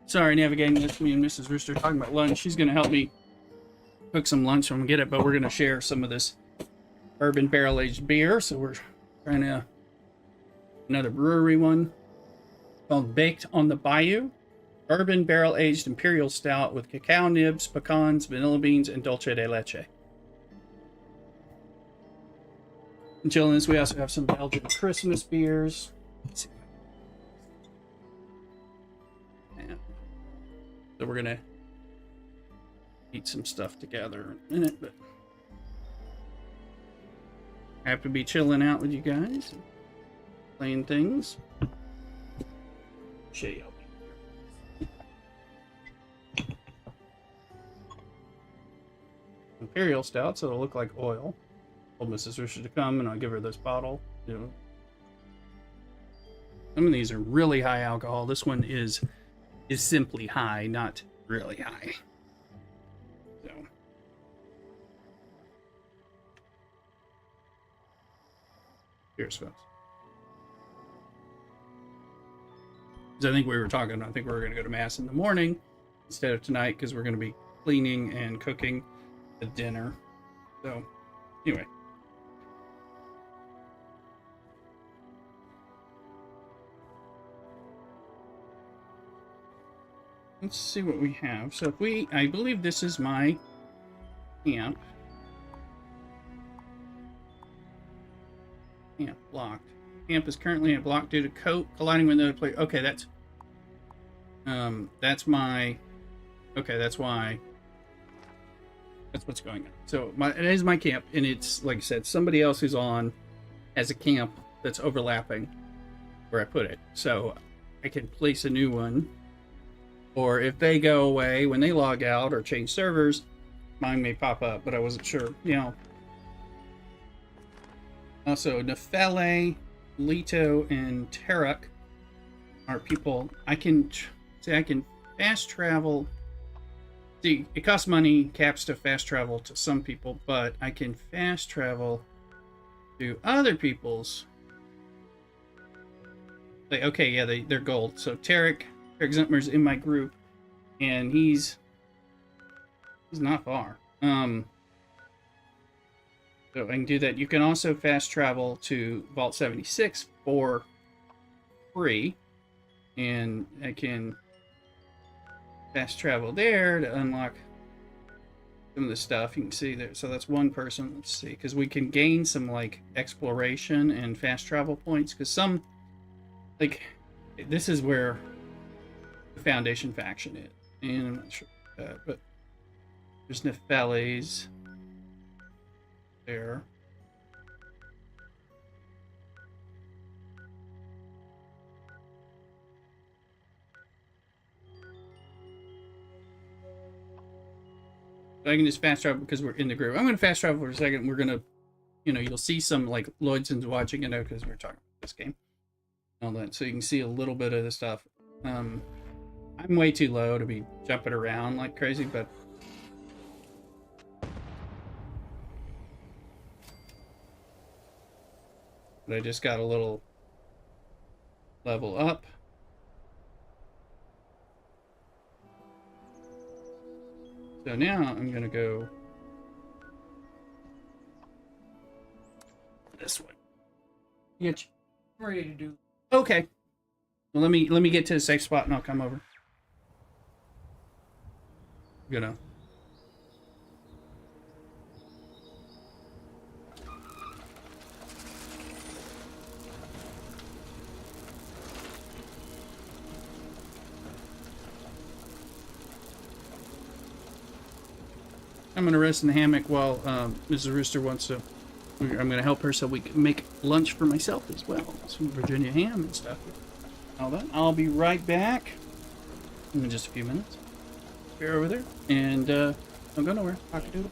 Sorry, navigating with me and Mrs. Rooster talking about lunch. She's going to help me cook some lunch when we get it, but we're going to share some of this bourbon barrel-aged beer. So we're trying to another brewery one called Baked on the Bayou. Bourbon barrel-aged imperial stout with cacao nibs, pecans, vanilla beans, and dulce de leche. And chilling this, we also have some Belgian Christmas beers. Let's see. Yeah. So we're gonna eat some stuff together in a minute, but I have to be chilling out with you guys, playing things. Show you. Imperial stout, so it'll look like oil. Told Mrs. Rooster to come and I'll give her this bottle. You know, some of these are really high alcohol. This one is simply high, not really high. So cheers, folks. Because I think we were talking, I think we were going to go to Mass in the morning instead of tonight because we're going to be cleaning and cooking a dinner. So anyway. Let's see what we have. So if I believe this is my camp. Camp blocked. Camp is currently in block due to colliding with another player. Okay, that's my, okay, that's why, that's what's going on. So it is my camp, and it's, like I said, somebody else who's on as a camp that's overlapping where I put it. So I can place a new one. Or if they go away when they log out or change servers, mine may pop up, but I wasn't sure. You know. Also, Nefele, Leto, and Tarek are people I can say I can fast travel. See, it costs money, caps to fast travel to some people, but I can fast travel to other people's. Like, okay, yeah, they're gold. So Tarek Zentmer's in my group, and he's not far. So I can do that. You can also fast travel to Vault 76 for free, and I can fast travel there to unlock some of the stuff. You can see there. So that's one person. Let's see, because we can gain some like exploration and fast travel points. Because some, like, this is where the Foundation faction is, and I'm not sure about that, but there's Nefele's there. So I can just fast travel because we're in the group. I'm going to fast travel for a second. We're going to, you know, you'll see some like Lloydson's watching it out because we're talking about this game. All that, so you can see a little bit of the stuff. I'm way too low to be jumping around like crazy, but I just got a little level up. So now I'm gonna go this way. Get you ready to do. Okay. Well, let me get to the safe spot and I'll come over. Gonna. I'm gonna rest in the hammock while Mrs. Rooster wants to. I'm gonna help her so we can make lunch for myself as well. Some Virginia ham and stuff. All that. I'll be right back in just a few minutes. Bear over there, and don't go nowhere. Cock-a-doodle.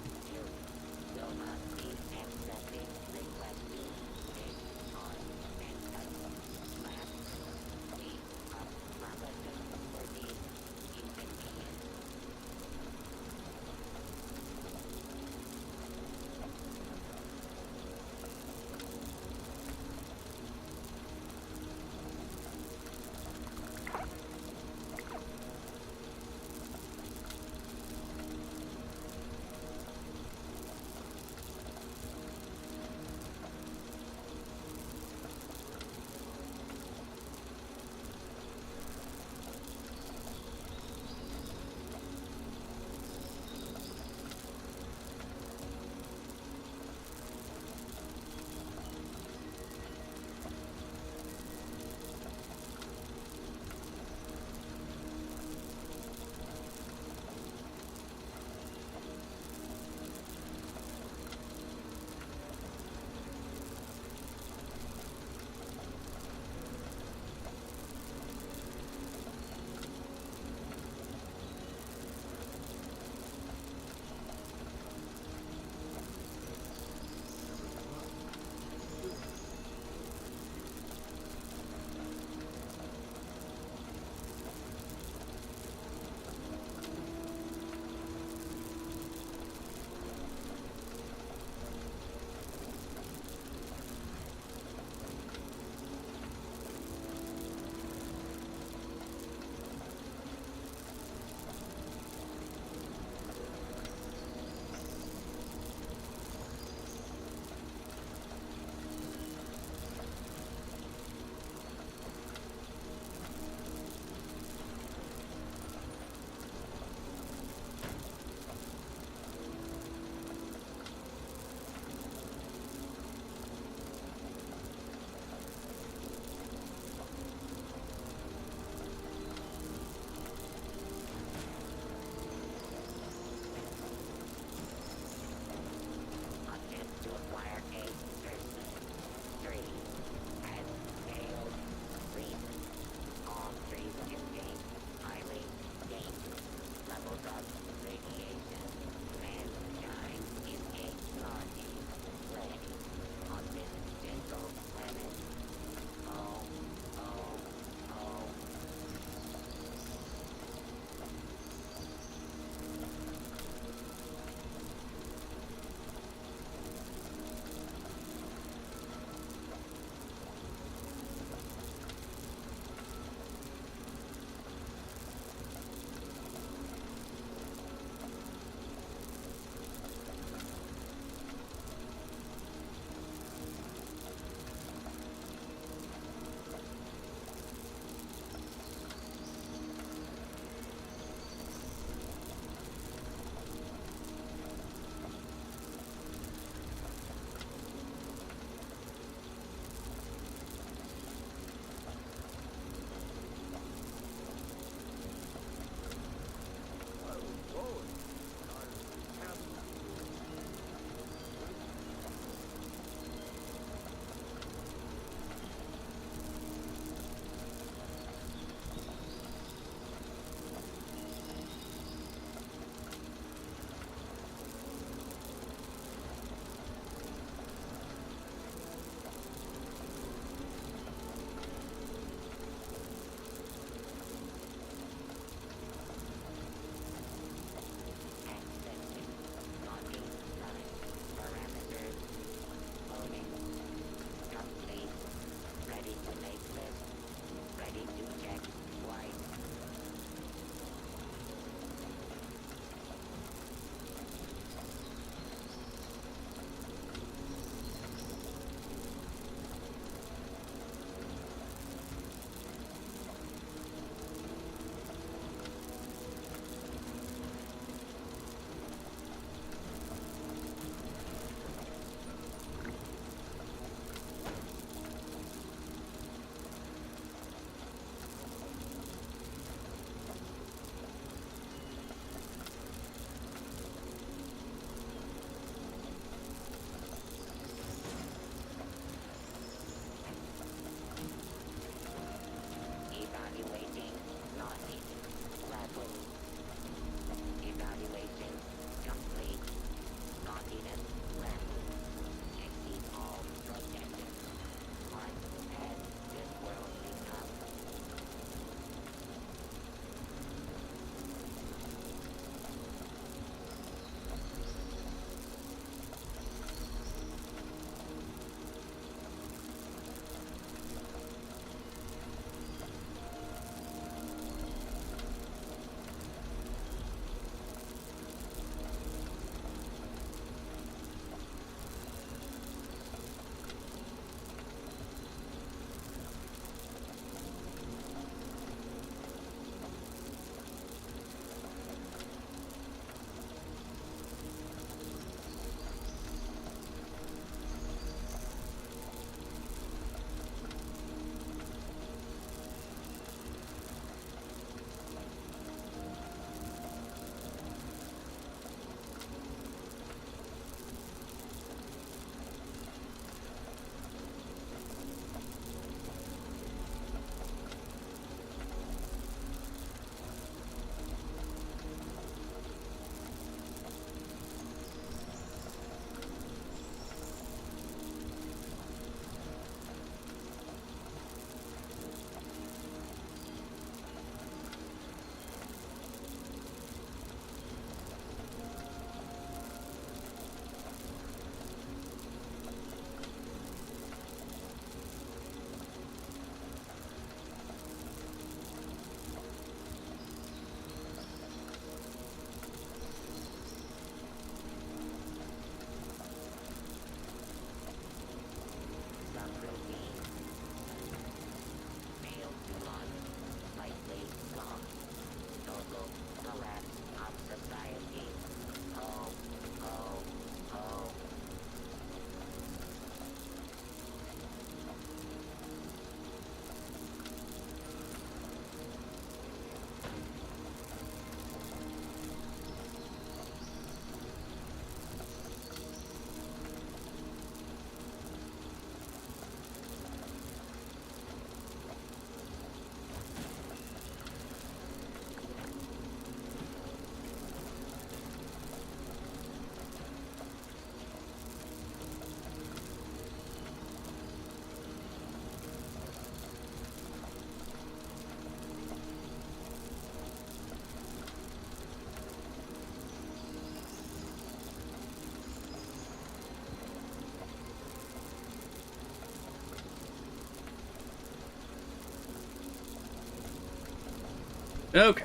Okay.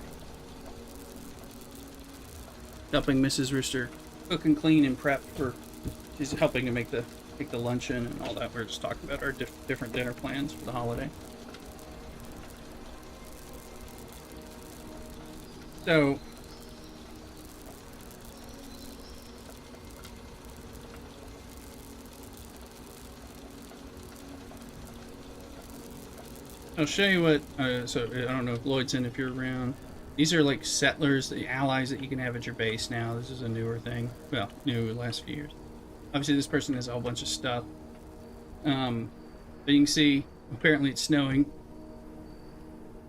Helping Mrs. Rooster cook and clean and prep for. She's helping to make the luncheon and all that. We're just talking about our different dinner plans for the holiday. So. I'll show you what, so I don't know if Lloyd's in if you're around. These are like settlers, the allies that you can have at your base now. This is a newer thing. Well, new last few years. Obviously this person has a whole bunch of stuff. But you can see, apparently it's snowing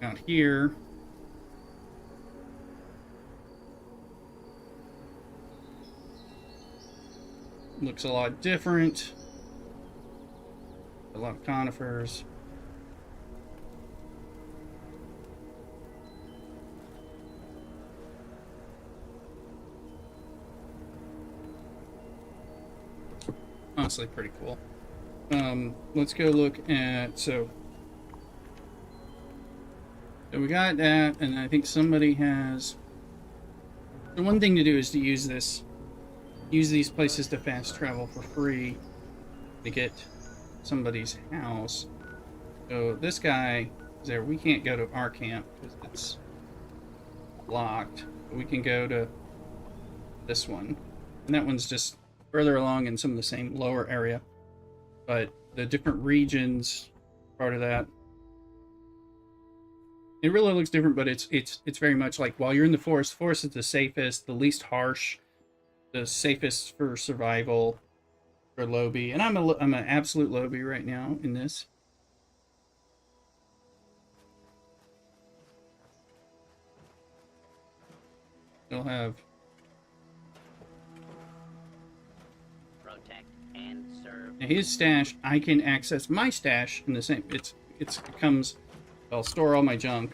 out here. Looks a lot different. A lot of conifers. Honestly, pretty cool. Let's go look at, so we got that, and I think somebody has, the one thing to do is to use these places to fast travel for free to get somebody's house. So this guy is there. We can't go to our camp because it's locked. But we can go to this one, and that one's just further along in some of the same lower area, but the different regions part of that, it really looks different. But it's very much like, while you're in the forest is the safest, the least harsh, the safest for survival for Lobby. And I'm an absolute Lobby right now in this. They'll have now his stash. I can access my stash in the same. It comes. I'll store all my junk.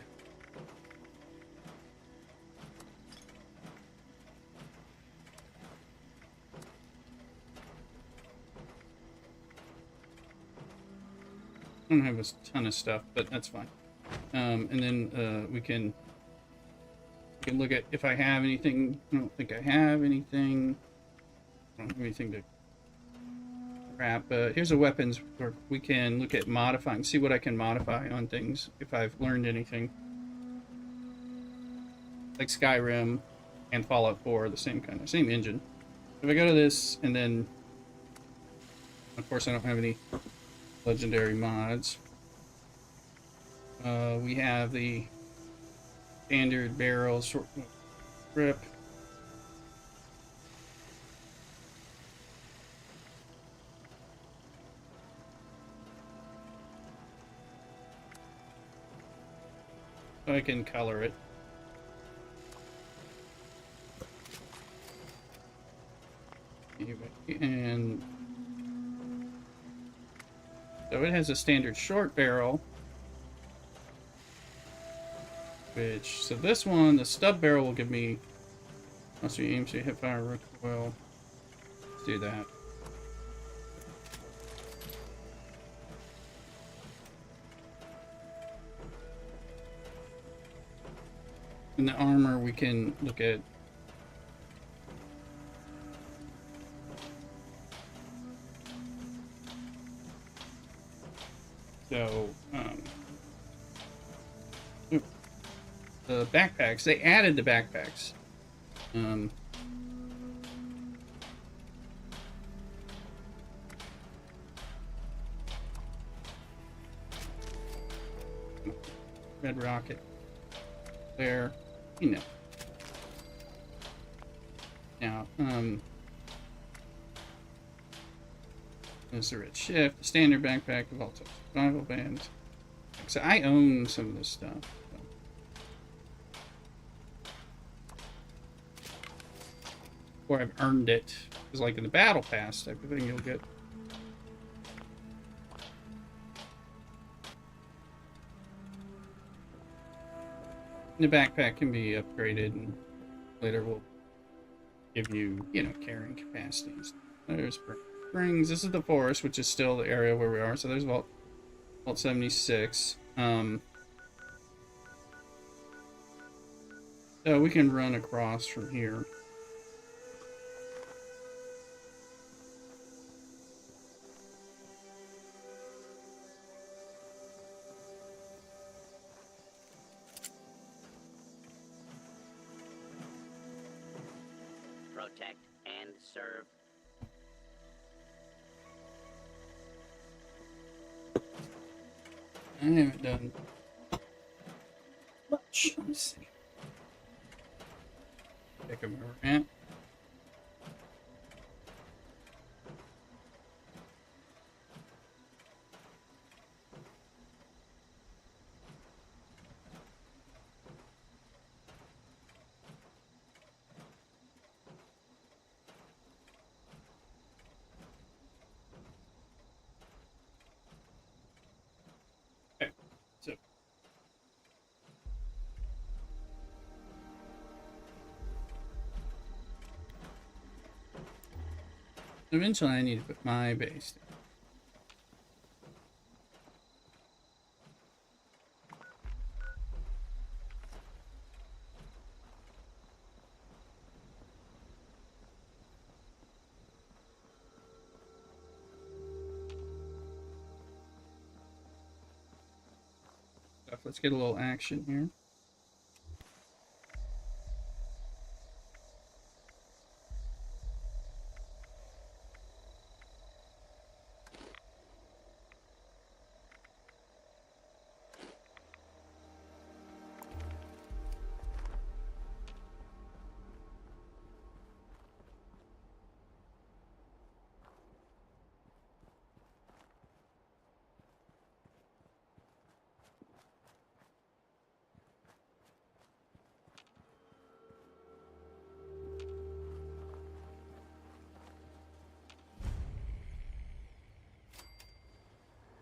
I don't have a ton of stuff, but that's fine. And then we can look at if I have anything. I don't think I have anything. I don't have anything to crap. Here's a weapons where we can look at modifying, see what I can modify on things if I've learned anything. Like Skyrim and Fallout 4, the same engine. If I go to this, and then of course I don't have any legendary mods. We have the standard barrel, short grip. So I can color it. And so it has a standard short barrel, which, so this one, the stub barrel will give me, once we aim to hit fire recoil. Let's do that. In the armor, we can look at the backpacks. They added the backpacks. Red rocket there, you know. Now, there's the red shift, standard backpack with all types of survival bands. So I own some of this stuff. Or I've earned it. Because like in the battle pass type of thing, you'll get. The backpack can be upgraded, and later will give you, you know, carrying capacities. There's springs. This is the forest, which is still the area where we are. So there's Vault 76. So we can run across from here. Protect and serve. I haven't done much. Let's see. Pick them over at. Okay, so eventually I need to put my base down. Let's get a little action here.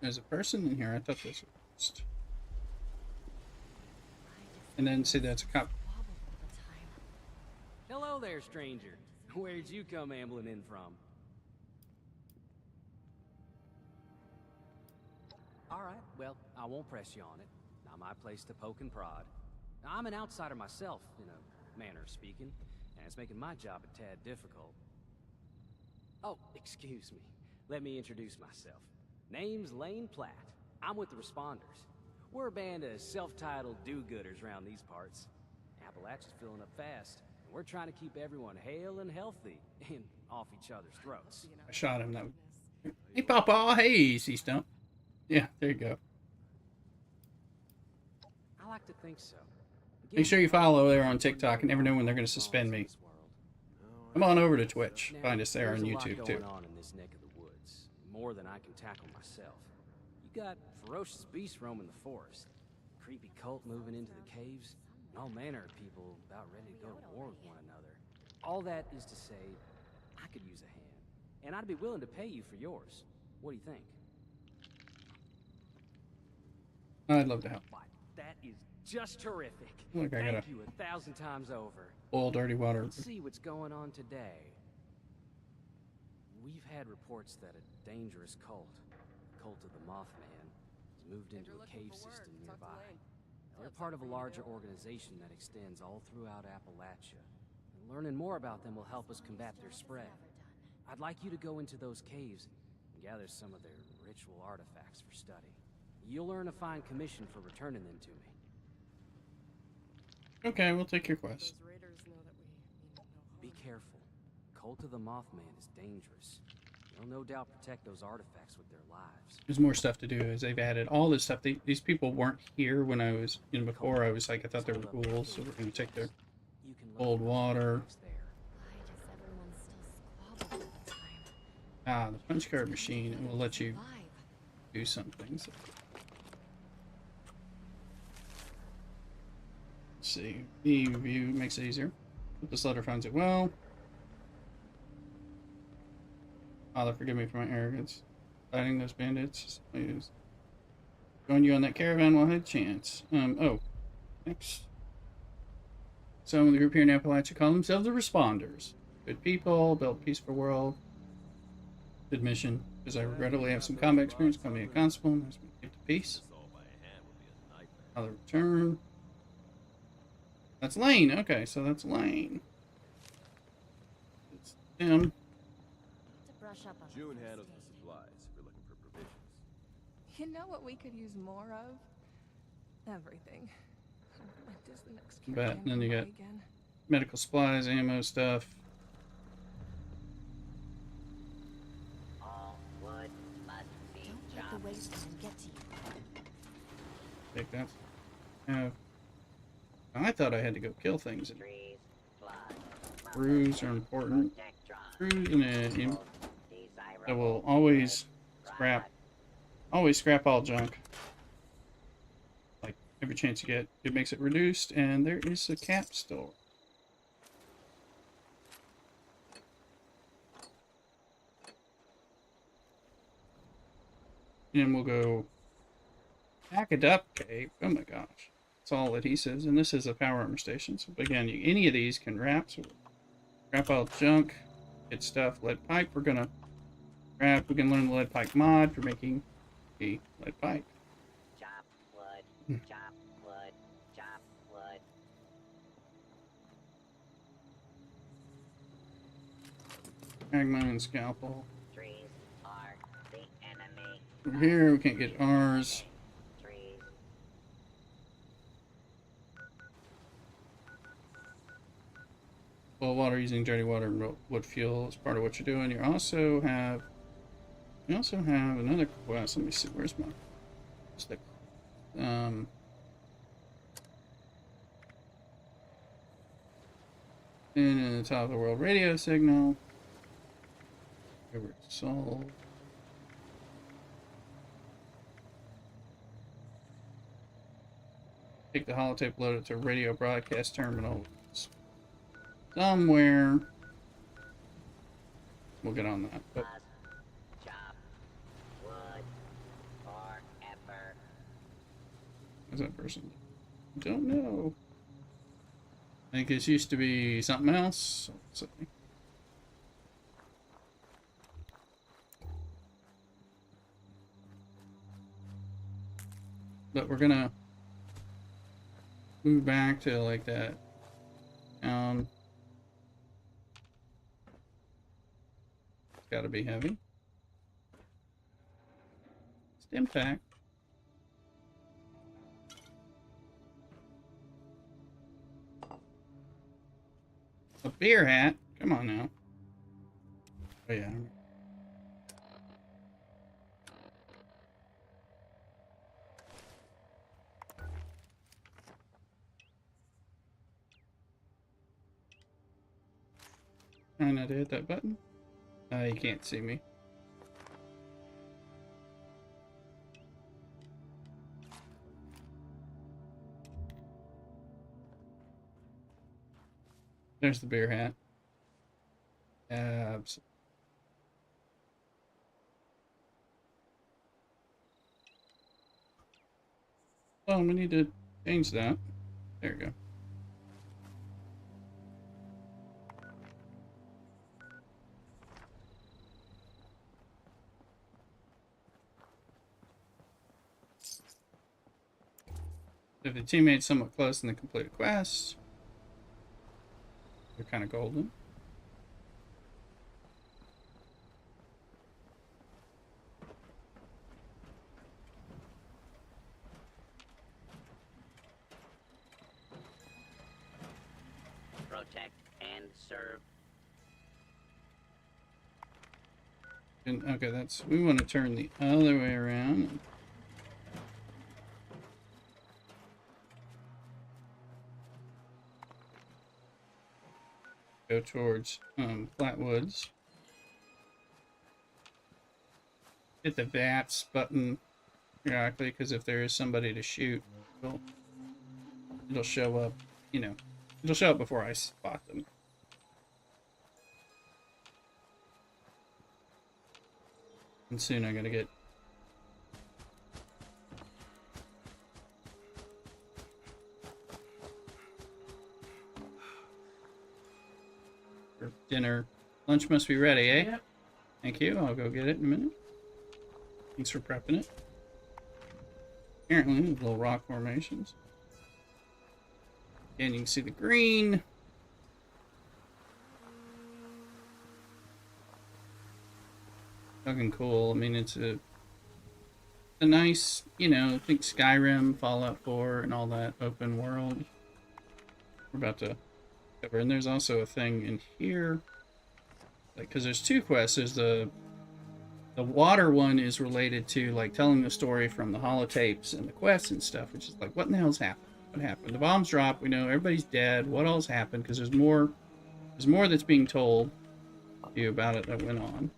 There's a person in here. I thought this was. And then see that's a cop. Hello there, stranger. Where'd you come ambling in from? Alright, well, I won't press you on it. Not my place to poke and prod. I'm an outsider myself, in a manner of speaking, and it's making my job a tad difficult. Oh, excuse me. Let me introduce myself. Name's Lane Platt. I'm with the Responders. We're a band of self-titled do-gooders around these parts. Appalachia's filling up fast, and we're trying to keep everyone hale and healthy and off each other's throats. I shot him. That. Hey, Papa. Hey, easy stump. Yeah, there you go. I like to think so. Make sure you follow there on TikTok. You never know when they're going to suspend me. Come on over to Twitch. Find us there on YouTube too. Going on in this neck of the woods, more than I can tackle myself. You got ferocious beasts roaming the forest, creepy cult moving into the caves, and all manner of people about ready to go to war with one another. All that is to say, I could use a hand, and I'd be willing to pay you for yours. What do you think? I'd love to help. That is just terrific. Look, I got Thank you 1,000 times over. Boil dirty water. Let's see what's going on today. We've had reports that a dangerous cult, the cult of the Mothman, has moved into a cave system nearby. They're part of a larger organization that extends all throughout Appalachia. And learning more about them will help us combat their spread. I'd like you to go into those caves and gather some of their ritual artifacts for study. You'll earn a fine commission for returning them to me. Okay, we'll take your quest. Be careful. Cult of the Mothman is dangerous. They'll no doubt protect those artifacts with their lives. There's more stuff to do as they've added all this stuff. These people weren't here when I was, before I was like, I thought they were ghouls, so we're going to take their cold water. Ah, the punch card machine, and will let you do some things. Let's see. The view makes it easier. Hope this letter finds it well. Father, forgive me for my arrogance. Fighting those bandits. Please. Join you on that caravan while I had a chance. Oh. Next. Some of the group here in Appalachia call themselves the Responders. Good people, build a peaceful world. Good mission. Because I regrettably have some combat experience, call me a constable, and ask me to keep the peace. I'll return. That's Lane. Okay, so that's Lane. It's him. To brush up on my June first handles the date. supplies if you're looking for provisions. You know what we could use more of? Everything. When does the next But caravan then come you by got again? medical supplies, ammo stuff. All wood must be Don't let chopped. the wasteland get to you. Take that. I thought I had to go kill things. Trees, blood, Crews are important. protectron. Crews and I Desirable will always product. scrap all junk. Like every chance you get, it makes it reduced, and there is a cap store. And we'll go pack it up, Cape. Oh my gosh. It's all adhesives, and this is a power armor station. So again, any of these can wrap. So wrap all junk, get stuff. Lead pipe, we're gonna wrap. We can learn the lead pipe mod for making a lead pipe. Chop wood, chop wood, chop wood. Magma and scalpel. Trees are the enemy. Over here, we can't get ours. Trees. Well, water using dirty water and wood fuel is part of what you're doing. You also have another quest. Let me see. Where's my? What's the in the top of the world radio signal. Over to solve. Take the holotape, load it to radio broadcast terminal. Somewhere. We'll get on that. But Must chop wood forever. who's that person? Don't know. I think this used to be something else. So, but we're gonna move back to like that town. It's gotta be heavy. Stim pack. A beer hat? Come on now. Oh yeah. Trying not to hit that button. You can't see me. There's the beer hat. Absolutely. Oh, we need to change that. There we go. If the teammate's somewhat close in the completed quest, they're kind of golden. Protect and serve. And, okay, we want to turn the other way around. Go towards Flatwoods. Hit the VATS button periodically, because if there is somebody to shoot, it'll show up, you know, it'll show up before I spot them. And soon I'm gonna get for dinner. Lunch must be ready, eh? Yep. Thank you. I'll go get it in a minute. Thanks for prepping it. Apparently, little rock formations. And you can see the green. Fucking cool. I mean, it's a nice, you know, I think Skyrim, Fallout 4, and all that open world. We're about to cover. And there's also a thing in here, like, because there's two quests. There's the water one is related to like telling the story from the holotapes and the quests and stuff, which is like, what in the hell's happened? What happened? The bombs dropped. We know everybody's dead. What else happened? Because there's more. There's more that's being told to you about it that went on.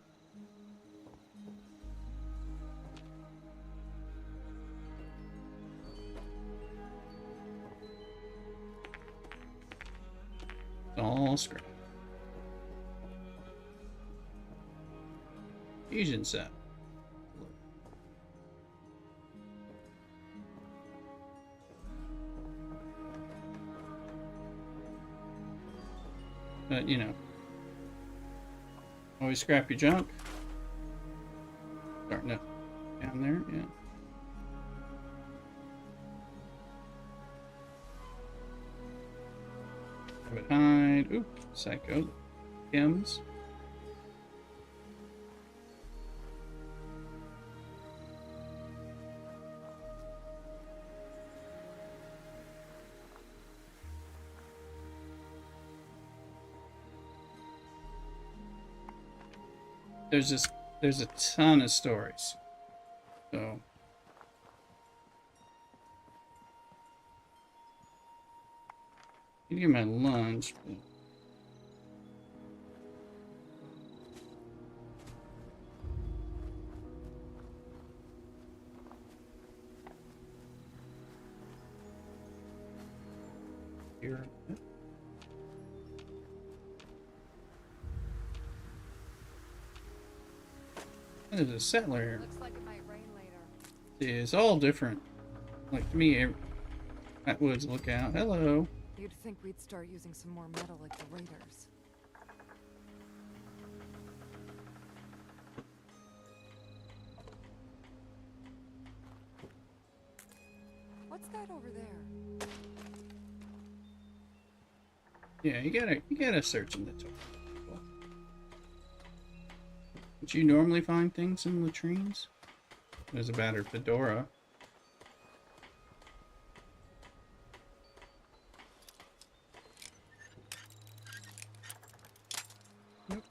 It's all scrap. Fusion set. But, you know, always scrap your junk. Starting up down there, yeah. Have it hide. Oop, psycho. Chems. There's a ton of stories. So I can get my lunch, but here. There's a settler here. Looks like it might rain later. Yeah, it's all different. Like to me, that woods look out. Hello. You'd think we'd start using some more metal like the raiders. What's that over there? Yeah, you gotta search in the toilet. Would you normally find things in latrines? There's a battered fedora. Yep.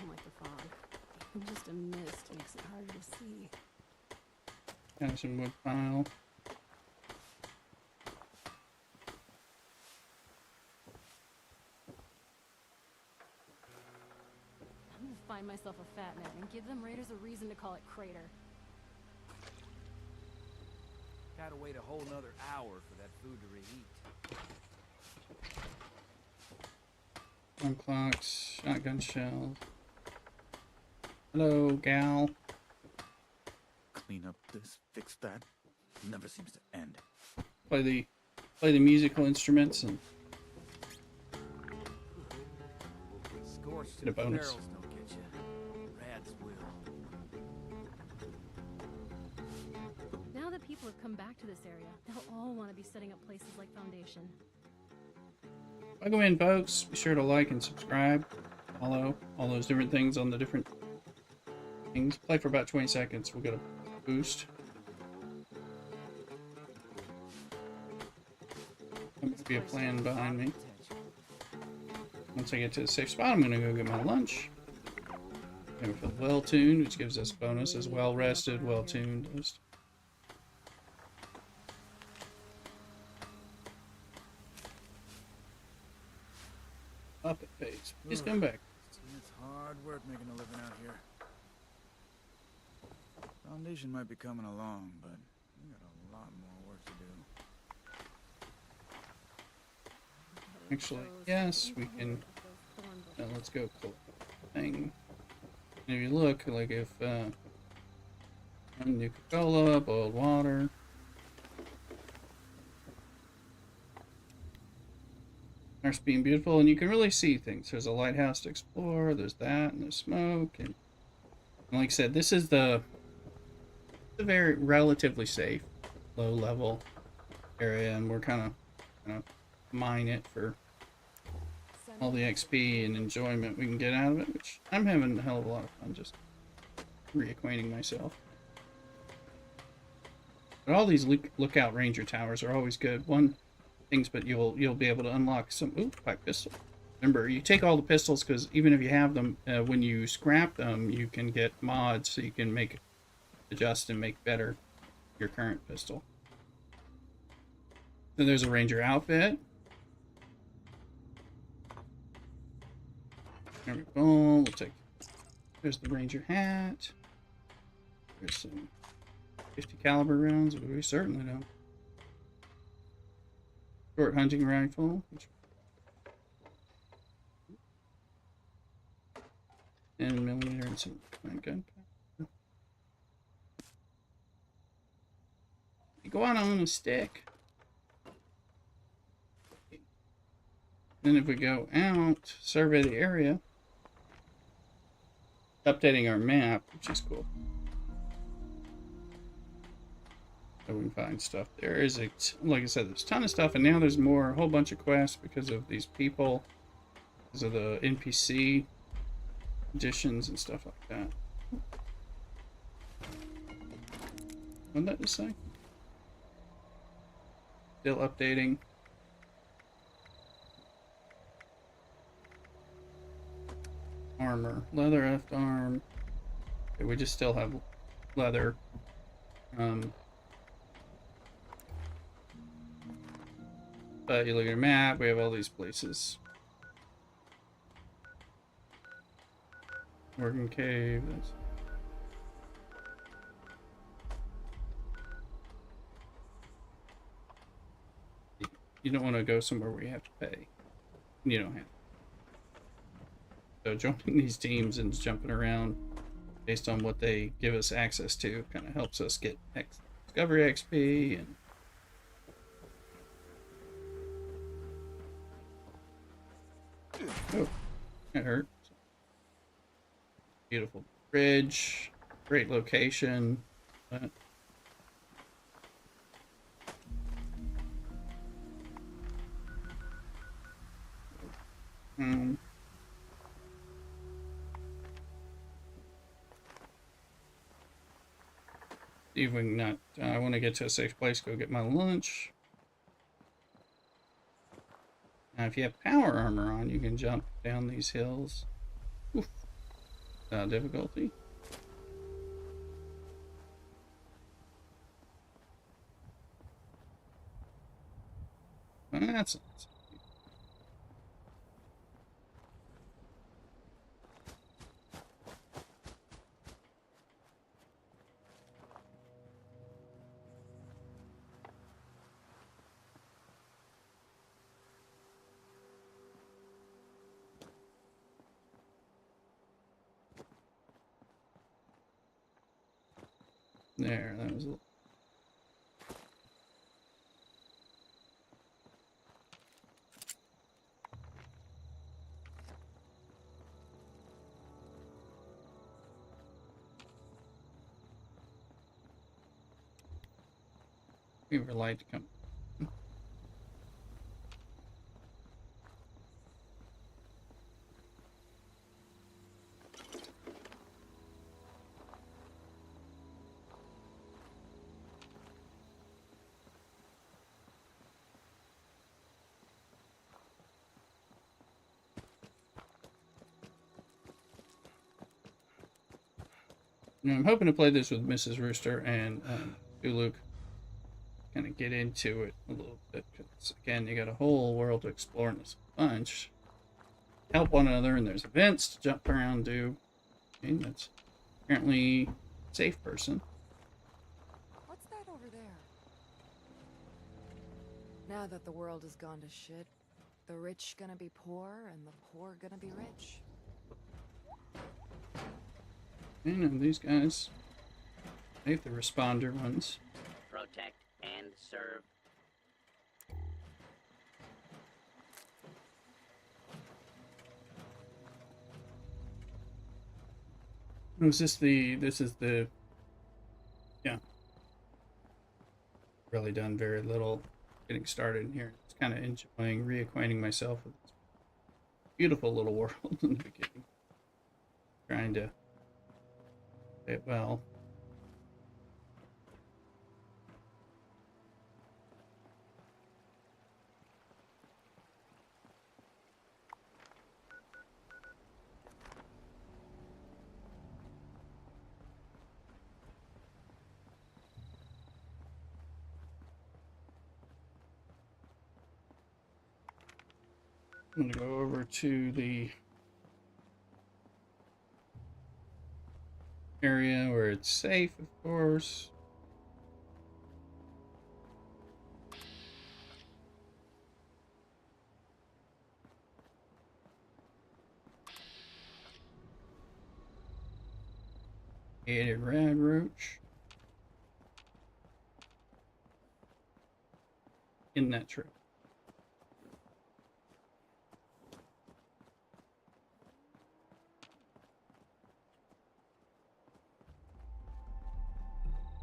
Don't like the fog. Just a mist makes it harder to see. Got some wood pile. I'm gonna find myself a fat man and give them raiders a reason to call it Crater. Gotta wait a whole nother hour for that food to reheat. Alarm clocks, shotgun shells. Hello, gal. Clean up this, fix that. Never seems to end. Play the musical instruments and Scorched get a bonus. barrels don't get you. Rads will. Now that people have come back to this area, they'll all want to be setting up places like Foundation. Welcome in, folks. Be sure to like and subscribe, follow, all those different things on the different things. Play for about 20 seconds. We'll get a boost. There must be a plan behind me. Once I get to the safe spot, I'm going to go get my lunch. And we feel well-tuned, which gives us bonus as well-rested, well-tuned list. Up it pays. Please come back. It's hard work making a living out here. Foundation might be coming along, but we got a lot more work to do. Actually, yes, we can. Let's go collect the thing. And if you look, like if Nuka-Cola, boiled water. Starts being beautiful, and you can really see things. There's a lighthouse to explore. There's that, and there's smoke, and like I said, this is the very relatively safe, low level area, and we're kind of mine it for all the XP and enjoyment we can get out of it, which I'm having a hell of a lot of fun just reacquainting myself. But all these lookout ranger towers are always good. One things, but you'll be able to unlock some. Ooh, pipe pistol. Remember, you take all the pistols because even if you have them, when you scrap them, you can get mods so you can adjust and make better your current pistol. Then there's a ranger outfit. There we go. We'll take. There's the ranger hat. There's some 50 caliber rounds. We certainly don't. Short hunting rifle. 10mm and some gun. Iguana on a stick. Then if we go out, survey the area, updating our map, which is cool. So we can find stuff. There is like I said, there's a ton of stuff, and now there's more, a whole bunch of quests because of these people, because of the NPC additions and stuff like that. What did that just say? Still updating. Armor. Leather left arm. Okay, we just still have leather. But you look at a map, we have all these places. Working cave. You don't want to go somewhere where you have to pay. You don't have to. So joining these teams and jumping around based on what they give us access to kind of helps us get discovery XP and oh, that hurt. Beautiful bridge, great location. See if we can not. I want to get to a safe place. Go get my lunch. Now, if you have power armor on, you can jump down these hills. Oof. Difficulty. That's nice. There, that was a little. We were light to come. Now, I'm hoping to play this with Mrs. Rooster and Luke. Kind of get into it a little bit. Because, again, you got a whole world to explore in this bunch. Help one another, and there's events to jump around, do. Okay, that's apparently a safe person. What's that over there? Now that the world has gone to shit, the rich gonna be poor, and the poor gonna be rich. You know, these guys. They have the responder ones. Protect and serve. Was this the? This is the. Yeah. Really done very little getting started in here. It's kind of enjoying reacquainting myself with this beautiful little world in the beginning. Trying to play it well. I'm going to go over to the area where it's safe, of course. Gated rad roach. In that tree.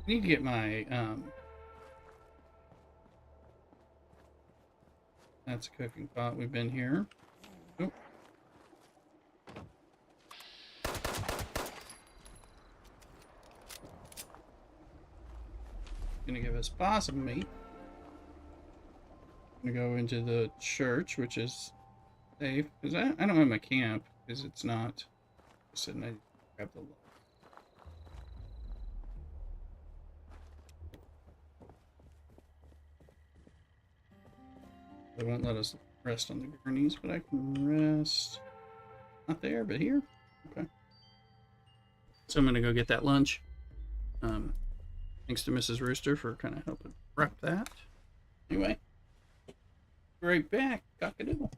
I need to get my that's a cooking pot. We've been here. Oh. Gonna give us possum meat. I'm gonna go into the church, which is safe because I don't have my camp because it's not. Sitting, I grab the. They won't let us rest on the gurneys, but I can rest. Not there, but here. Okay. So I'm gonna go get that lunch. Thanks to Mrs. Rooster for kind of helping prep that. Anyway, right back, cockadoodle.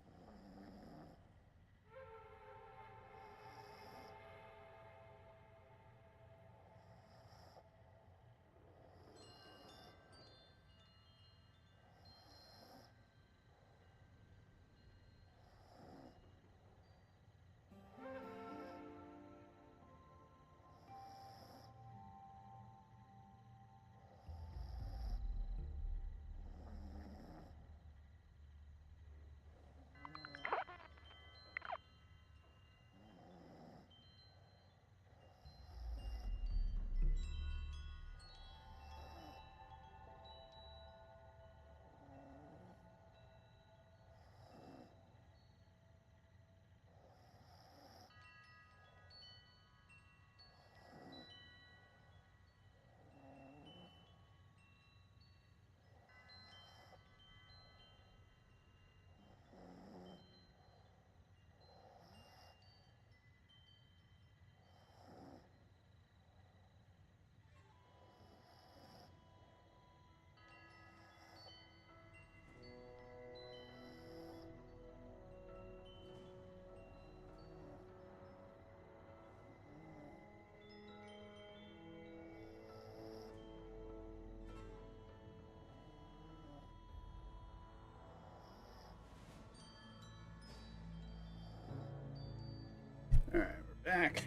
Alright, we're back.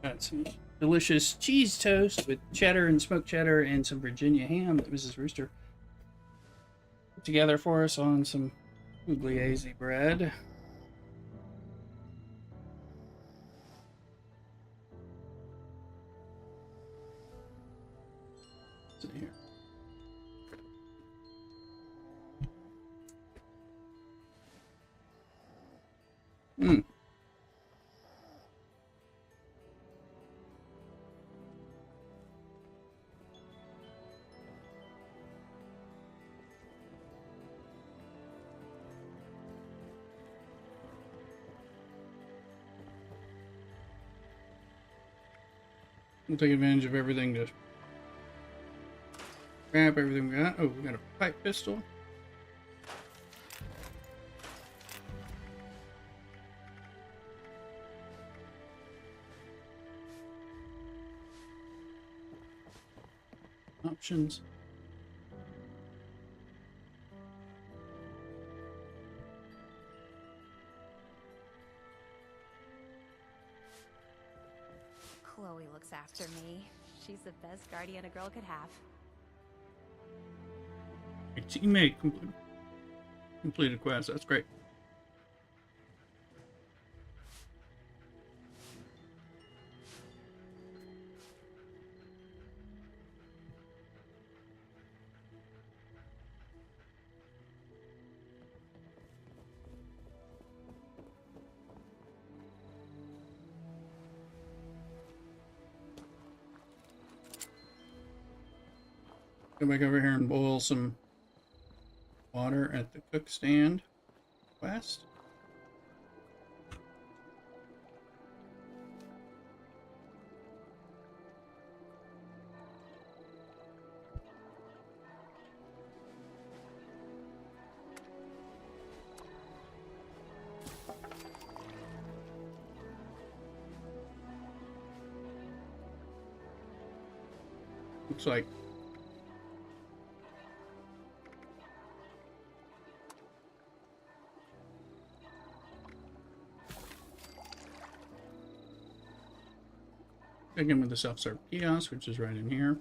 Got some delicious cheese toast with cheddar and smoked cheddar and some Virginia ham that Mrs. Rooster put together for us on some pugliese bread. What's in here? Mmm. We'll take advantage of everything to grab everything we got. Oh, we got a pipe pistol. Options. Chloe looks after me. She's the best guardian a girl could have. A teammate completed quest. That's great. Go back over here and boil some water at the cook stand west. Looks like again with the self-serve kiosk, which is right in here.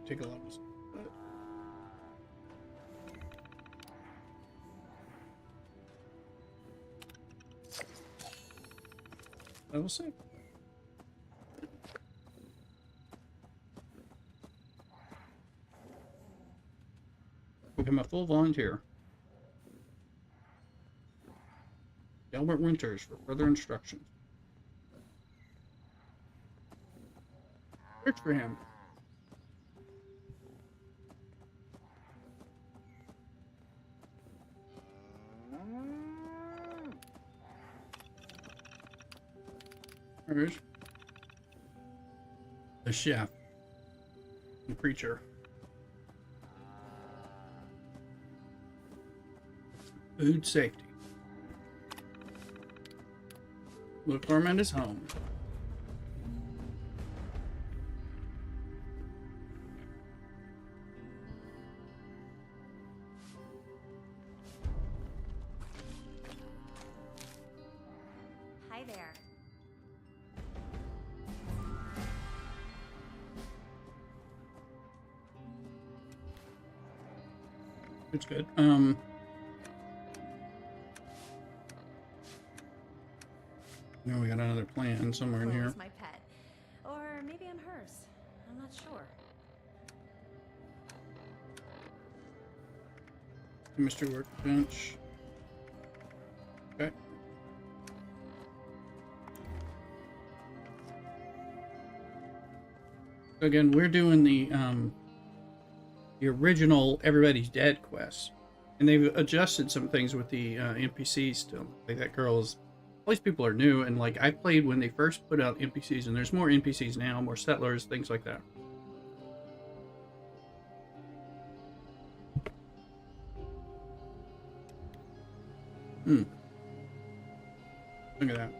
Take a look. Level 6. Become a full volunteer. Albert Winters for further instructions. Search for him. There's the chef, the preacher, food safety. Look for him at his home. Hi there. It's good. Now we got another plan somewhere in here. Chloe's my pet. Or maybe I'm hers. I'm not sure. Chemistry workbench. Okay. So again, we're doing the original Everybody's Dead quest, and they've adjusted some things with the NPCs still. Like that girl's. All these people are new, and like I played when they first put out NPCs, and there's more NPCs now, more settlers, things like that. Look at that.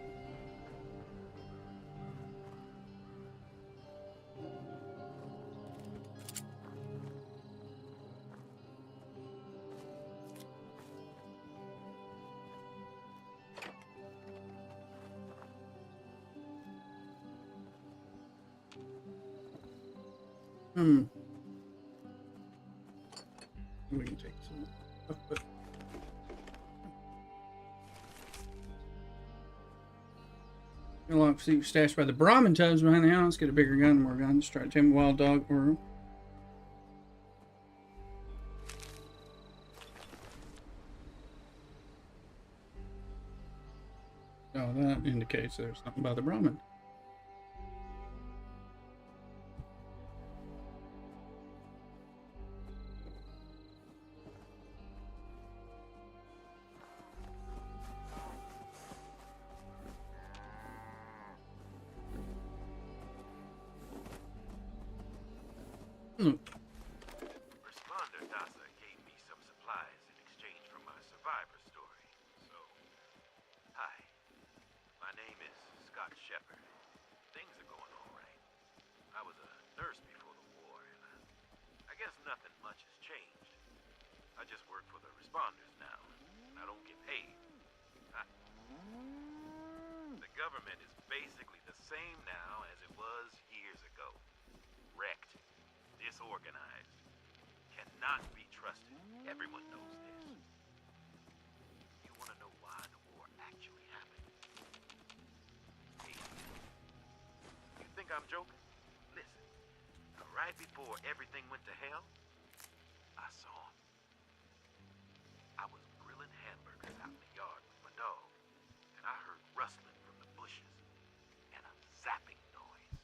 We can take some. But a lot of secret stashed by the Brahmin tubs behind the house. Get a bigger gun, more guns. Try to tame a wild dog or. Oh, that indicates there's something by the Brahmin. Responder Dasa gave me some supplies in exchange for my survivor story. So, hi. guess nothing much has changed. I just work for the responders now, and I don't get paid. The government is basically the same now as it was years ago. Wrecked, disorganized, cannot be trusted. Everyone knows this. You want to know why the war actually happened? Hey, you think I'm joking? Listen, right before everything went to hell, I saw him. I was grilling hamburgers out in the yard with my dog, and I heard rustling from the bushes and a zapping noise.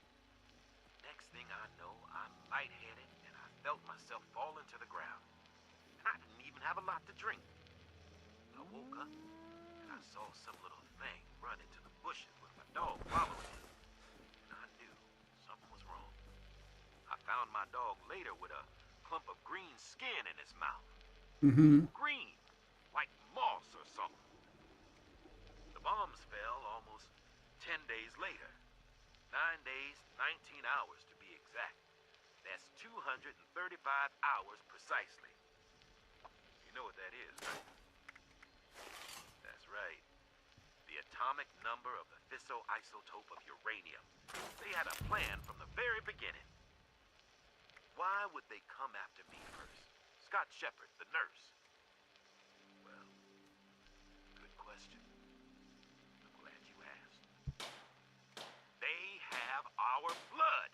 Next thing I know, I'm lightheaded, and I felt myself falling to the ground. And I didn't even have a lot to drink. I woke up, and I saw some little thing run into the bushes with my dog following it. And I knew something was wrong. I found my dog later with a clump of green skin in his mouth. Mm-hmm. Green, like moss or something. The bombs fell almost 10 days later. 9 days, 19 hours to be exact. That's 235 hours precisely. You know what that is, right? That's right. The atomic number of the fissile isotope of uranium. They had a plan from the very beginning. Why would they come after me first? Scott Shepard, the nurse. Well, good question. I'm glad you asked. They have our blood.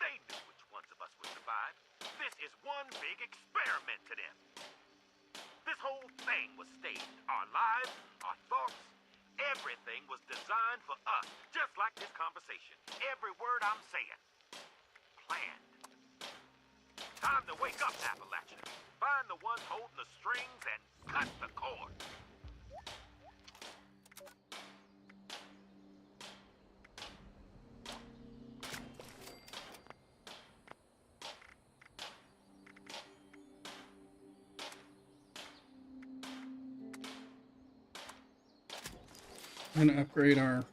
They knew which ones of us would survive. This is one big experiment to them. This whole thing was staged. Our lives, our thoughts, everything was designed for us. Just like this conversation. Every word I'm saying. Planned. Time to wake up, Appalachia. Find the ones holding the strings and cut the cord. I'm gonna upgrade our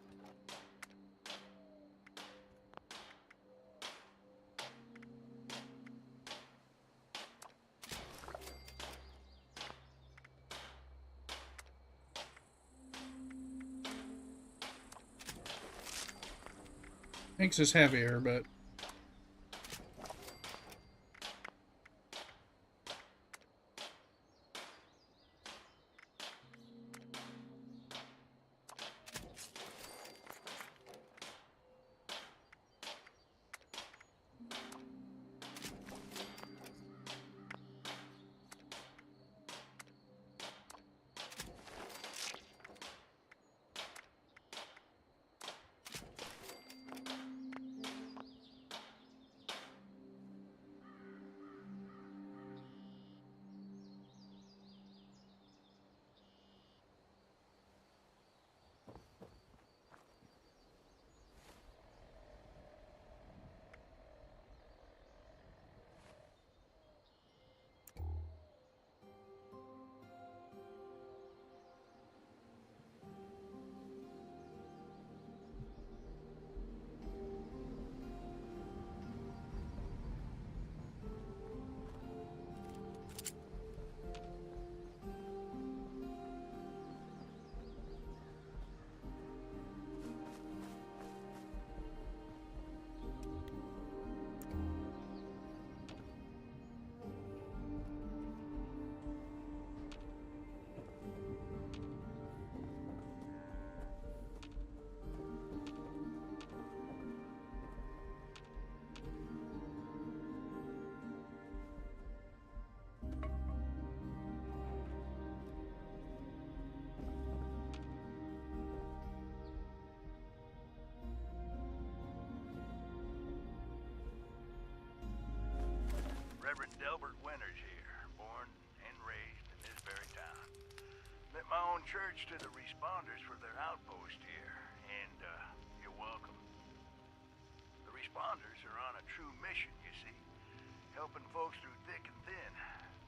makes us heavier, but Reverend Delbert Winters here, born and raised in this very town. Met my own church to the responders for their outpost here, and you're welcome. The responders are on a true mission, you see, helping folks through thick and thin,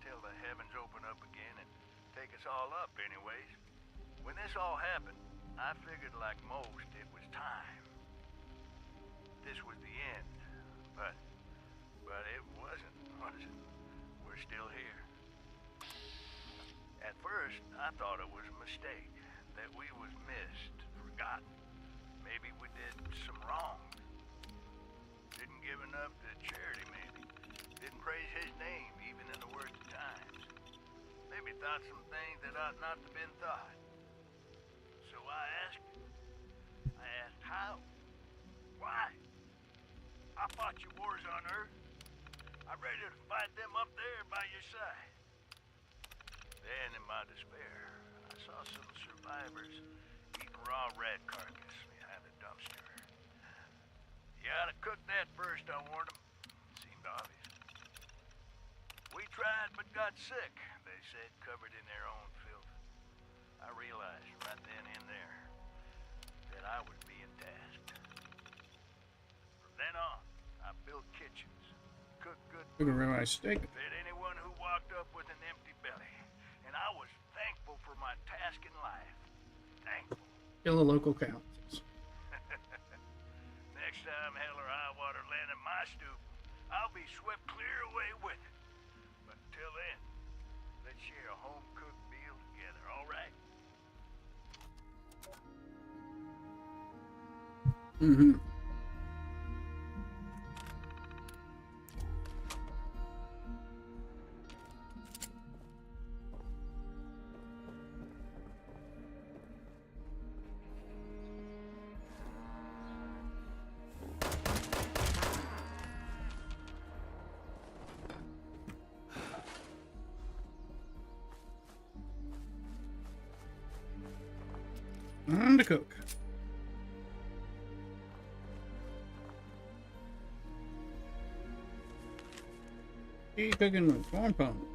till the heavens open up again and take us all up anyways. When this all happened, I figured like most it was time. This was the end, but it wasn't. We're still here. At first, I thought it was a mistake, that we was missed, forgotten. Maybe we did some wrong. Didn't give enough to charity, maybe. Didn't praise his name, even in the worst of times. Maybe thought some things that ought not to been thought. So I asked how? Why? I fought your wars on Earth. I'm ready to fight them up there by your side. Then, in my despair, I saw some survivors eating raw rat carcass behind a dumpster. You ought to cook that first, I warned them. Seemed obvious. We tried but got sick, they said, covered in their own filth. I realized right then and there that I was being tasked. From then on, I built kitchens, cooked good Look at food, my steak. fed anyone who walked up with an empty belly. And I was thankful for my task in life. Thankful. Kill a local cow. Next time hell or high water land in my stoop, I'll be swept clear away with it. But until then, let's share a home-cooked meal together, all right? Mm-hmm. Time to cook. Keep cooking with corn pone.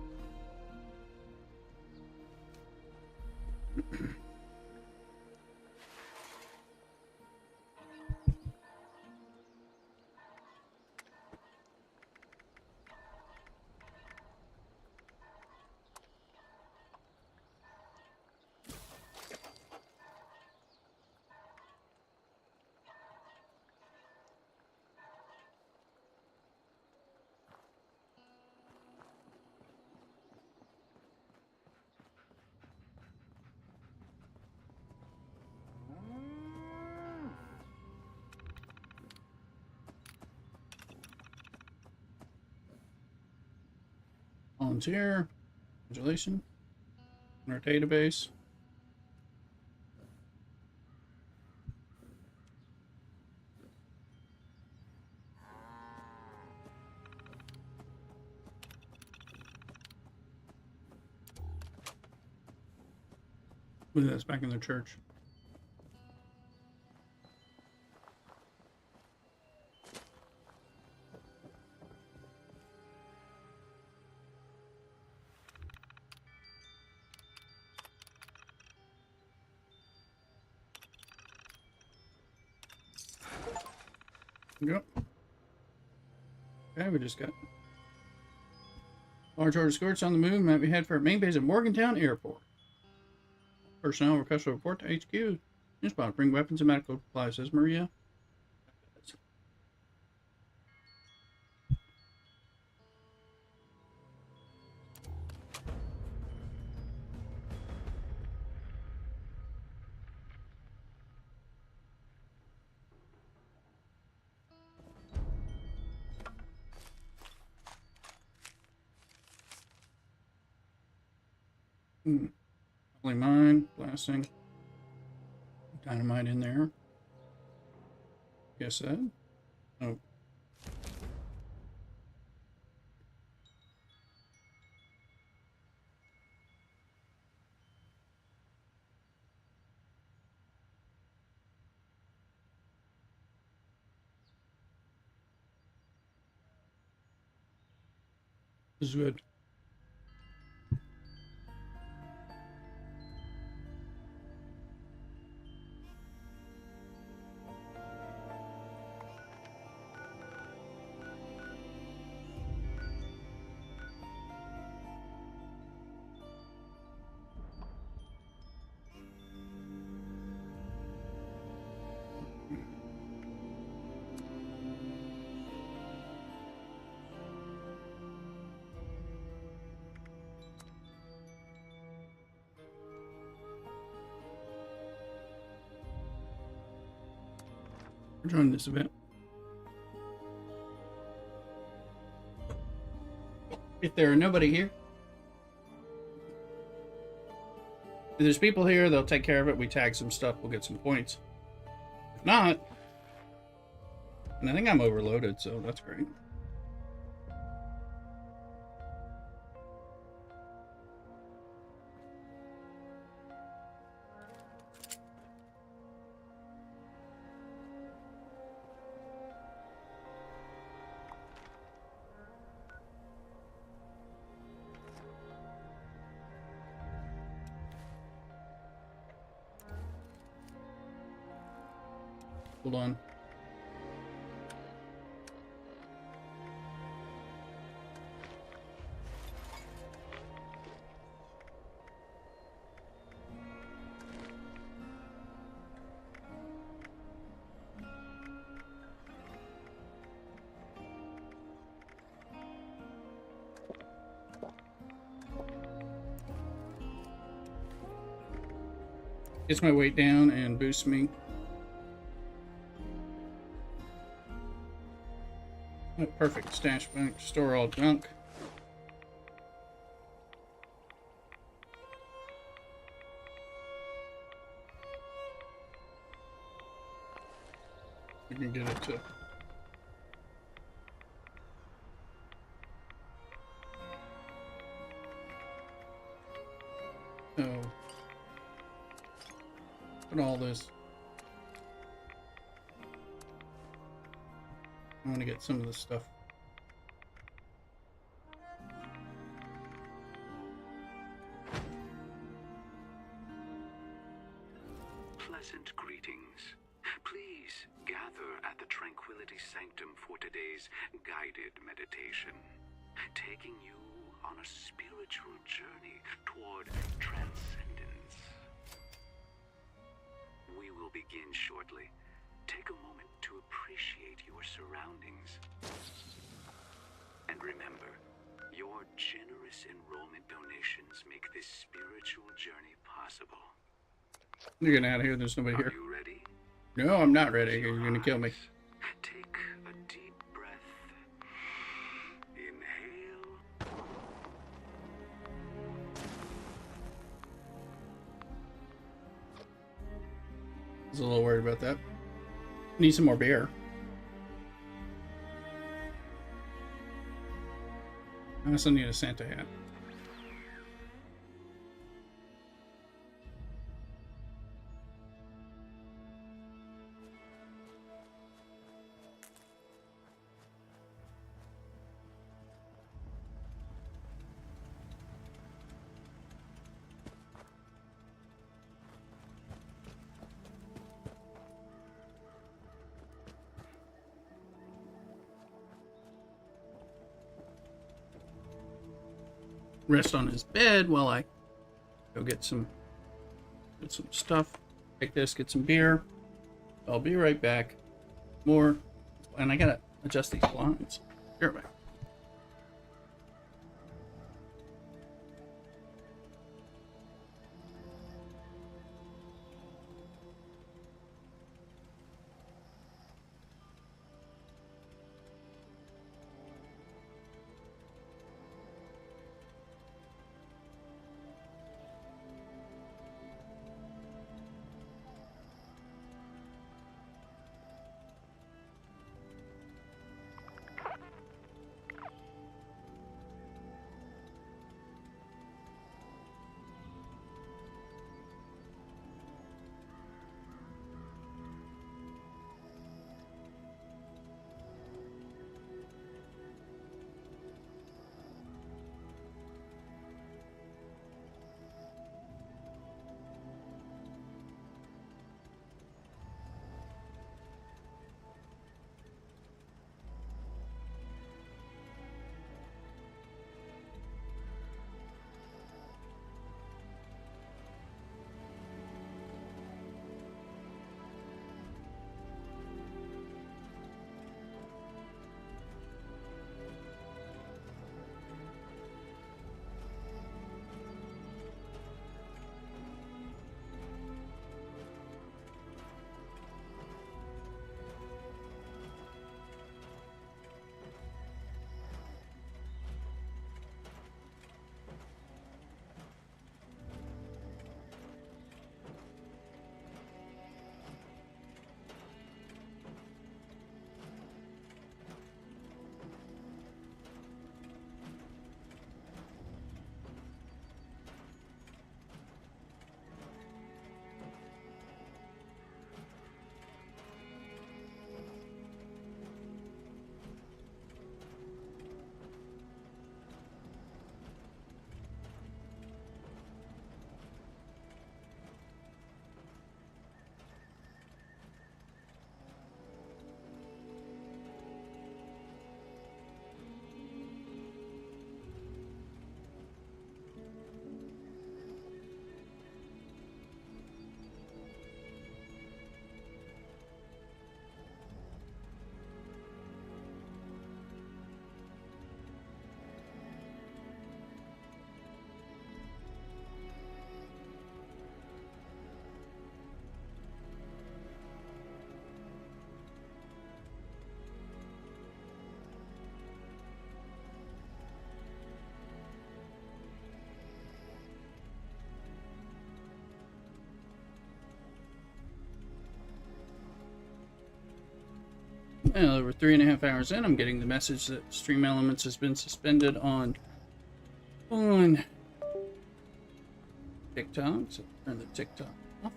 Volunteer. Congratulations. In our database. Look at this back in the church. Yep. Okay, we just got large order escorts on the move. Might be head for main base at Morgantown Airport. Personnel request a report to HQ. New spot. Bring weapons and medical supplies, says Maria. Probably mine. Blasting. Dynamite in there. Guess that. Oh. This is good. for joining this event. If there are nobody here, if there's people here, they'll take care of it. We tag some stuff, we'll get some points. If not, and I think I'm overloaded, so that's great. Hold on. Gets my weight down and boosts me. Oh, perfect. Stash bank. Store all junk. We can get it to... Oh. Put all this. I want to get some of this stuff. Pleasant greetings. Please gather at the Tranquility Sanctum for today's guided meditation, taking you on a spiritual journey toward transcendence. We will begin shortly. Take a moment to appreciate your surroundings. And remember, your generous enrollment donations make this spiritual journey possible. You're getting out of here. There's nobody here. Are you ready? No, I'm not ready. You're going to kill me. Take a deep breath. Inhale. I was a little worried about that. Need some more beer. I also need a Santa hat. Rest on his bed while I go get some stuff. Take this, get some beer. I'll be right back. More, and I gotta adjust these blinds. Be right back. Well, over 3.5 hours in, I'm getting the message that Stream Elements has been suspended on TikTok. So turn the TikTok off.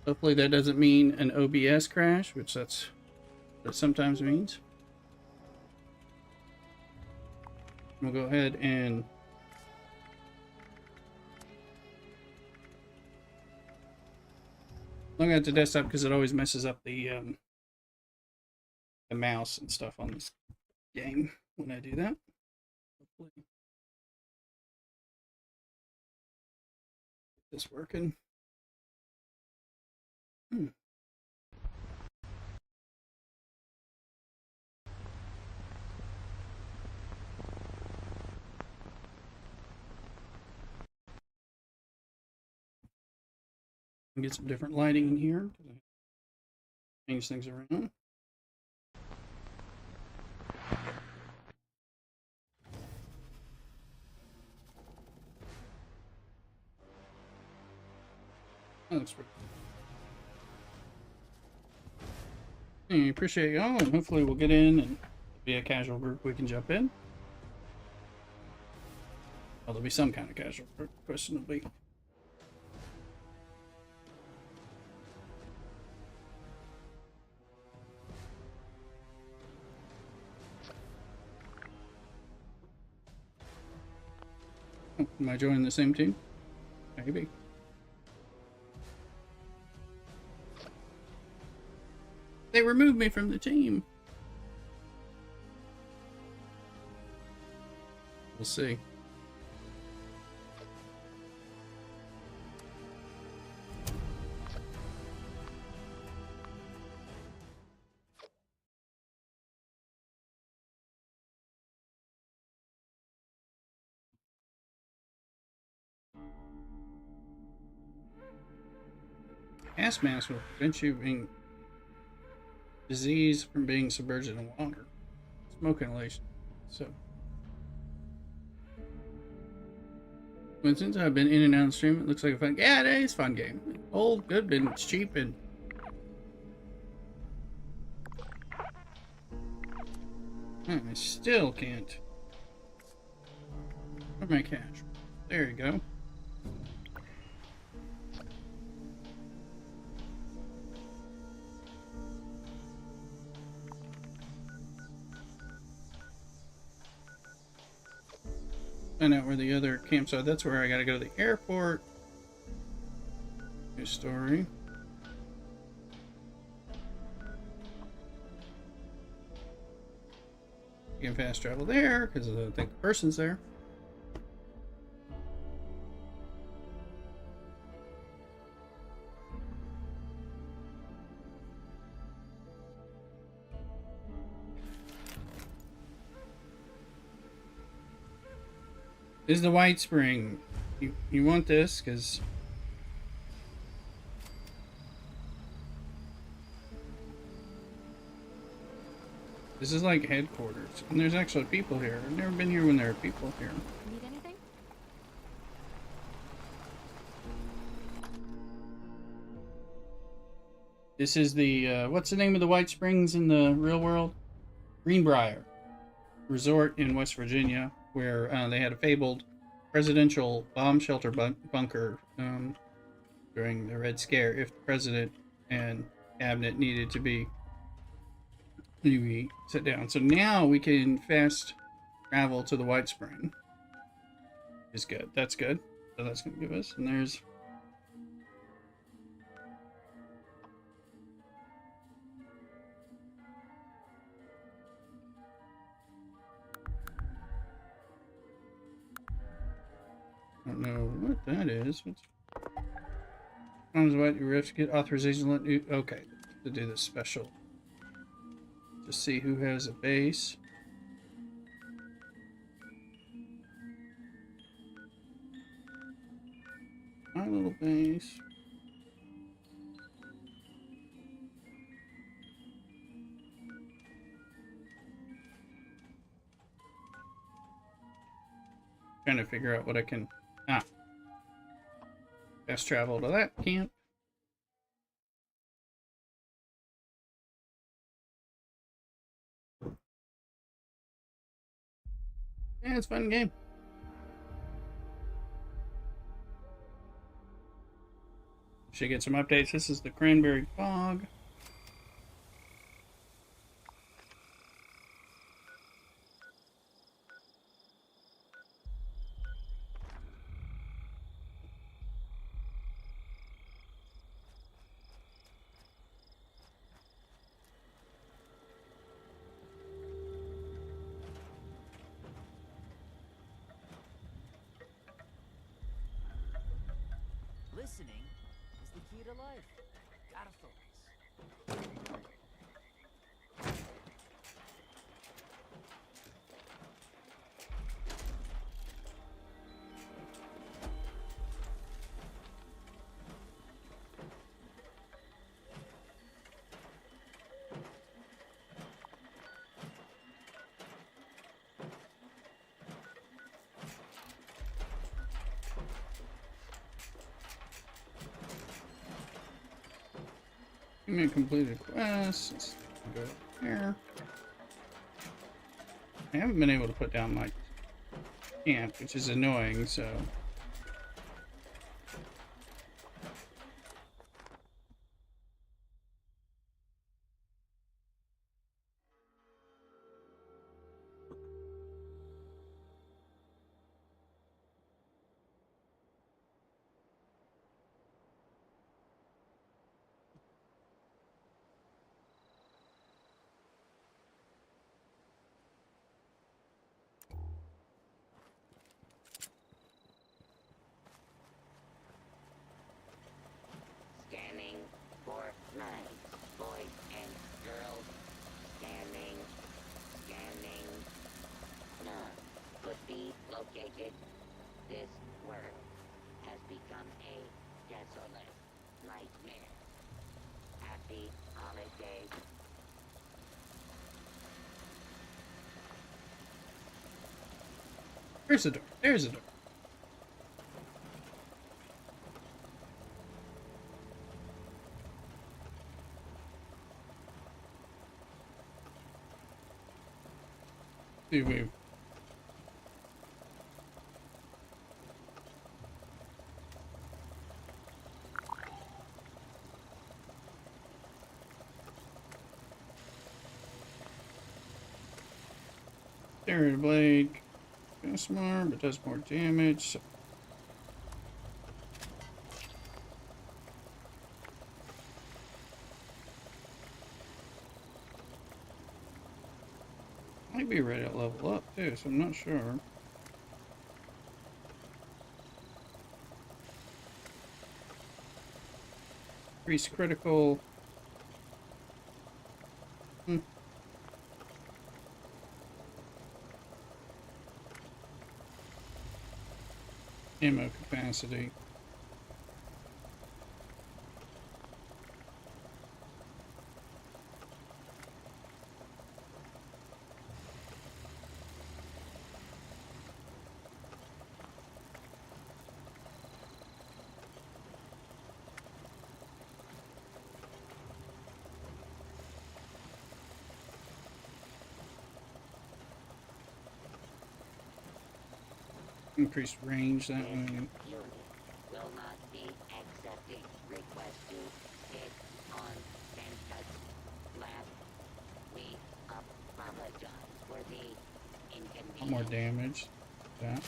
Hopefully that doesn't mean an OBS crash, which that's what it sometimes means. We'll go ahead and log out to desktop because it always messes up the mouse and stuff on this game when I do that. Hopefully get this working. Get some different lighting in here. Change things around. That looks pretty good. I appreciate y'all, and hopefully we'll get in and be a casual group we can jump in. Well, there'll be some kind of casual group, questionably. Oh, am I joining the same team? Maybe. They removed me from the team. We'll see. XMAS will prevent you being disease from being submerged in water. Smoke inhalation. So, but since I've been in and out of the stream, it looks like a fun. Yeah, it is a fun game. Old, good, and it's cheap, and I still can't. Where's my cash? There you go. Find out where the other camps are. That's where I gotta go to the airport. New story. You can fast travel there because I think the person's there. This is the White Spring. You want this because this is like headquarters, and there's actually people here. I've never been here when there are people here. Need anything? This is the what's the name of the White Springs in the real world? Greenbrier Resort in West Virginia, where they had a fabled presidential bomb shelter bunker during the Red Scare if the president and cabinet needed to be set down. So now we can fast travel to the White Spring. Is good. That's good. So that's going to give us, and there's I don't know what that is. What's what you have to get authorization? Okay, to do this special. To see who has a base. My little base. Trying to figure out what I can. Fast travel to that camp. Yeah, it's a fun game. Should get some updates. This is the Cranberry Bog. Listening is the key to life. Gotta focus. Give me a completed quest. Let's go here. I haven't been able to put down my camp, which is annoying, so. Scanning for knives, boys and girls. Scanning. Scanning. None could be located. This world has become a desolate nightmare. Happy holidays. There's a door. There's a door. See, we've Stereo blade costs more, but does more damage. Might be ready to level up too, so I'm not sure. Increase critical. Ammo capacity. Increased range that way. Unit will not be accepting request to hit on Santa's lab. We apologize for the inconvenience. A lot more damage. That.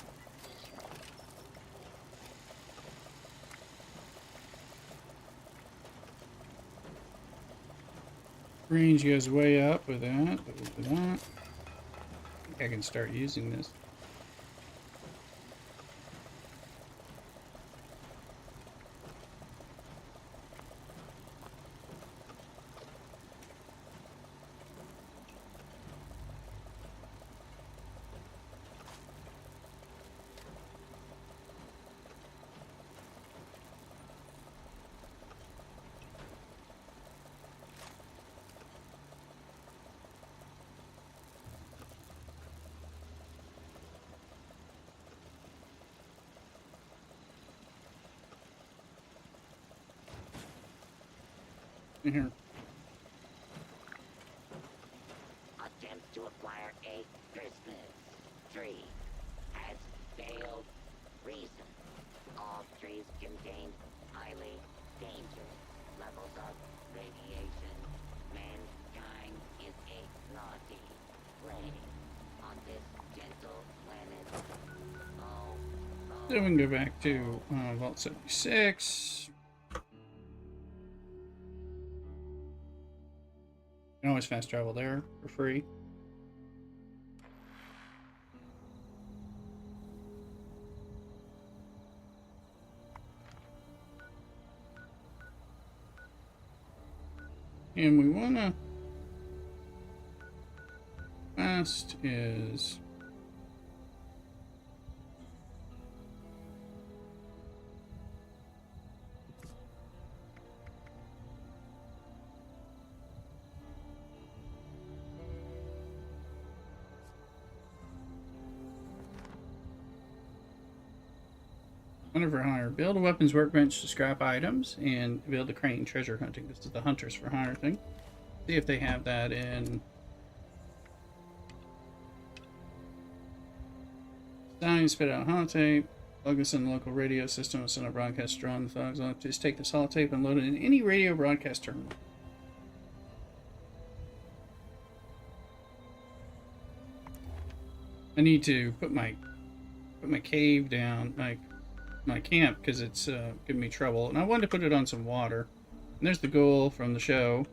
Range goes way up with that. With that. I think I can start using this. Here. Attempt to acquire a Christmas tree. Then we can go back to Vault 76. You can always fast travel there for free. And we wanna fast is whenever hire. Build a weapons workbench to scrap items and build a crane treasure hunting. This is the hunters for hire thing. See if they have that in Dying, spit out holotape. Plug this in the local radio system and send a broadcast drawn the thugs on. Just take this holotape and load it in any radio broadcast terminal. I need to put my cave down, my camp, because it's giving me trouble. And I wanted to put it on some water. And there's the goal from the show.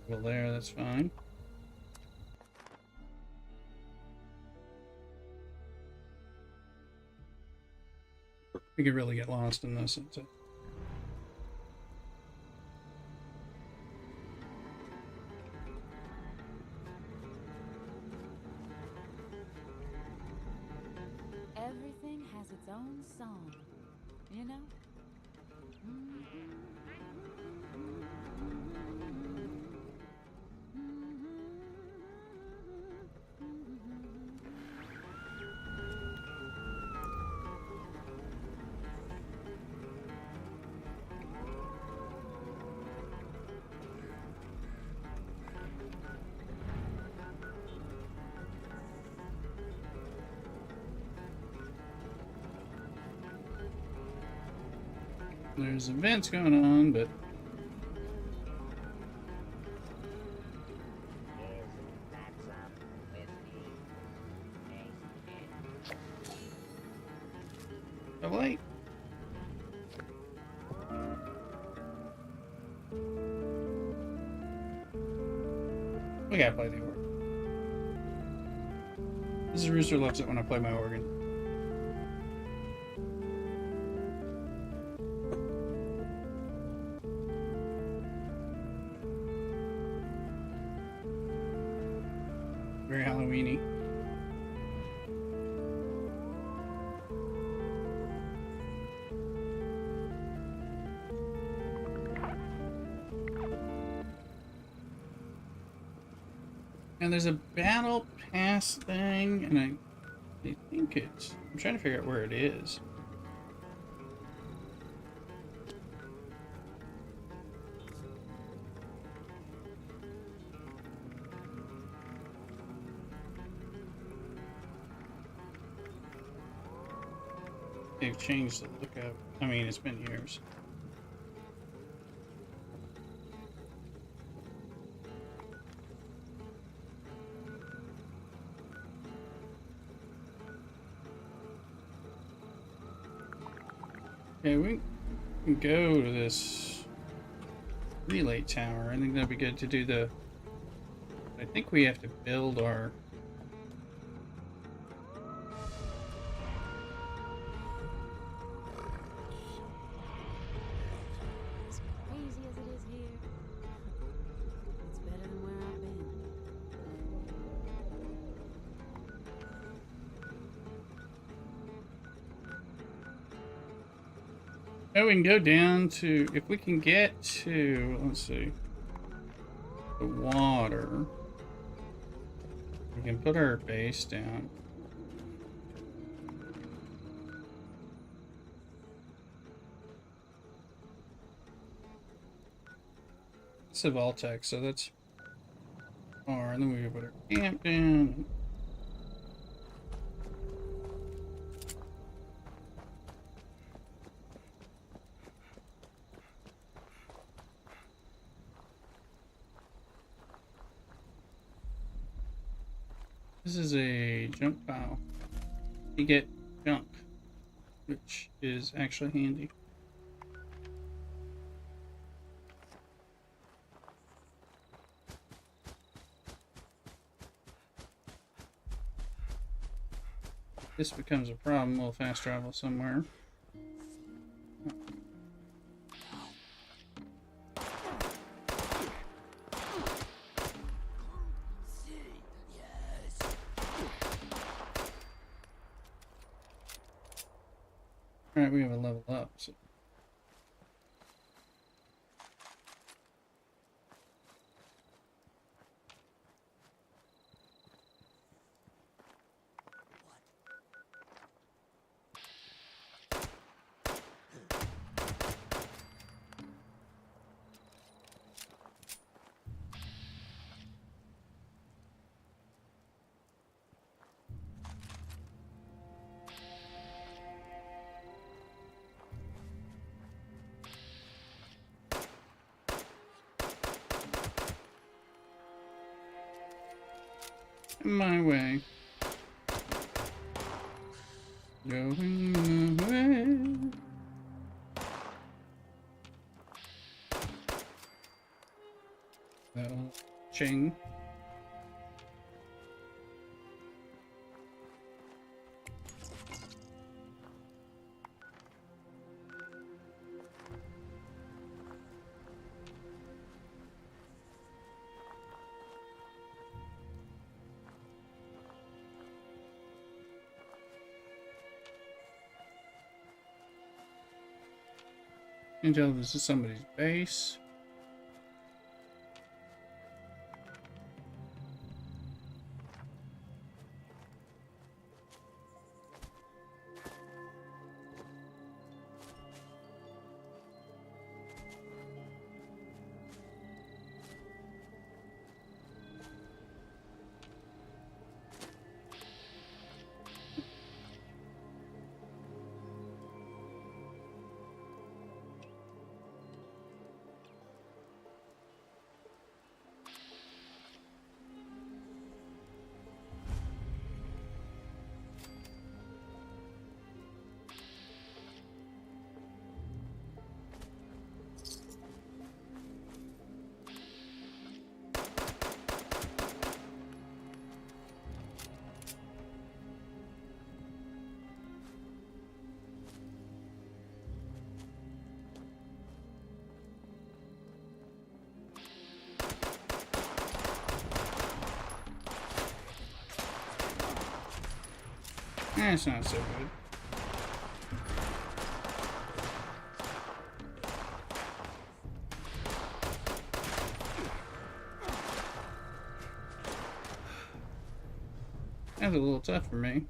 Well, there, that's fine. We could really get lost in this. Everything has its own song, you know? There's events going on, but double late. We gotta play the organ. This is Rooster loves it when I play my organ. Very Halloween-y. And there's a battle pass thing, and I think it's... I'm trying to figure out where it is. They've changed the lookup. I mean, it's been years. Okay, we can go to this relay tower. I think that'd be good to do the... I think we have to build our... As crazy as it is here, it's better than where I've been. Oh, we can go down to... If we can get to... Let's see. The water. We can put our base down. It's a Voltec, so that's far. And then we can put our camp down. This is a junk pile. You get junk, which is actually handy. If this becomes a problem, we'll fast travel somewhere. Alright, we have a level up, so. My way. Going my way. That'll ching. You can tell this is somebody's base. It's not so good. That's a little tough for me.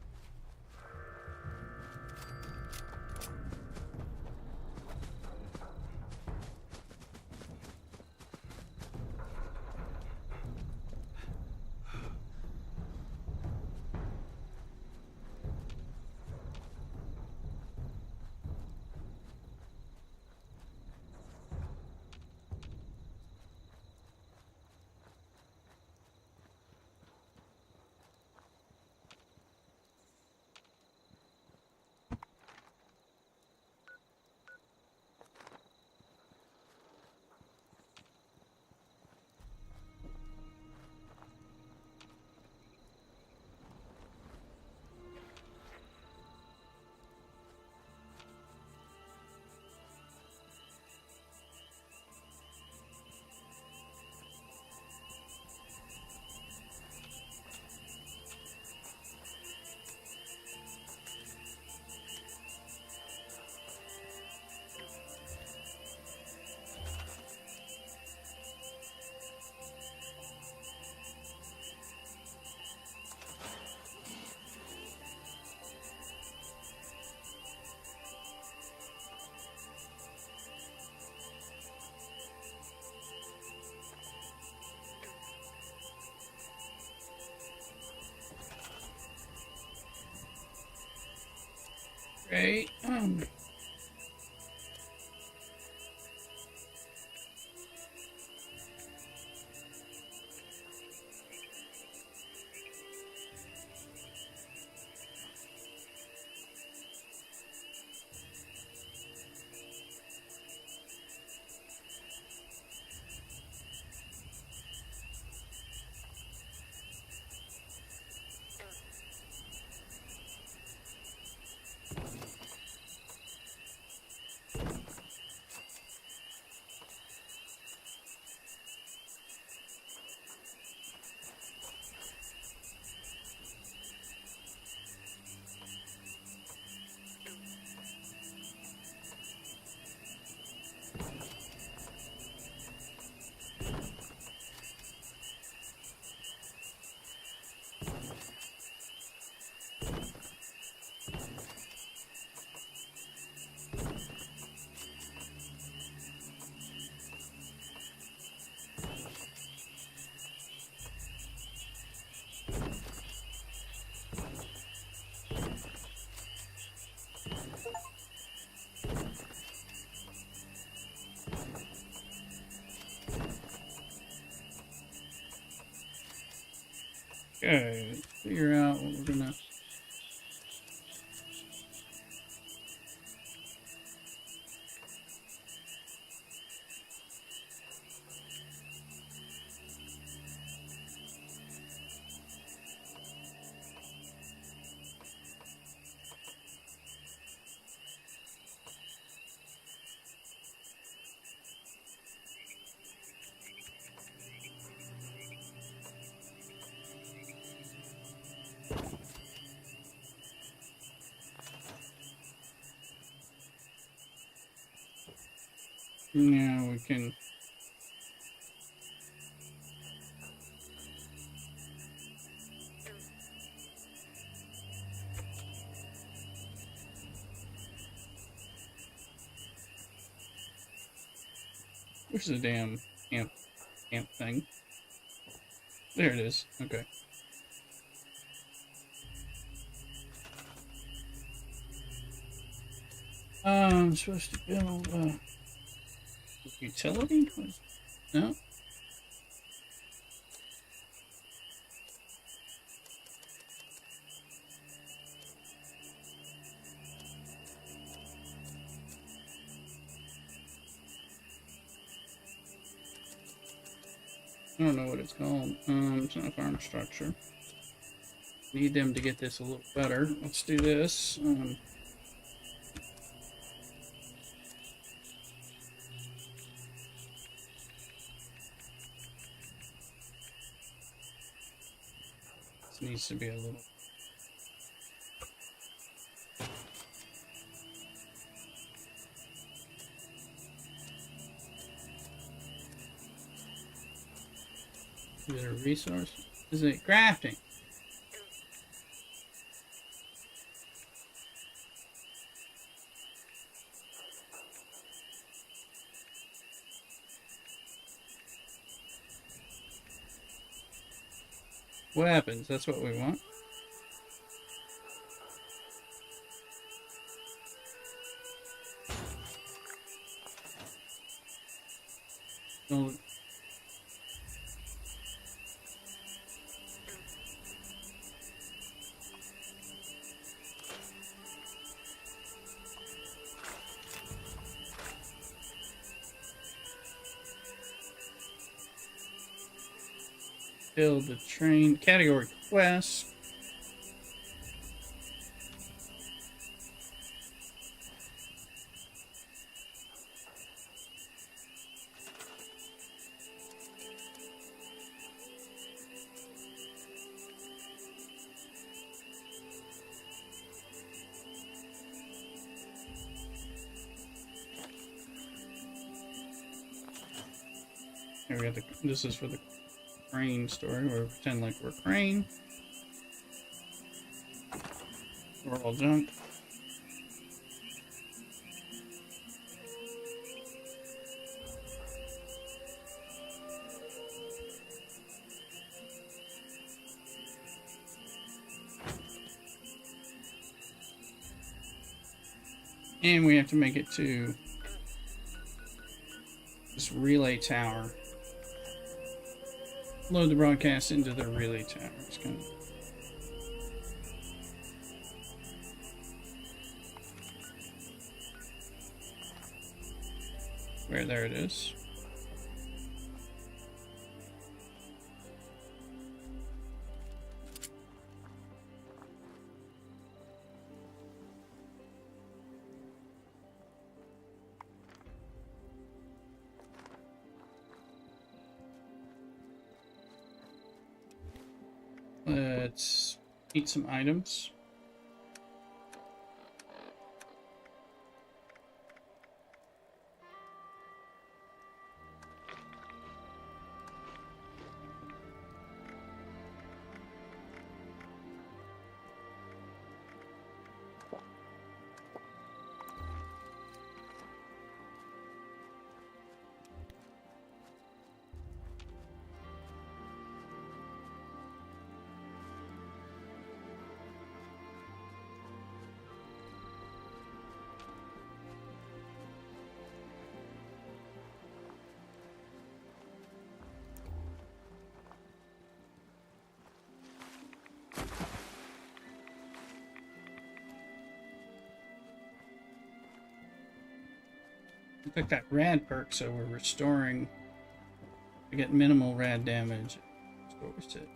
Right. Okay, figure out what we're gonna. Yeah, we can. Where's the damn camp thing? There it is. Okay. I'm supposed to build a utility? No? I don't know what it's called. It's not a farm structure. Need them to get this a little better. Let's do this. This needs to be a little. Is it a resource? Is it crafting? Weapons, that's what we want. Build the train category quest. Here we got the. This is for the crane story. We're pretend like we're crane. We're all junk. And we have to make it to this relay tower. Load the broadcast into the relay tower. It's kind of. Where there it is. Let's eat some items. I took that rad perk, so we're restoring. We get minimal rad damage. Restores it.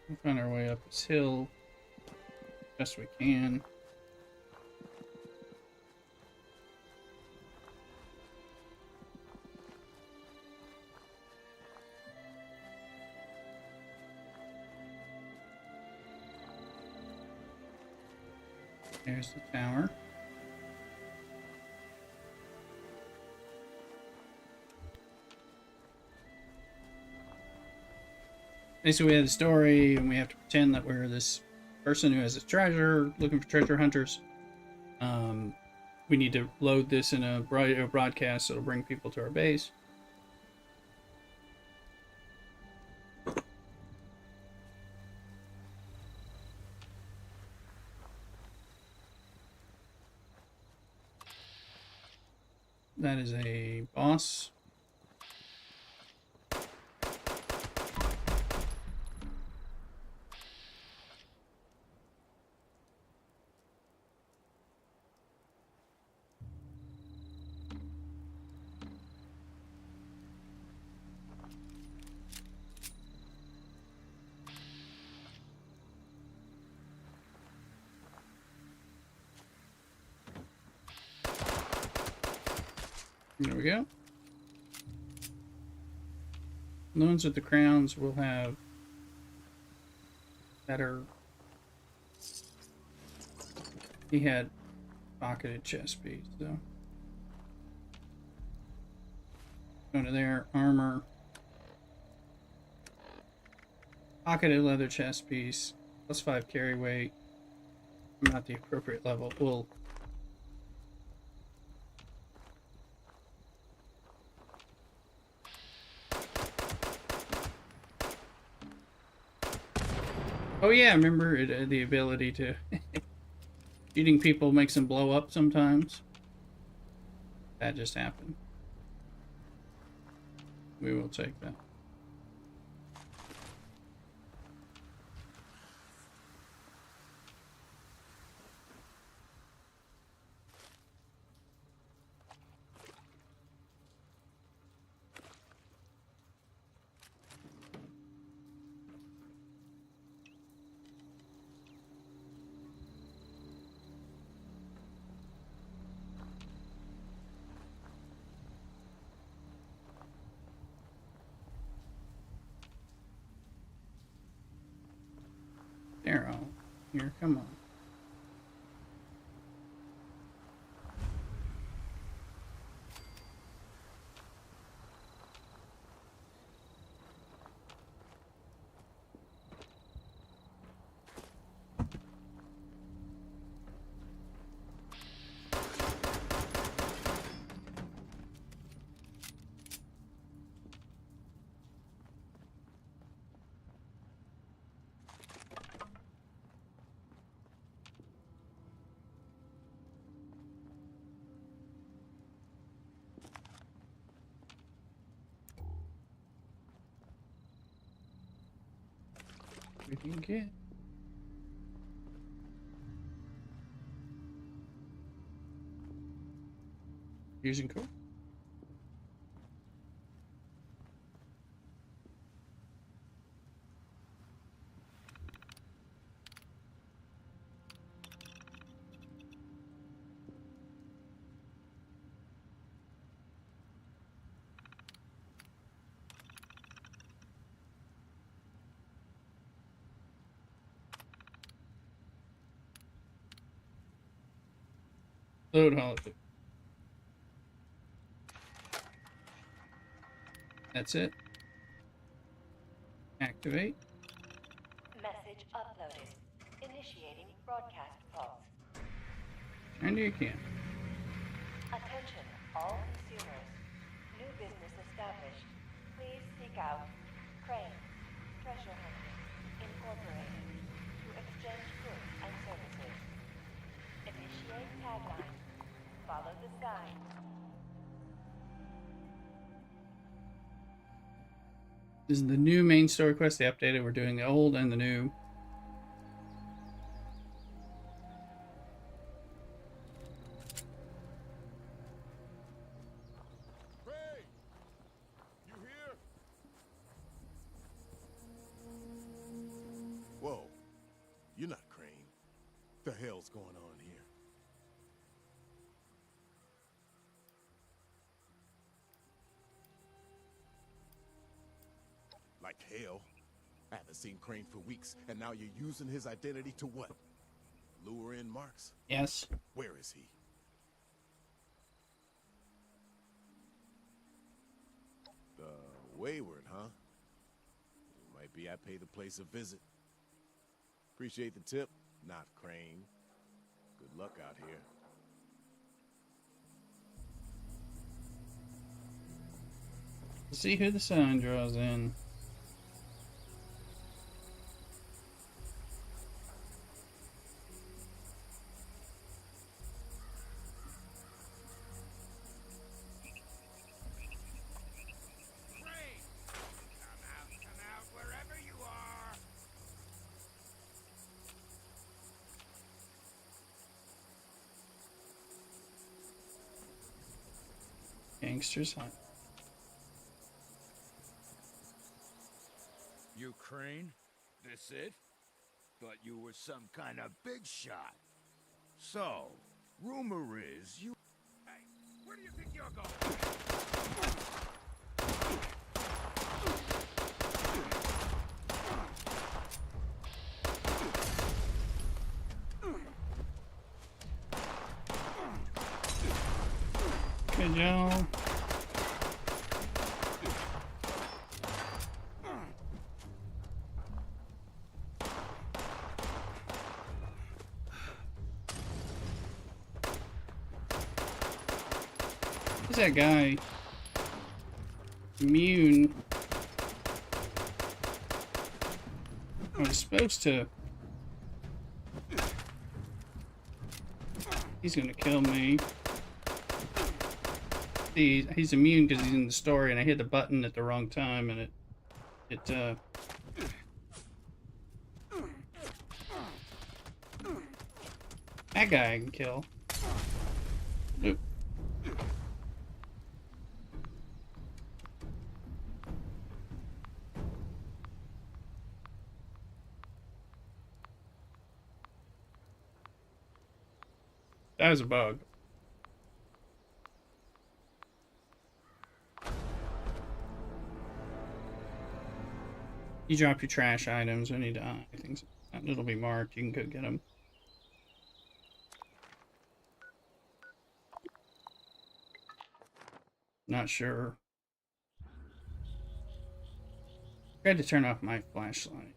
We'll find our way up this hill best we can. There's the tower. Basically, we have the story, and we have to pretend that we're this person who has a treasure, looking for treasure hunters. We need to load this in a radio broadcast, so it'll bring people to our base. That is a boss. There we go. The ones with the crowns will have better. He had pocketed chest piece, so. Go to there, armor. Pocketed leather chest piece, +5 carry weight. Not the appropriate level. We'll. Oh yeah, remember it, the ability to shooting people makes them blow up sometimes. That just happened. We will take that. Arrow. Here, come on. We can get. Using code. Load holiday. That's it. Activate. Message uploaded. Initiating broadcast pulse. And you can. Attention, all consumers. New business established. Please seek out Crane Treasure Hunting Incorporated to exchange goods and services. Initiate tagline. Follow the sign. This is the new main story quest. They updated. We're doing the old and the new. Whoa. You're not Crane. The hell's going on here? Like hell. I haven't seen Crane for weeks, and now you're using his identity to what? Lure in Marks? Yes. Where is he? The Wayward, huh? Might be I pay the place a visit. Appreciate the tip, not Crane. Good luck out here. See who the sun draws in. Gangsters hunt. You Crane? This it? Thought you were some kind of big shot. So, rumor is you... Hey, where do you think you're going? Good job. Who's that guy? Immune. I was supposed to. He's gonna kill me. See, he's immune because he's in the story, and I hit the button at the wrong time, and that guy I can kill. Oop. That was a bug. You drop your trash items when you die. Things it'll be marked. You can go get them. Not sure. I had to turn off my flashlight.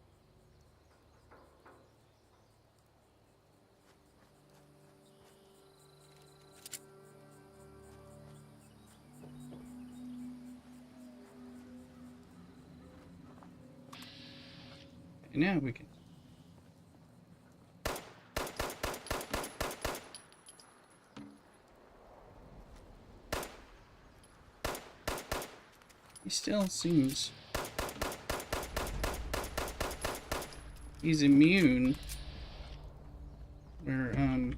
Okay, now we can. He still seems... He's immune. We're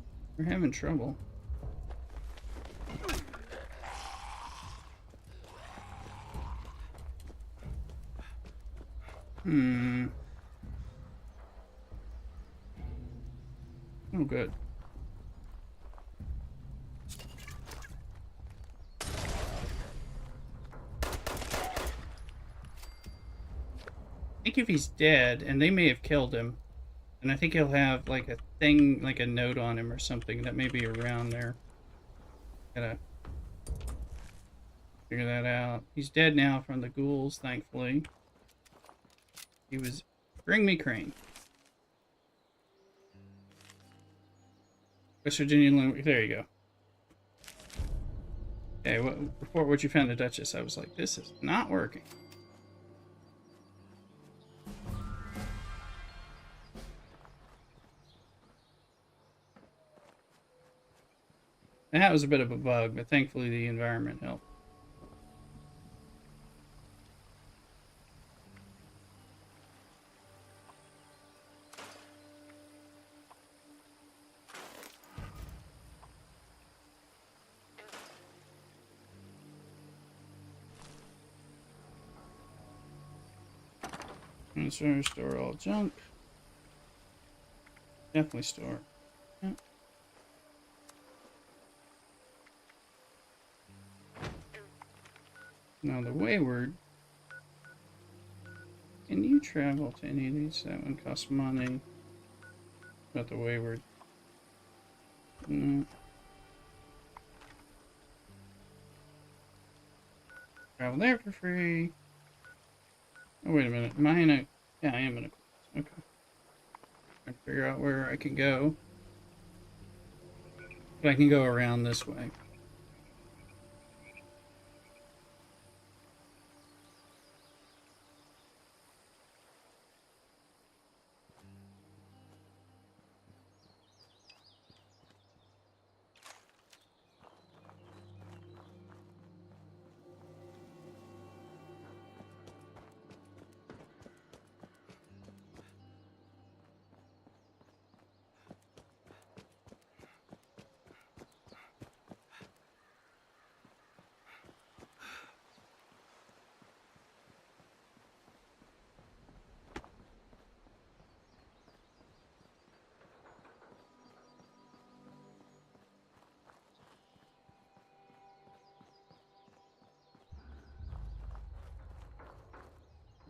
having trouble. Oh, good. I think if he's dead, and they may have killed him, and I think he'll have like a thing, like a note on him or something that may be around there. Gotta figure that out. He's dead now from the ghouls, thankfully. He was... Bring me Crane. West Virginia, there you go. Okay, report what you found the Duchess. I was like, this is not working. That was a bit of a bug, but thankfully the environment helped. Store all junk. Definitely store. Yep. Now the Wayward. Can you travel to any of these? That one costs money. About the Wayward. No. Travel there for free. Oh, wait a minute. Am I in a... Yeah, I am in a... Okay. Trying to figure out where I can go. But I can go around this way.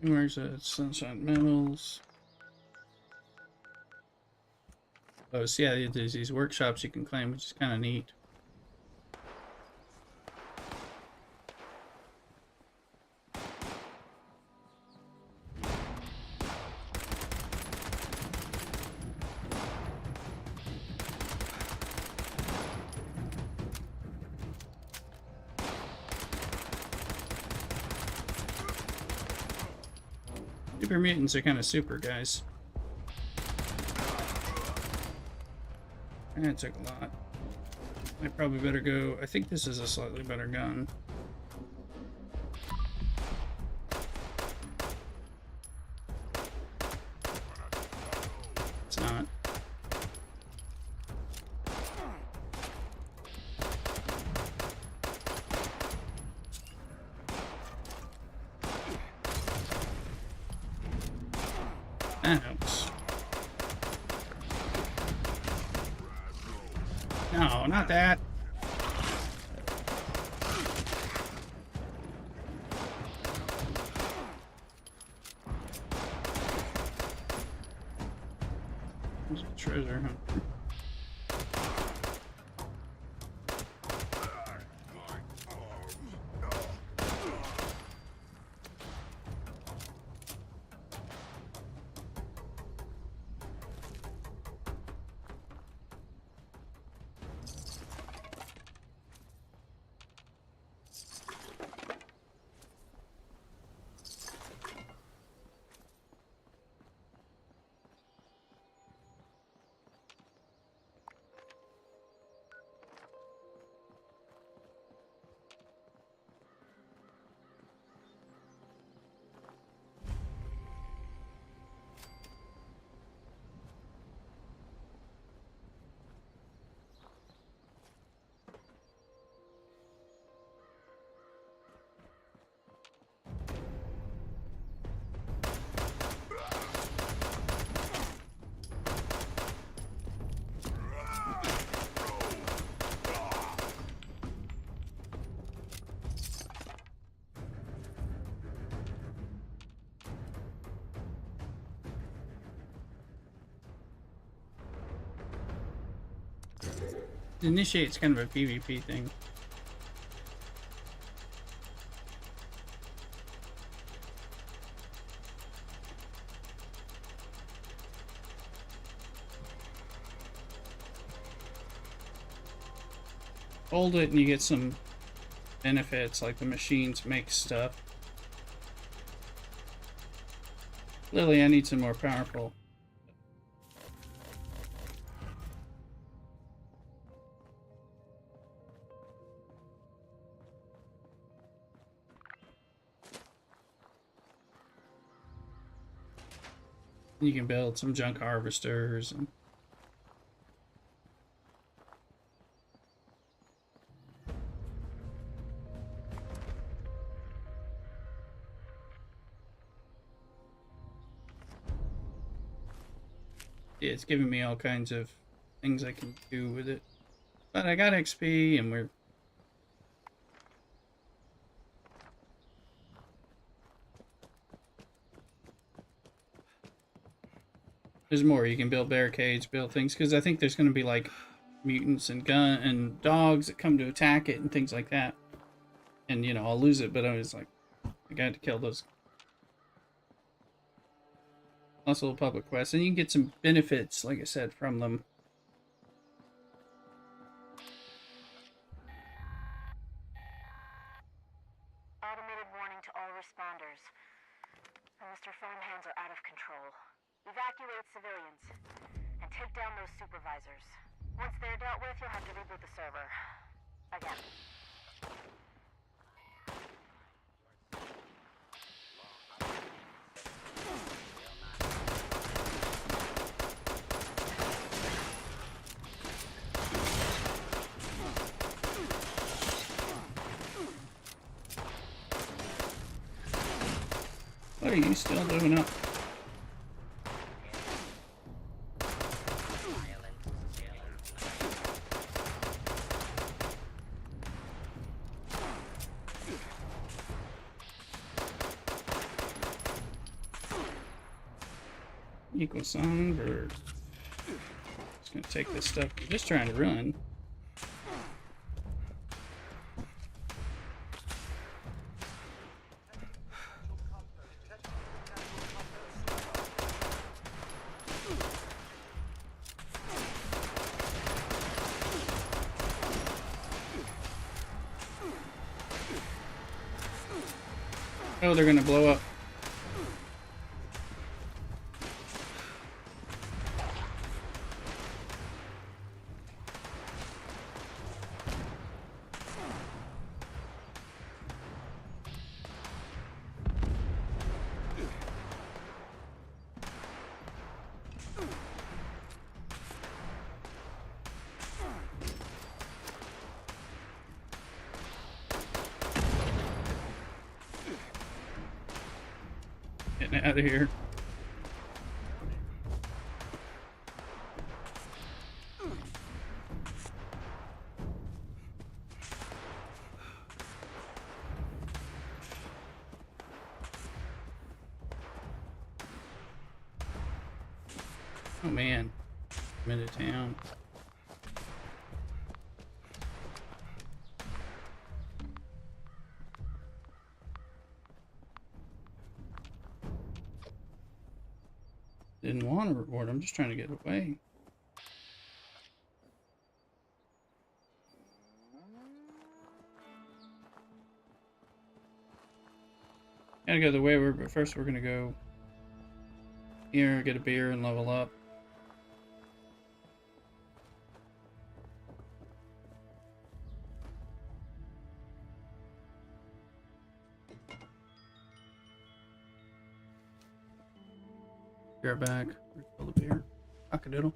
Where's the Sunshine Metals? Oh, so yeah, there's these workshops you can claim, which is kind of neat. Super mutants are kind of super, guys. That took a lot. I probably better go... I think this is a slightly better gun. It's not. That helps. No, not that. There's a treasure hunter. Initiate's kind of a PvP thing. hold it and you get some benefits, like the machines make stuff. Lily, I need some more powerful. You can build some junk harvesters and yeah, it's giving me all kinds of things I can do with it. But I got XP and we're there's more. You can build barricades, build things, because I think there's going to be like mutants and gun and dogs that come to attack it and things like that. And you know, I'll lose it, but I was like, I got to kill those. Also, public quests, and you can get some benefits, like I said, from them. Automated warning to all responders. Mr. Farmhands are out of control. Evacuate civilians and take down those supervisors. Once they're dealt with, you'll have to reboot the server. Again. What are you still doing up? Equal songbird. Just gonna take this stuff. I'm just trying to run. Oh, they're gonna blow up. Getting out of here. Oh man, I'm into town. Didn't want a reward, I'm just trying to get away. Gotta go the way we're, but first we're gonna go here, get a beer and level up. Beer back, refill the beer. Cockadoodle.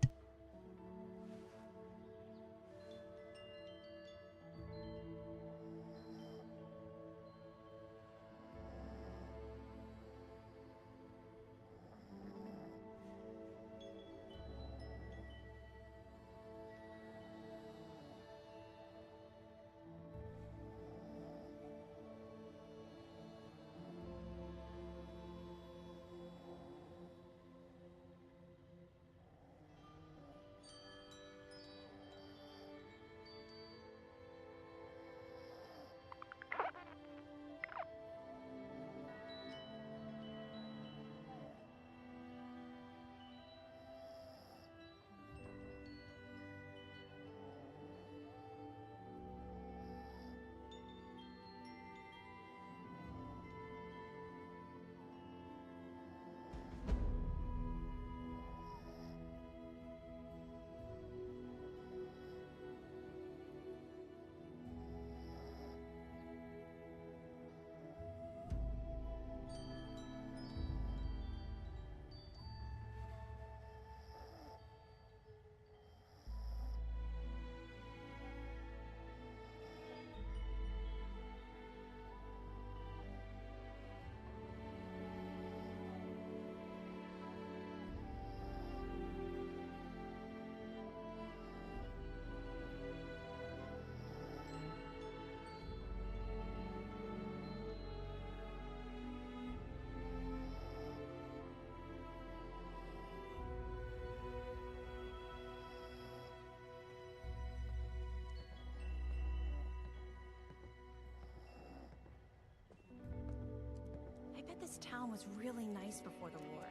town was really nice before the war.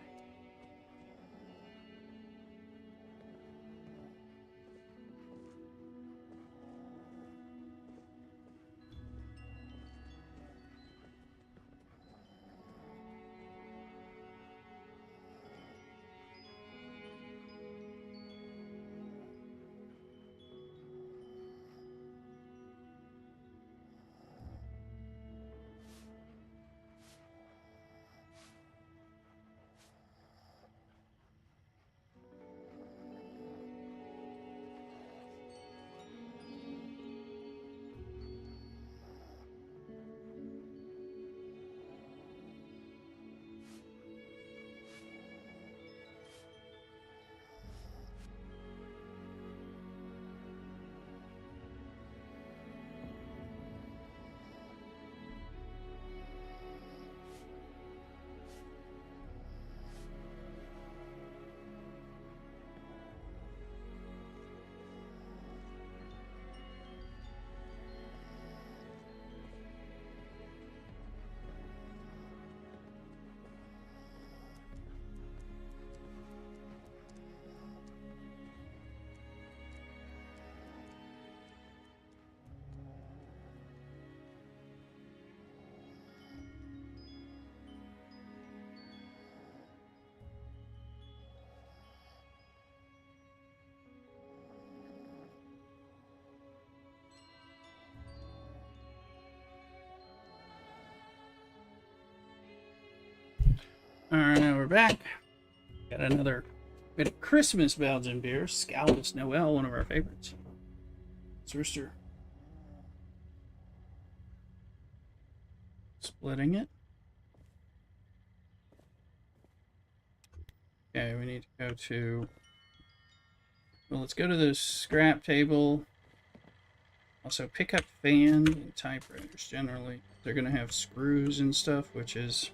Alright, now we're back. Got another bit of Christmas Belgian beer. Scaldus Noel, one of our favorites. Rooster. Splitting it. Okay, we need to go to... Well, let's go to the scrap table. Also, pick up fan and typewriters. Generally, they're going to have screws and stuff, which is...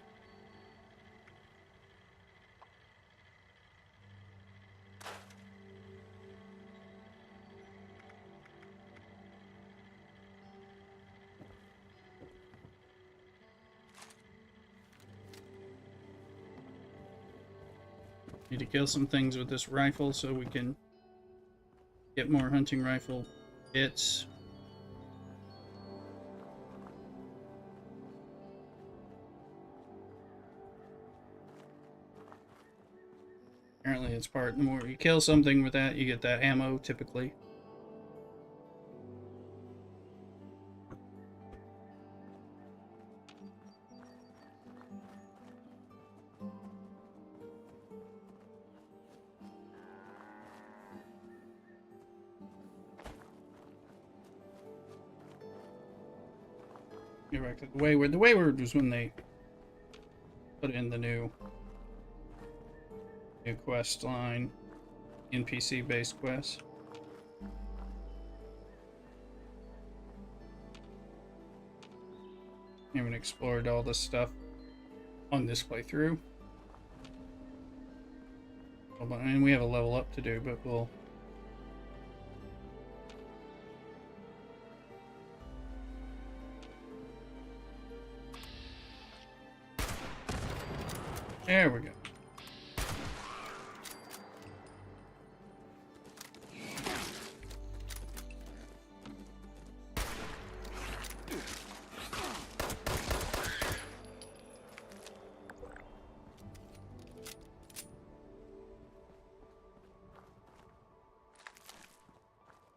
Need to kill some things with this rifle so we can get more hunting rifle bits. Apparently it's part, the more you kill something with that, you get that ammo typically. Get back to the Wayward. The Wayward was when they put in the new quest line, NPC-based quests. Haven't explored all this stuff on this playthrough. I mean, we have a level up to do, but we'll... There we go.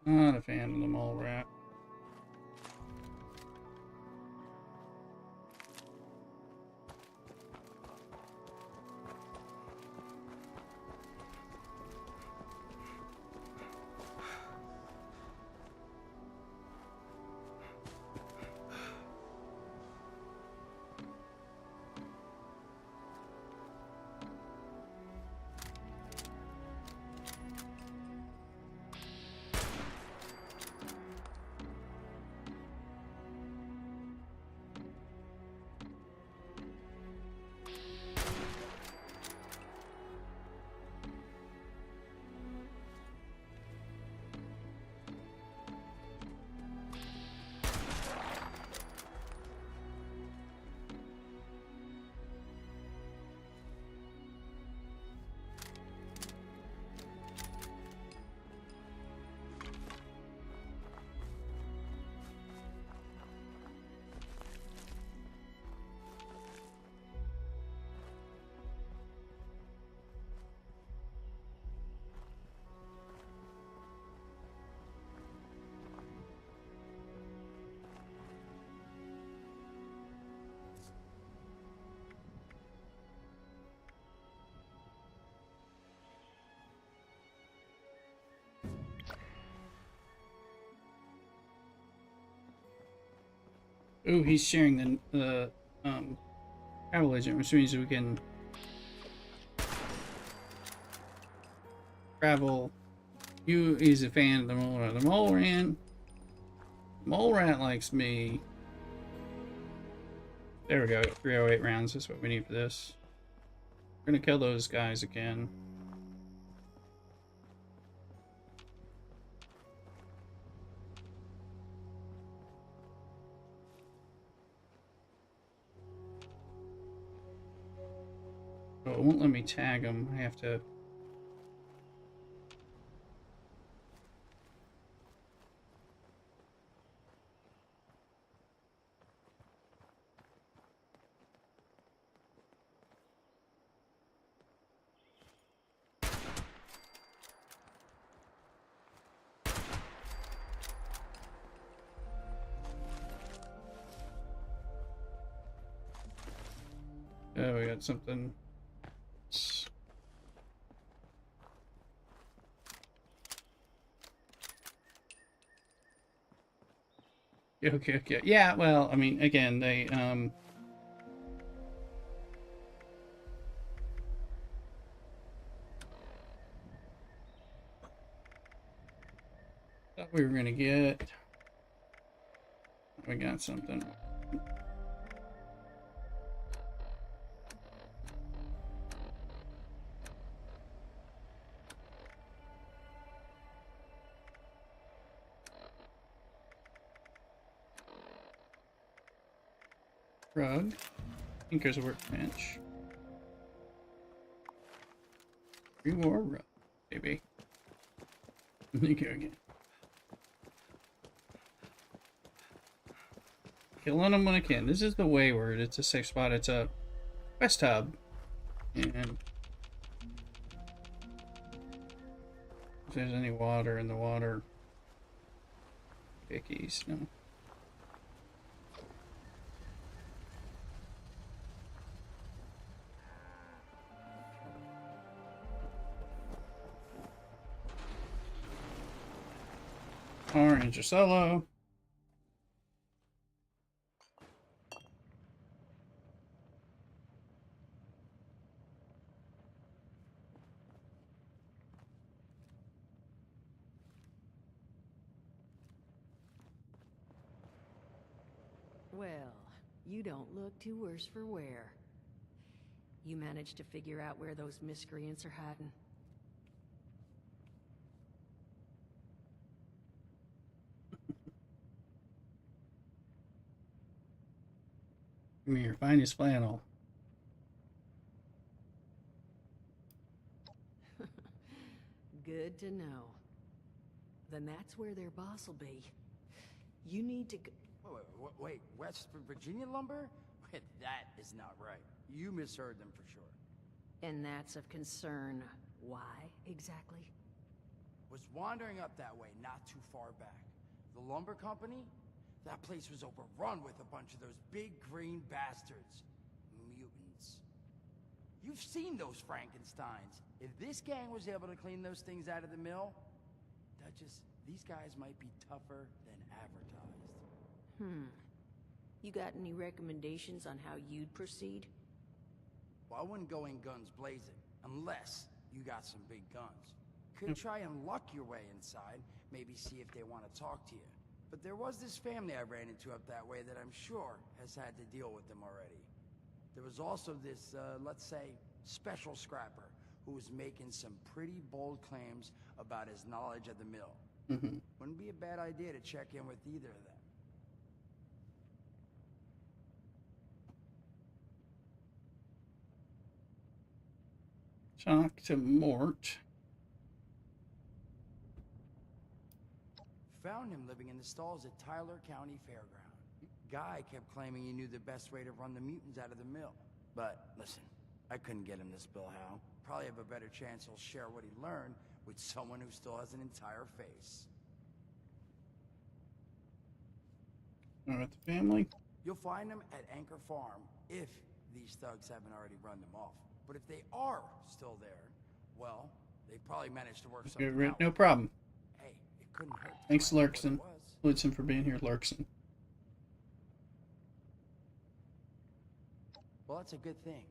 Not a fan of the mole rat. Ooh, he's sharing the travel agent, which means we can travel. You is a fan of the mole rat. The mole rat likes me. There we go. 308 rounds is what we need for this. We're gonna kill those guys again. Oh, it won't let me tag them. I have to. Oh, we got something. Okay. Yeah, well, I mean, again, they, thought we were gonna get. We got something. Rug. Tinker's workbench. Reward rug, baby. Thank you again. Killing them when I can. This is the Wayward. It's a safe spot. It's a quest hub. And if there's any water in the water. Pickies, no. Orange or solo. Well, you don't look too worse for wear. You managed to figure out where those miscreants are hiding? Give me your finest flannel. Good to know. Then that's where their boss will be. You need to go... Wait, West Virginia lumber? That is not right. You misheard them for sure. And that's of concern. Why, exactly? Was wandering up that way not too far back. The lumber company? That place was overrun with a bunch of those big green bastards. Mutants. You've seen those Frankensteins. If this gang was able to clean those things out of the mill, these guys might be tougher than advertised. You got any recommendations on how you'd proceed? Well, I wouldn't go in guns blazing, unless you got some big guns. Could try and luck your way inside, maybe see if they want to talk to you. But there was this family I ran into up that way that I'm sure has had to deal with them already. There was also this, let's say, special scrapper who was making some pretty bold claims about his knowledge of the mill. Wouldn't be a bad idea to check in with either of them. Talk to Mort. Found him living in the stalls at Tyler County Fairground. Guy kept claiming he knew the best way to run the mutants out of the mill. But listen, I couldn't get him to spill how. Probably have a better chance he'll share what he learned with someone who still has an entire face. With the family? You'll find them at Anchor Farm, if these thugs haven't already run them off. But if they are still there, well, they probably managed to work something out. No problem. Hey, it couldn't hurt. Thanks, Lurkson. Lurkson, for being here, Lurkson. Well, that's a good thing,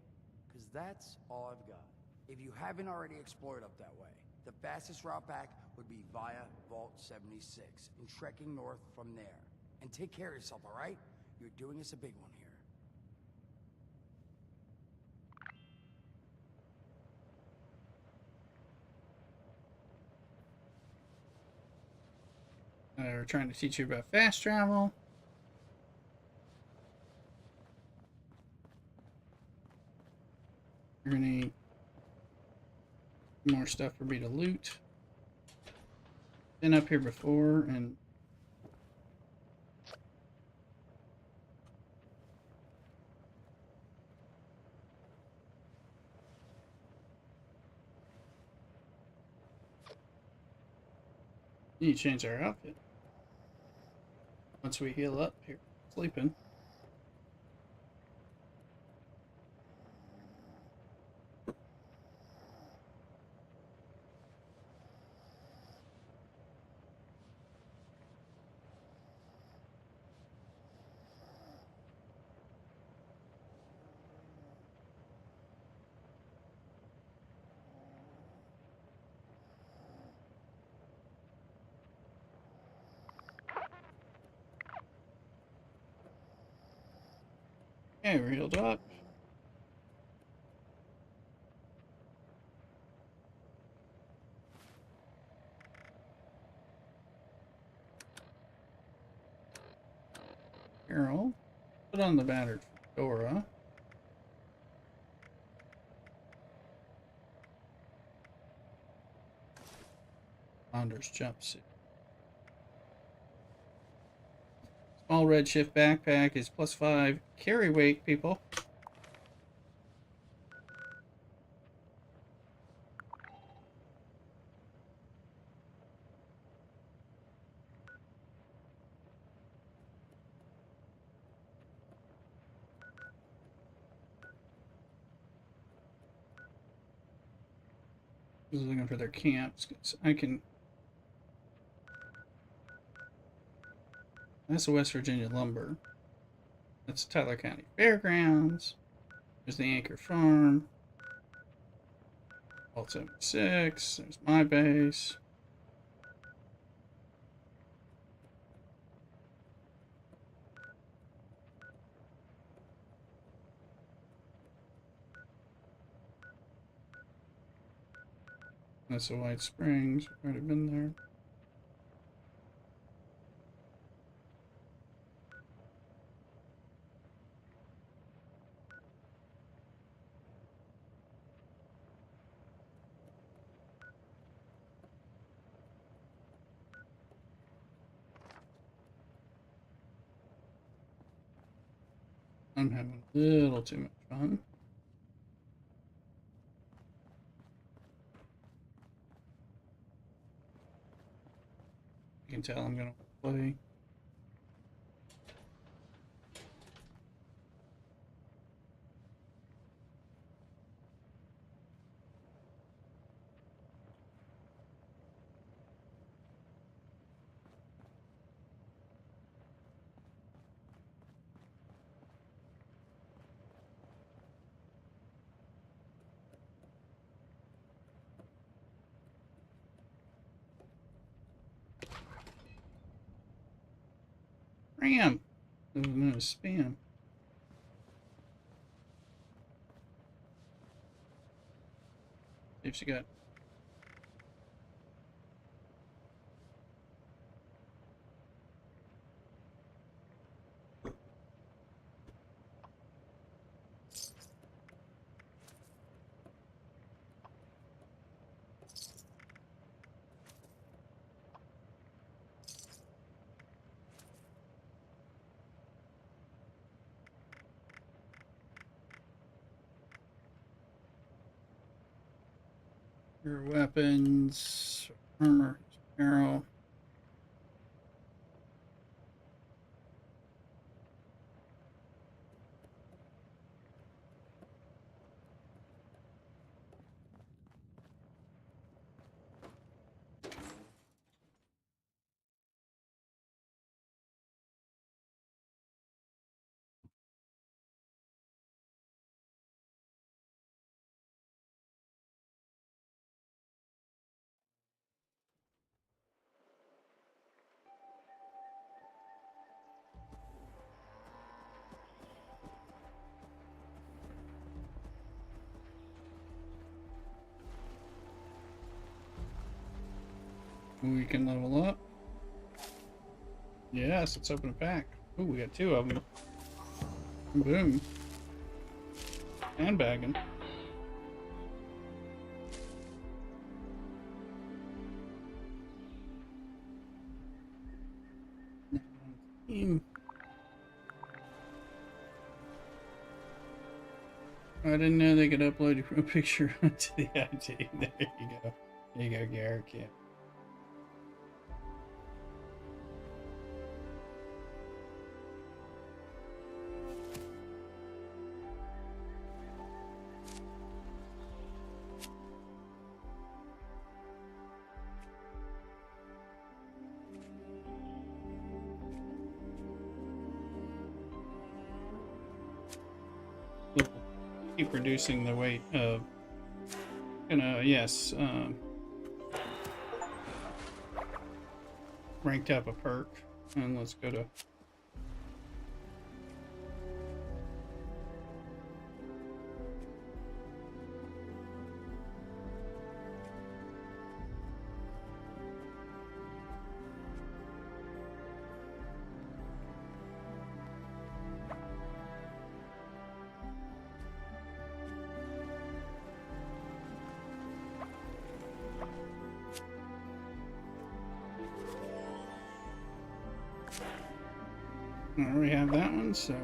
because that's all I've got. If you haven't already explored up that way, the fastest route back would be via Vault 76 and trekking north from there. And take care of yourself, all right? You're doing us a big one here. We're trying to teach you about fast travel. You're gonna need more stuff for me to loot. Been up here before and need to change our outfit. Once we heal up here, sleeping. Okay, we're healed up. Carol, put on the battered fedora. Founder's jumpsuit. Small redshift backpack is +5 carry weight, people. I was looking for their camps. I can. That's the West Virginia lumber. That's the Tyler County Fairgrounds. There's the Anchor Farm. Vault 76. There's my base. That's the White Springs. We've already been there. I'm having a little too much fun. You can tell I'm gonna play. Ram! That was no spam. See if she got. Your weapons, armor, arrow. We can level up. Yes, let's open a pack. Ooh, we got 2 of them. Boom. And bagging. I didn't know they could upload a picture to the ID. There you go. There you go, Garrick. Yeah. Keep reducing the weight of, yes, ranked up a perk, and let's go to I already have that one, so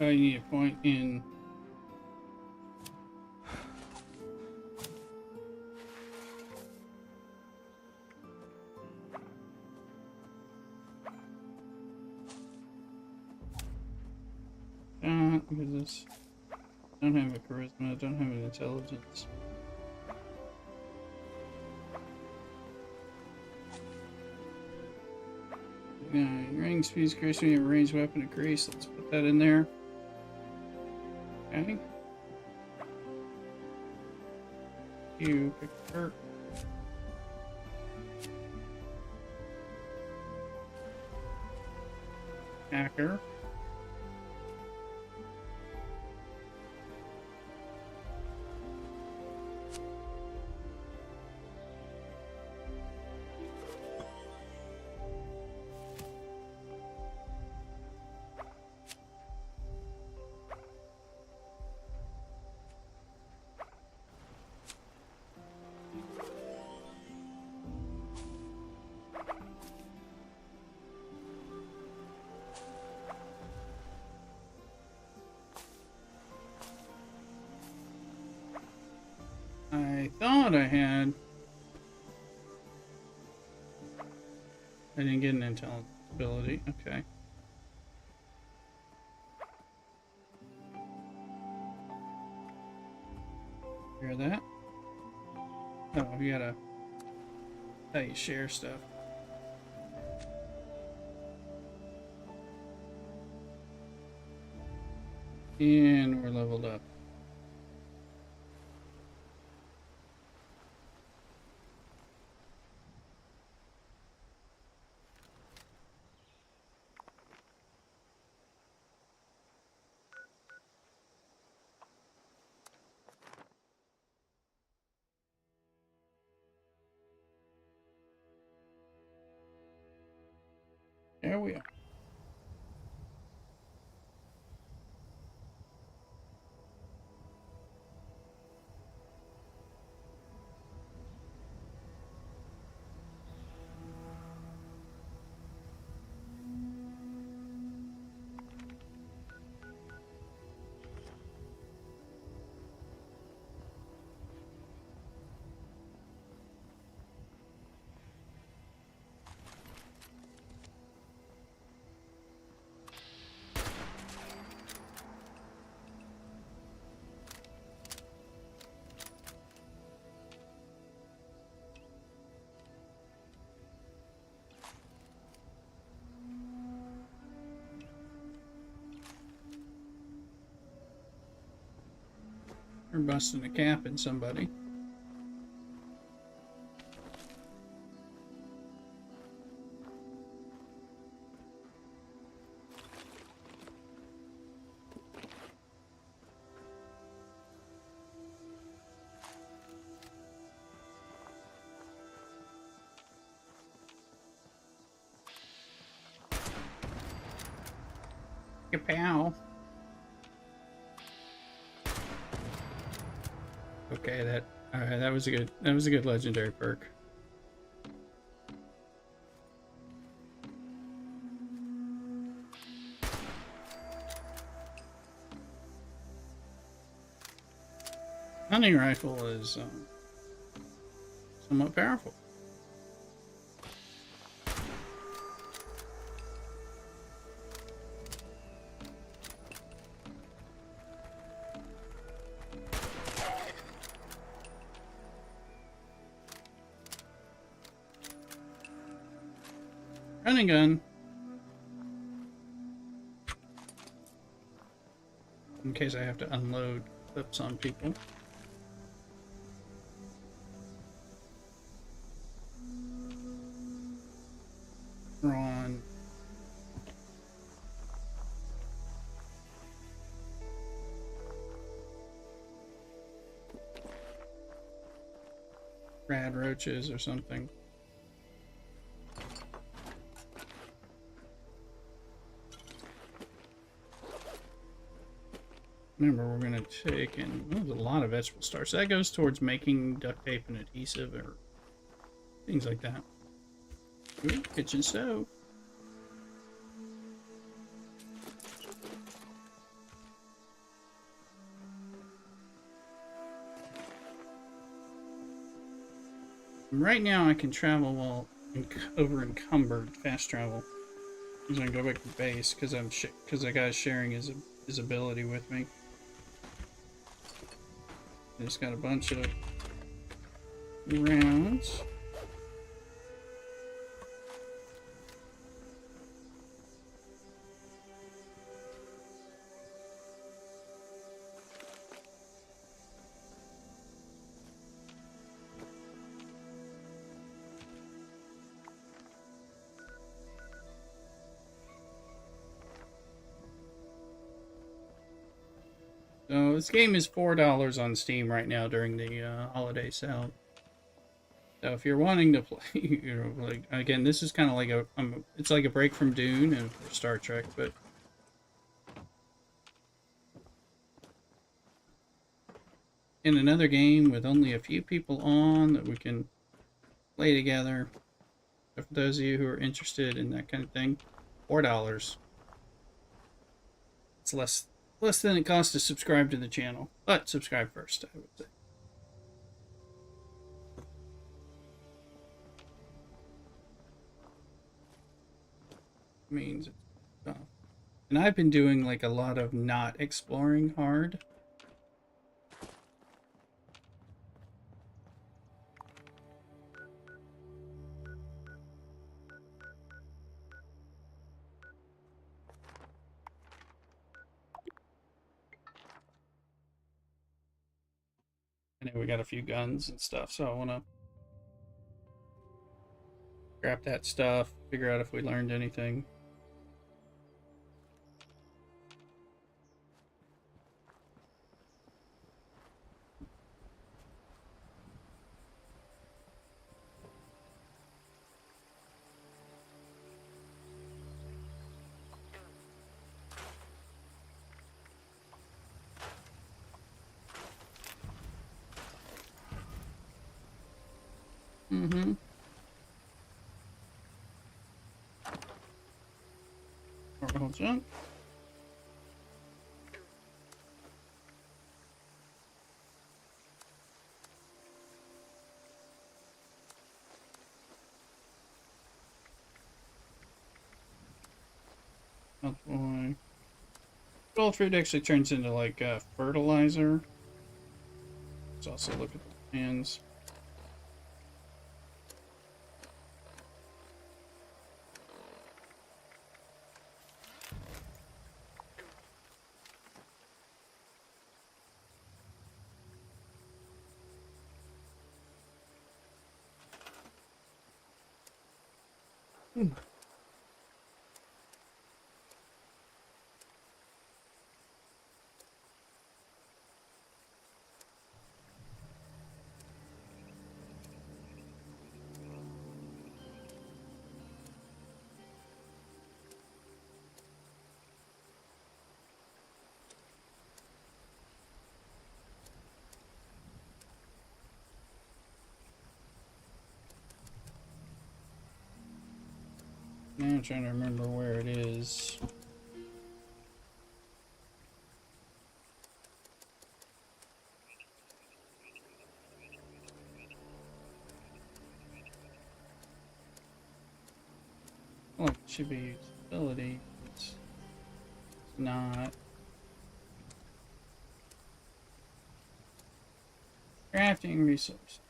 I need a point in because this don't have a charisma, don't have an intelligence. Range speed increase when you have a ranged weapon increase. Let's put that in there. Okay. You pick a perk. Hacker. I thought I had. I didn't get an intelligence ability. Okay. Hear that? Oh, you gotta. How you share stuff. And we're leveled up. There we are. Or busting a cap in somebody. Kapow. Okay, alright, that was a good legendary perk. Hunting rifle is somewhat powerful. Running gun. In case I have to unload clips on people. On. Rad roaches or something. Remember, we're going to take in there's a lot of vegetable starch. So that goes towards making duct tape and adhesive or things like that. Ooh, kitchen stove. Right now, I can travel while over encumbered, fast travel. I'm gonna go back to base because that guy's sharing his ability with me. He's got a bunch of rounds. So this game is $4 on Steam right now during the holiday sale. So if you're wanting to play, you know, like again, this is kind of like it's like a break from Dune and Star Trek, but in another game with only a few people on that we can play together. So for those of you who are interested in that kind of thing, $4. It's less than it costs to subscribe to the channel, but subscribe first, I would say. Means it's tough. And I've been doing like a lot of not exploring hard. I know we got a few guns and stuff, so I want to grab that stuff, figure out if we learned anything. Mm-hmm. Orbital jump. Oh boy. Gold fruit actually turns into like fertilizer. Let's also look at the hands. Now I'm trying to remember where it is. Oh, it should be utility. It's not. Crafting resources.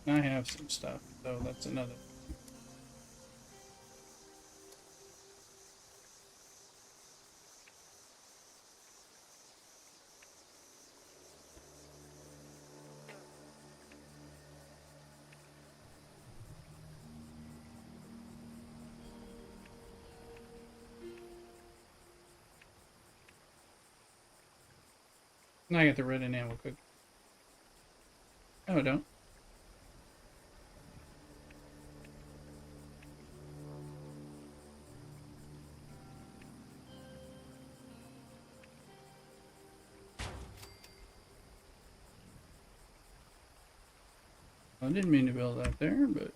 I have some stuff, so that's another. Now I get the red enamel cookie. No, I don't. I didn't mean to build that there, but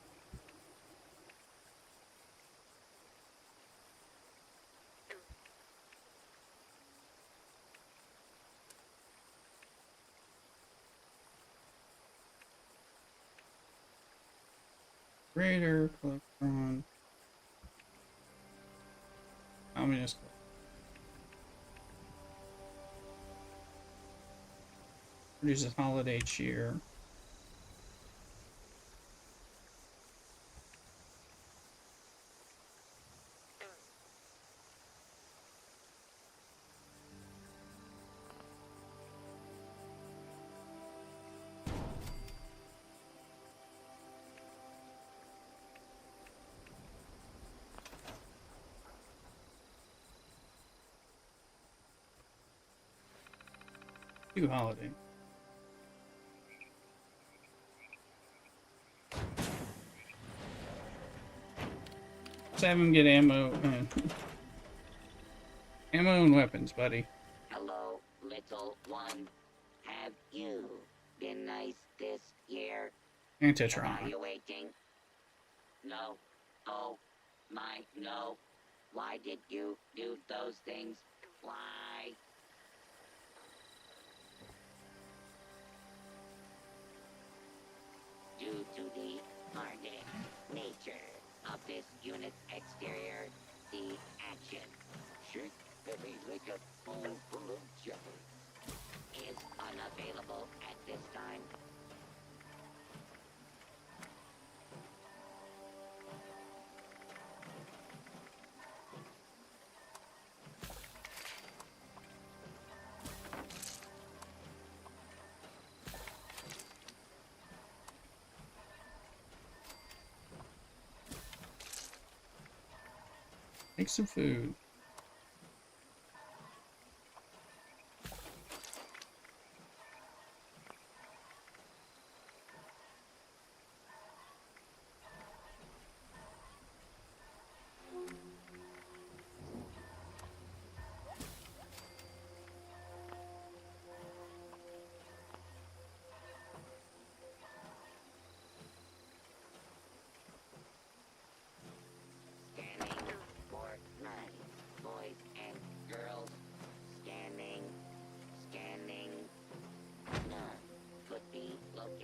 greater electron. How many is produces holiday cheer. Two holiday. Let's have him get ammo and ammo and weapons, buddy. Hello, little one. Have you been nice this year? Anti-trauma. Evaluating? No. Oh, my, no. Why did you do those things? Why? Due to the hardened nature of this unit's exterior, the action, shake heavy like a bowl full of jelly, is unavailable at this time. Make some food.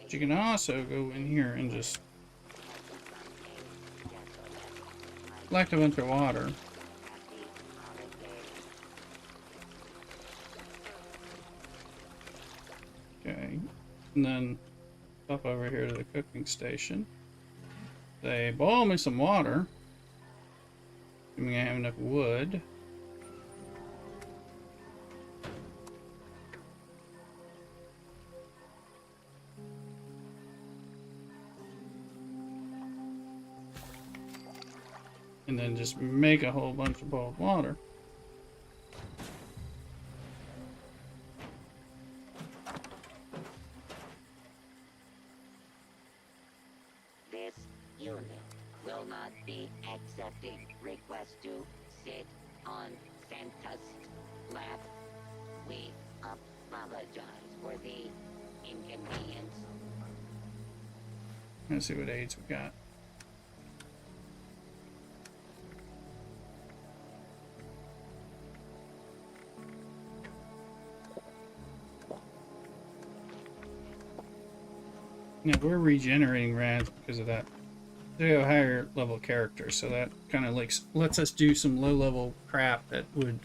But you can also go in here and just collect a bunch of water. Okay, and then up over here to the cooking station. Say, boil me some water. Assuming I have enough wood. and then just make a whole bunch of boiled water. This unit will not be accepting requests to sit on Santa's lap. We apologize for the inconvenience. Let's see what aids we got. Yeah, we're regenerating rads because of that. They're a higher level character, so that kind of like lets us do some low level crap that would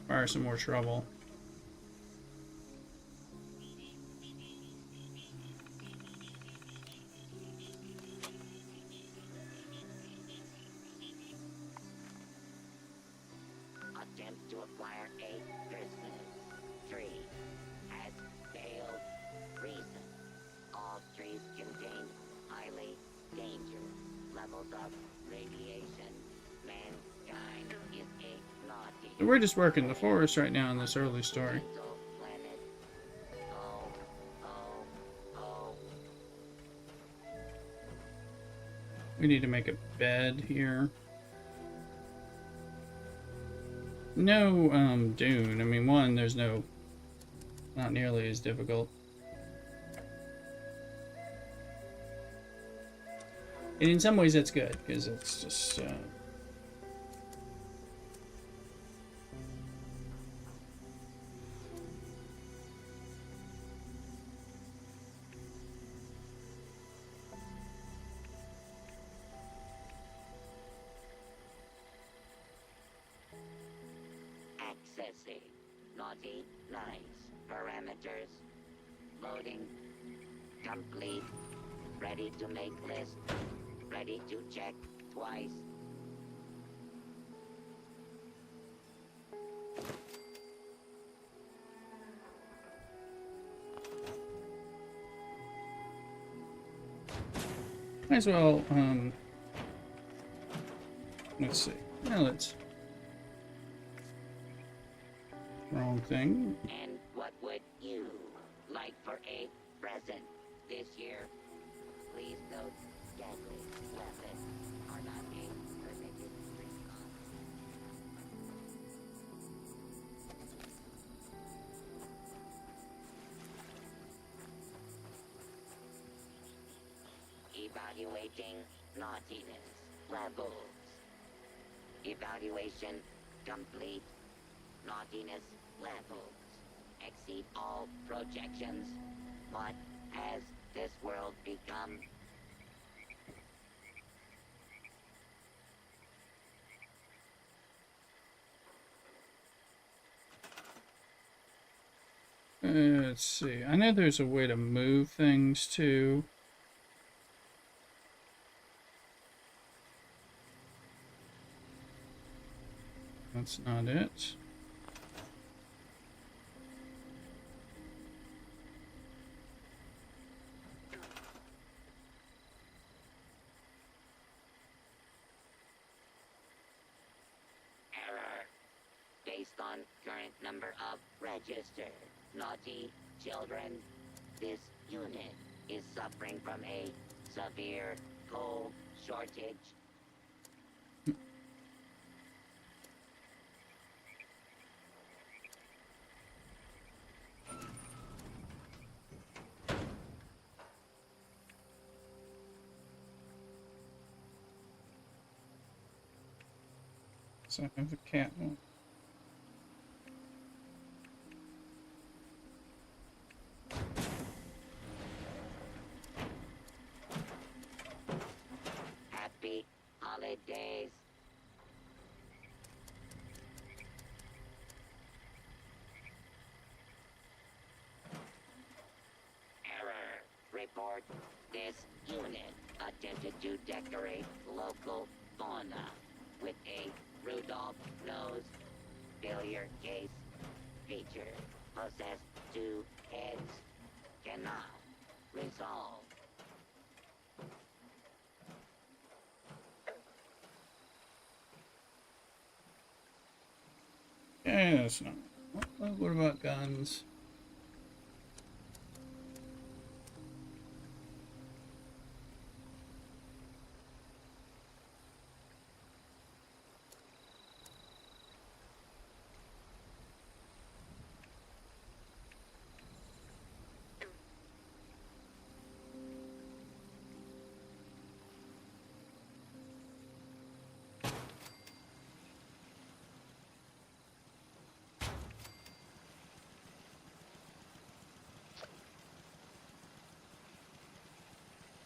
require some more trouble. Attempt to acquire a Christmas tree has failed. Reason: all trees contain highly dangerous levels of radiation. Mankind is a naughty. So we're just working the forest right now in this early story. Planet. Oh, oh, oh. We need to make a bed here. No, dune. I mean, one, there's no, not nearly as difficult. And in some ways that's good, because it's just, Accessing. Naughty, nice. Parameters. Loading. Complete. Ready to make list. Ready to check twice. might as well, let's see. Well, let's... Wrong thing. And what would you like for a present this year? Please note, deadly weapons are not a permitted recon. Evaluating naughtiness levels. Evaluation complete. Naughtiness levels exceed all projections. What has this world become? Let's see. I know there's a way to move things too. That's not it. Error. Based on current number of registered naughty children, this unit is suffering from a severe coal shortage. So I have the cat one. Happy holidays. Error. Report. This unit attempted to decorate local fauna with a Rudolph nose. Failure case. Feature. Possessed 2 heads. Cannot resolve. Okay, that's not. What about guns?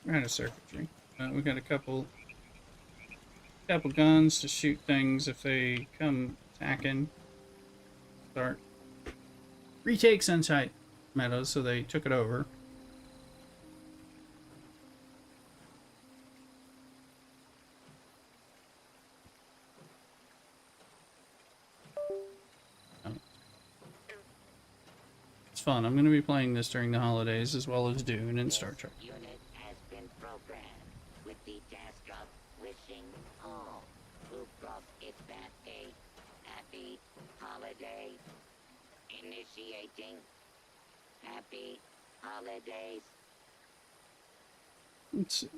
We're out of circuitry. We got a couple guns to shoot things if they come attacking. Start retake Sunshine Meadows, so they took it over. It's fun. I'm going to be playing this during the holidays as well as Dune and Star Trek. Unit has been programmed with the task of wishing all who broke its bad day happy holiday. Initiating happy holidays. Let's see.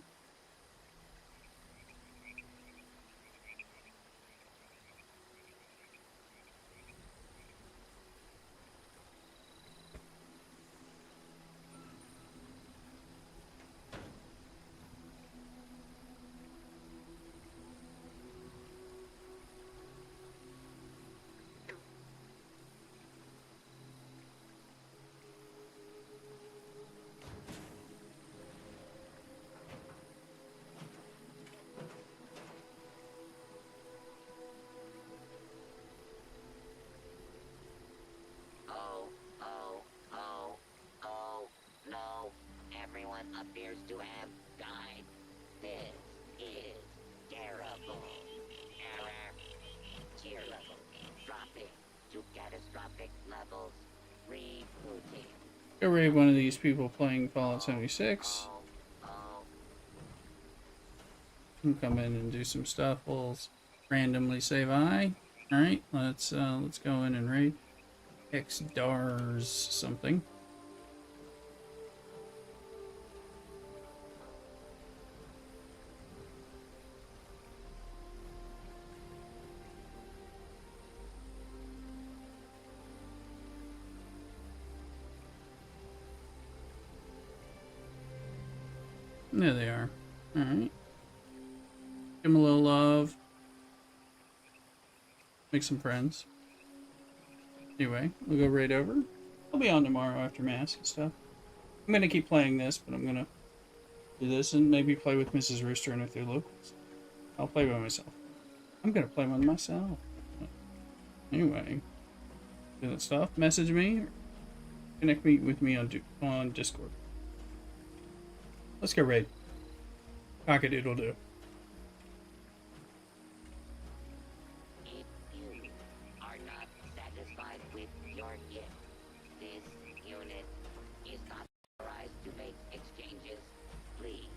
No, everyone appears to have died. This is terrible. Error. Tier level dropping to catastrophic levels. Rebooting. Go raid one of these people playing Fallout 76. Come in and do some stuff. We'll randomly save I. Alright, let's go in and raid XDARS something. There they are. Alright. Give them a little love. Make some friends. Anyway, we'll go right over. I'll be on tomorrow after Mass and stuff. I'm gonna keep playing this, but I'm gonna do this and maybe play with Mrs. Rooster and if they're locals. I'll play by myself. I'm gonna play with myself. Anyway, do that stuff. Message me. Connect me with me on Discord. Let's go raid. Cockadoodle do. If you are not satisfied with your gift, this unit is not